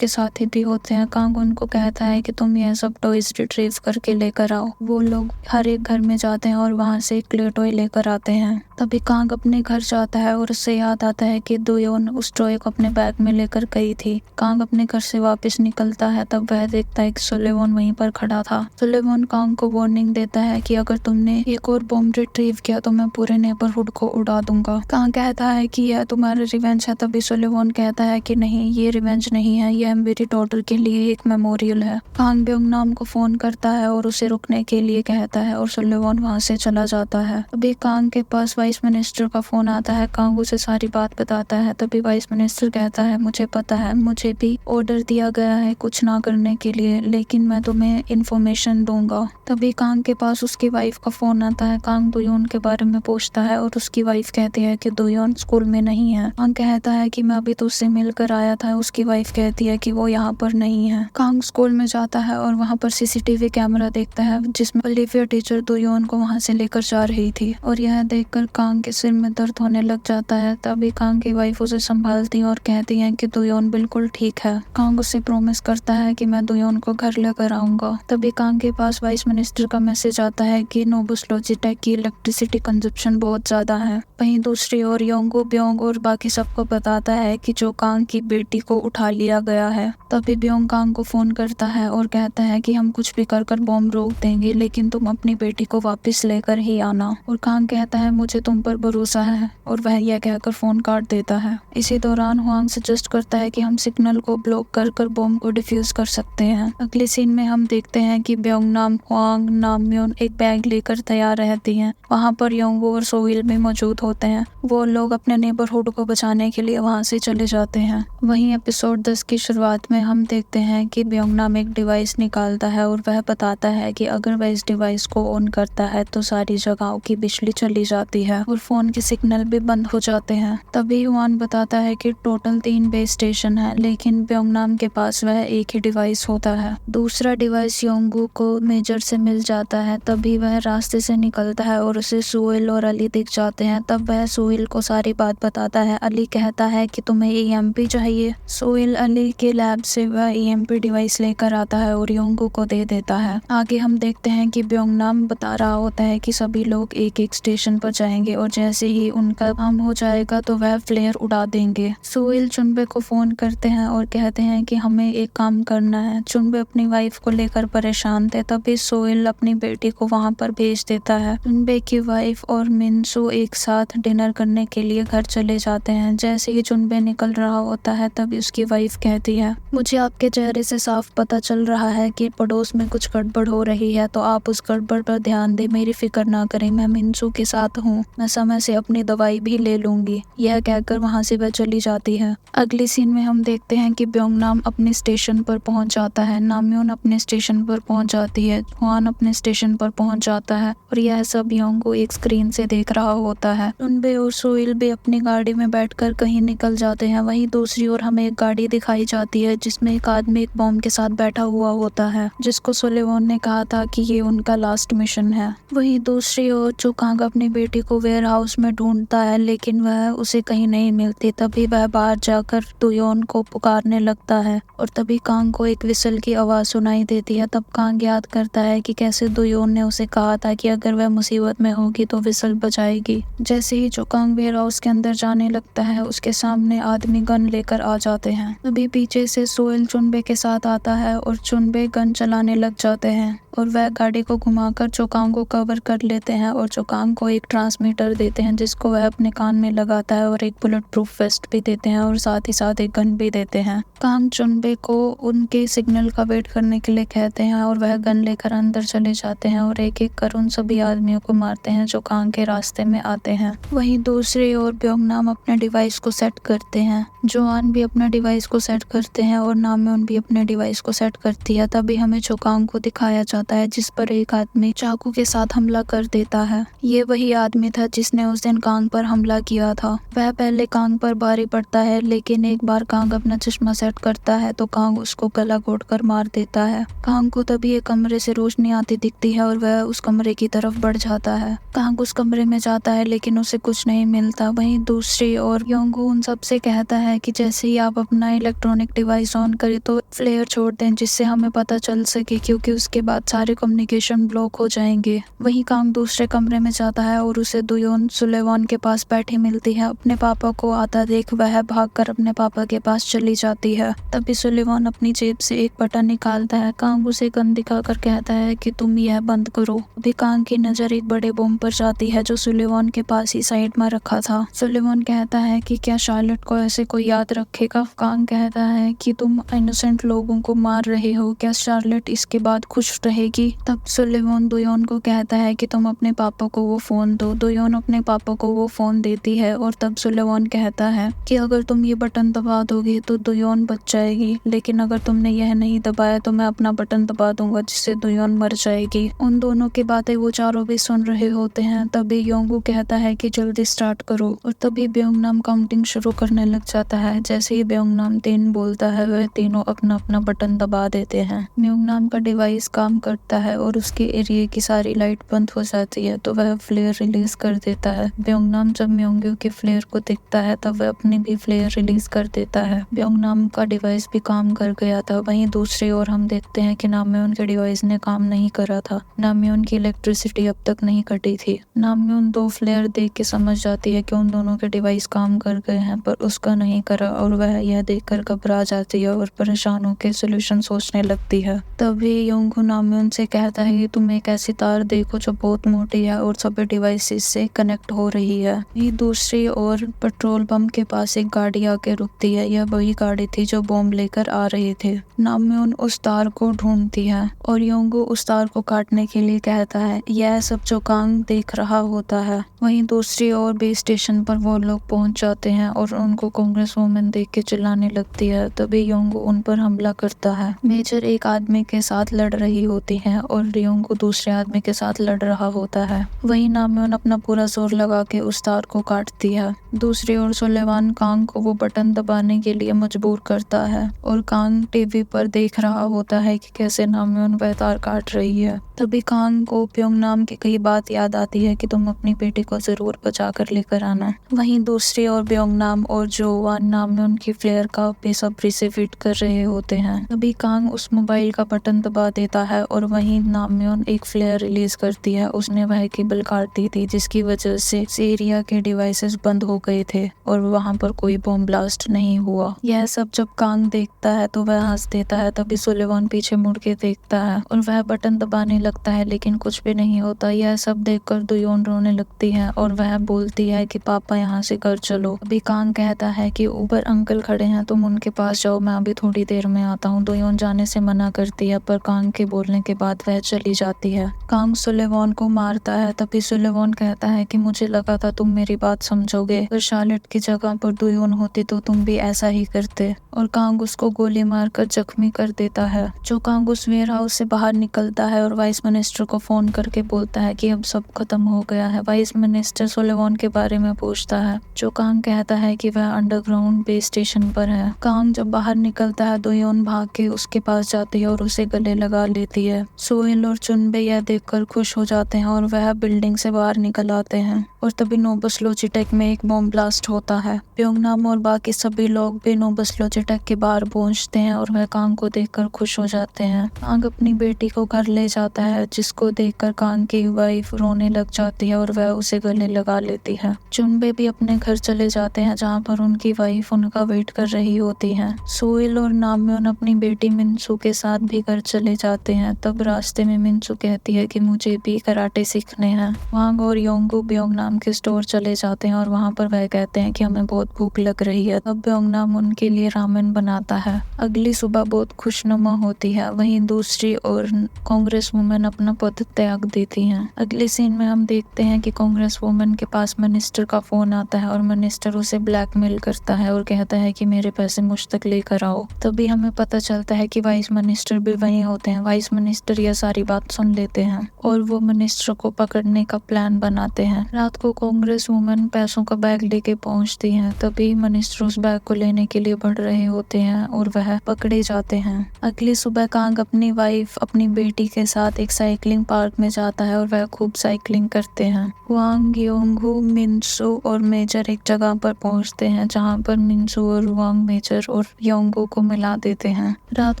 साथी भी होते हैं। कांग उनको कहता है कि तुम यह सब टॉयज रिट्रीव करके लेकर आओ। वो लोग हर एक घर में जाते हैं और वहाँ से एक क्ले टॉय लेकर आते हैं। तभी कांग अपने घर जाता है और उससे याद आता है कि दुयोन उस टॉय को अपने बैग में लेकर गई थी। कांग अपने घर से वापस निकलता है। तब वह देखता है कि सुलेवन वहीं पर खड़ा था। सुलेवन कांग को वार्निंग देता है कि अगर तुमने एक और बॉम्ब रिट्रीव किया तो मैं पूरे नेबरहुड को उड़ा दूंगा। कांग कहता है कि यह तुम्हारा रिवेंज है। तभी सुलेवन कहता है कि नहीं, ये रिवेंज नहीं है, यह मेरी डॉटर के लिए एक मेमोरियल है। कांग ब्योंग नाम को फोन करता है और उसे रुकने के लिए कहता है और सुलेवन वहाँ से चला जाता है। तभी कांग के पास वाइस मिनिस्टर का फोन आता है। कांग उसे सारी बात बताता है। तभी वाइस मिनिस्टर कहता है मुझे पता है, मुझे भी ऑर्डर दिया गया है कुछ ना करने के लिए, लेकिन मैं तुम्हें इंफॉर्मेशन दूंगा। तभी कांग के पास उसकी वाइफ का फोन आता है। कांग दुयोन के बारे में पूछता है और उसकी वाइफ कहती है कि दुयोन स्कूल में नहीं है। कांग कहता है कि मैं अभी तो उससे मिलकर आया था। उसकी वाइफ कहती है कि वो यहाँ पर नहीं है। कांग स्कूल में जाता है और वहाँ पर सीसीटीवी कैमरा देखता है जिसमें ओलिविया टीचर दुयोन को वहाँ से लेकर जा रही थी। और यह देखकर कांग के सिर में दर्द होने लग जाता है। तभी कांग की वाइफ उसे संभालती और कहती है कि दुयोन बिल्कुल ठीक है। कांग उसे प्रॉमिस करता है कि मैं दुयोन को घर लेकर आऊंगा। तभी कांग के पास वाइस मिनिस्टर का मैसेज आता है कि नोबुस लॉजिटेक की इलेक्ट्रिसिटी कंजप्शन बहुत ज्यादा है। वहीं दूसरी ओर योंगो ब्योंग और बाकी सबको बताता है कि जो कांग की बेटी को उठा लिया गया है। तभी ब्योंग कांग को फोन करता है और कहता है कि हम कुछ भी कर बॉम्ब रोक देंगे, लेकिन तुम अपनी बेटी को वापस लेकर ही आना। और कांग कहता है मुझे तुम पर भरोसा है, और वह यह कहकर फोन काट देता है। इसी दौरान हुआंग सजेस्ट करता है कि हम सिग्नल को ब्लॉक कर बॉम्ब को डिफ्यूज कर सकते हैं। अगले सीन में हम देखते हैं कि ब्योंग नाम, हुआंग, नामयोन एक बैग लेकर तैयार रहती हैं। वहाँ पर योंगो और सोइल भी मौजूद होते हैं। वो लोग अपने नेबरहुड को बचाने के लिए वहाँ से चले जाते हैं। वहीं एपिसोड 10 की शुरुआत में हम देखते हैं कि ब्योंग नाम एक डिवाइस निकालता है और वह बताता है कि अगर वह इस डिवाइस को ऑन करता है तो सारी जगहों की बिजली चली जाती है और फोन के सिग्नल भी बंद हो जाते हैं। तभी हुआन बताता है कि टोटल 3 बेस स्टेशन है, लेकिन ब्योंग नाम के पास वह एक ही डिवाइस होता है। दूसरा डिवाइस योंगू को मेजर से मिल जाता है। तभी वह रास्ते से निकलता है और उसे सोइल और अली दिख जाते हैं। तब वह सोइल को सारी बात बताता है। अली कहता है कि तुम्हें ईएमपी चाहिए। सोइल अली के लैब से वह ईएमपी डिवाइस लेकर आता है और योंगू को दे देता है। आगे हम देखते हैं कि ब्योंग नाम बता रहा होता है कि सभी लोग एक एक स्टेशन पर जाएंगे और जैसे ही उनका काम हो जाएगा तो वह फ्लेयर उड़ा देंगे। सोइल चुनबे को फोन करते हैं और कहते हैं कि हमें एक काम करना है। चुनबे अपनी वाइफ को लेकर परेशान थे। तभी सोइल अपनी बेटी को वहां पर भेज देता है। चुनबे की वाइफ और मिनसू एक साथ डिनर करने के लिए घर चले जाते हैं। जैसे ही चुनबे निकल रहा होता है तभी उसकी वाइफ कहती है मुझे आपके चेहरे से साफ पता चल रहा है कि पड़ोस में कुछ गड़बड़ हो रही है, तो आप उस गड़बड़ पर ध्यान दें, मेरी फिक्र ना करें, मैं मिनसू के साथ हूँ, मैं समय से अपनी दवाई भी ले लूंगी। यह कहकर वहाँ से वह चली जाती है। अगले सीन में हम देखते हैं कि ब्योंग नाम अपने स्टेशन पर पहुंच जाता है। नामयोन अपने स्टेशन पर पहुंच जाती है। हुआन अपने स्टेशन पर पहुंच जाता है और यह सब योंगो एक स्क्रीन से देख रहा होता है। चुनबे और सोइल भी अपनी गाड़ी में बैठकर कहीं निकल जाते हैं। वहीं दूसरी ओर हमें एक गाड़ी दिखाई जाती है जिसमें एक आदमी एक बॉम्ब के साथ बैठा हुआ होता है, जिसको सुलेवन ने कहा था कि ये उनका लास्ट मिशन है। वहीं दूसरी ओर चुकांग अपनी बेटी को वेयर हाउस में ढूंढता है, लेकिन वह उसे कहीं नहीं मिलती। तभी वह बाहर जाकर दुयोन को पुकारने लगता है और तभी कांग को एक विसल की आवाज सुनाई देती है। तब कांग याद करता है कि कैसे दुयोन ने उसे कहा था कि अगर वह मुसीबत में होगी तो विसल बजाएगी। जैसे ही चुकांग वेयर हाउस के अंदर जाने लगता है, उसके सामने आदमी गन लेकर आ जाते हैं। तभी पीछे से सोइल चुनबे चुनबे के साथ आता है और चुनबे गन चलाने लग जाते हैं और वह गाड़ी को घुमाकर चोकांग को कवर कर लेते हैं और चोकांग को एक ट्रांसमीटर देते हैं जिसको वह अपने कान में लगाता है और एक बुलेट प्रूफ वेस्ट भी देते हैं और साथ ही साथ एक गन भी देते हैं। कांग चुनबे को उनके सिग्नल का वेट करने के लिए कहते हैं और वह गन लेकर अंदर चले जाते हैं और एक एक कर उन सभी आदमियों को मारते हैं जो कांग के रास्ते में आते हैं। वहीं दूसरी ओर ब्योंगनाम अपने डिवाइस को सेट करते हैं, जोआन भी अपना डिवाइस को सेट करते हैं और नामयोन भी अपने डिवाइस को सेट करती है। तभी हमें चोकांग को दिखाया जाता है जिस पर एक आदमी चाकू के साथ हमला कर देता है। ये वही आदमी था जिसने उस दिन कांग पर हमला किया था। वह पहले कांग पर भारी पड़ता है लेकिन एक बार कांग अपना चश्मा सेट करता है तो कांग उसको गला घोटकर मार देता है। कांग को तभी एक कमरे से रोशनी आती दिखती है और वह उस कमरे की तरफ बढ़ जाता है। कांग उस कमरे में जाता है लेकिन उसे कुछ नहीं मिलता। वहीं दूसरी ओर योंगू उन सबसे कहता है कि जैसे ही आप अपना इलेक्ट्रॉनिक डिवाइस ऑन करें तो फ्लेयर छोड़ दें जिससे हमें पता चल सके, क्योंकि उसके बाद सारे कम्युनिकेशन ब्लॉक हो जाएंगे। वहीं कांग दूसरे कमरे में जाता है और उसे दुयोन सुलेवान के पास बैठी मिलती है। अपने पापा को आता देख वह भागकर अपने पापा के पास चली जाती है। तभी सुलेवान अपनी जेब से एक बटन निकालता है। कांग उसे गन दिखाकर कहता है कि तुम यह बंद करो। अभी कांग की नजर एक बड़े बम पर जाती है जो सुलेवान के पास ही साइड में रखा था। सुलेवान कहता है कि क्या शार्लेट को ऐसे कोई याद रखेगा। कांग कहता है कि तुम इनोसेंट लोगों को मार रहे हो, क्या शार्लेट इसके बाद खुश रहेगी। तब सुलेवान दुयोन को कहता है कि तुम अपने पापा को वो फोन दो। दुयोन अपने पापा को वो फोन देती है और तब सुलेवान कहता है कि अगर तुम ये बटन दबा दोगे तो दुयोन बच जाएगी, लेकिन अगर तुमने यह नहीं दबाया तो मैं अपना बटन दबा दूंगा जिससे दुयोन मर जाएगी। उन दोनों की बातें वो चारों भी सुन रहे होते हैं। तभी योंगू कहता है कि जल्दी स्टार्ट करो और तभी ब्योंगनाम काउंटिंग शुरू करने लग जाता है। जैसे ही ब्योंगनाम 3 बोलता है वह तीनों अपना अपना बटन दबा देते हैं। ब्योंगनाम का डिवाइस काम करता है और उसके एरिया की सारी लाइट बंद हो जाती है तो वह फ्लेयर रिलीज कर देता है। ब्योंगनाम जब म्योंग्यू के फ्लेयर को दिखता है तब वह अपनी भी फ्लेयर रिलीज कर देता है। ब्योंगनाम का डिवाइस भी काम कर गया था। वहीं दूसरी ओर हम देखते हैं कि नामयोन के डिवाइस ने काम नहीं करा था। नामयोन की इलेक्ट्रिसिटी अब तक नहीं कटी थी। नामयोन 2 फ्लेयर देख के समझ जाती है कि उन दोनों के डिवाइस काम कर गए हैं पर उसका नहीं करा और वह यह देखकर घबरा जाती है और परेशान होकर सोल्यूशन सोचने लगती है। तभी योंगू नामयोन से कहता है कि तुम एक ऐसी तार देखो जो बहुत मोटी है और सभी डिवाइसेस से कनेक्ट हो रही है। ये दूसरी ओर पेट्रोल पंप के पास एक गाड़ी आके रुकती है। यह वही गाड़ी थी जो बॉम्ब लेकर आ रहे थे। नामयोन उस तार को ढूंढती है और योंगू उस तार को काटने के लिए कहता है। यह सब जो कांग देख रहा होता है। वहीं दूसरी ओर बेस स्टेशन पर वो लोग पहुंच जाते हैं और उनको कांग्रेस वुमेन देख के चिल्लाने लगती है। तभी योंगू उन पर हमला करता है। मेजर एक आदमी के साथ लड़ रही होती है और योंगू दूसरे आदमी के साथ लड़ रहा होता है। वहीं नामयोन अपना पूरा जोर लगा के उस तार को काटती है। दूसरी ओर सुलेवान कांग को वो बटन दबाने के लिए मजबूर करता है और कांग टीवी पर देख रहा होता है कि कैसे नामयोन वह तार काट रही है। तभी कांग को ब्योंगनाम की कई बात याद आती है कि तुम अपनी बेटी को जरूर बचा कर लेकर आना। वहीं दूसरी ओर ब्योंगनाम और जोवान नामयोन की फ्लेयर का बेसब्री से वेट कर रहे होते हैं। तभी कांग उस मोबाइल का बटन दबा देता है और वहीं नामयोन एक फ्लेयर रिलीज करती है। उसने वह केबल काट दी थी जिसकी वजह से इस एरिया के डिवाइसेस बंद हो गए थे और वहां पर कोई बॉम्ब ब्लास्ट नहीं हुआ। यह सब जब कांग देखता है तो वह हंस देता है। तभी सुलेवान पीछे मुड़ के देखता है और वह बटन दबाने लगता है लेकिन कुछ भी नहीं होता। यह सब देखकर दुयोन रोने लगती है और वह बोलती है कि पापा यहाँ से घर चलो। अभी कांग कहता है कि ऊपर अंकल खड़े हैं, तुम उनके पास जाओ, मैं अभी थोड़ी देर में आता हूँ। दुयोन जाने से मना करती है पर कांग के बोलने के बाद वह चली जाती है। कांग सुलेवान को मारता है। तभी सुलेवान कहता है कि मुझे लगा था तुम मेरी बात समझोगे, अगर शार्लेट की जगह पर दुयोन होती तो तुम भी ऐसा ही करते। और कांग उसको गोली मारकर जख्मी कर देता है। जो कांग उस वेयर हाउस से बाहर निकलता है और वाइस मिनिस्टर को फोन करके बोलता है कि अब सब खत्म हो गया है। वाइस मिनिस्टर सुलेवान के बारे में पूछता है। जो कांग कहता है कि वह अंडरग्राउंड बेस स्टेशन पर है। कांग जब बाहर निकलता है दुयोन भाग के उसके पास जाती है और उसे गले लगा लेती है। सोहेल और चुनबे यह देखकर खुश हो जाते हैं और वह बिल्डिंग से बाहर निकल आते हैं। और तभी नोबस लॉजिटेक में एक बॉम्ब ब्लास्ट होता है। ब्योंगनाम और बाकी सभी लोग भी नोबस लॉजिटेक के बाहर पहुंचते हैं और वह कांग को देखकर खुश हो जाते हैं। कांग अपनी बेटी को घर ले जाता है जिसको देखकर कांग की वाइफ रोने लग जाती है और वह उसे गले लगा लेती है। चुनबे भी अपने घर चले जाते हैं जहाँ पर उनकी वाइफ उनका वेट कर रही होती है। सोहेल और नामयोन अपनी बेटी मिनसू के साथ भी घर चले जाते हैं। तब रास्ते में मिनसू कहती है कि मुझे भी कराटे सीखने हैं। वांग और योंगू ब्योंगनाम के स्टोर चले जाते हैं और वहाँ पर वह कहते हैं कि हमें बहुत भूख लग रही है। तब ब्योंगनाम उनके लिए रामेन बनाता है। अगली सुबह बहुत खुशनुमा होती है। वहीं दूसरी ओर कांग्रेस वुमेन अपना पद त्याग देती हैं। अगले सीन में हम देखते हैं कि कांग्रेस वुमेन के पास मिनिस्टर का फोन आता है और मिनिस्टर उसे ब्लैकमेल करता है और कहता है कि मेरे पैसे मुझ तक लेकर आओ। तभी हमें पता चलता है कि वाइस मिनिस्टर भी वहीं होते हैं। वाइस मिनिस्टर यह सारी बात सुन लेते हैं और वो मिनिस्टर को पकड़ने का प्लान बनाते हैं। रात को कांग्रेस वुमेन पैसों का बैग लेके पहुंचती है। तभी मिनिस्टर उस बैग को लेने के लिए बढ़ रहे होते हैं और वह पकड़े जाते हैं। अगली सुबह कांग अपनी वाइफ अपनी बेटी के साथ एक साइकिलिंग पार्क में जाता है और वह खूब साइकिलिंग करते हैं। वांग, योंगहू, मिनसू और मेजर एक जगह पर पहुंचते हैं जहां पर मिनसू और वांग मेजर और योंगहू को मिला देते हैं। रात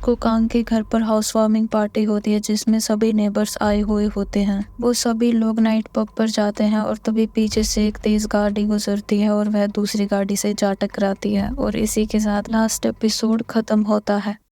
को कांग के घर पर हाउस वार्मिंग पार्टी होती है जिसमें सभी नेबर्स आए हुए होते हैं। वो सभी लोग नाइट पब पर जाते हैं और तभी पीछे से एक तेज गाड़ी गुजरती है और वह दूसरी गाड़ी से जा टकराती है और इसी के साथ लास्ट एपिसोड खत्म होता है।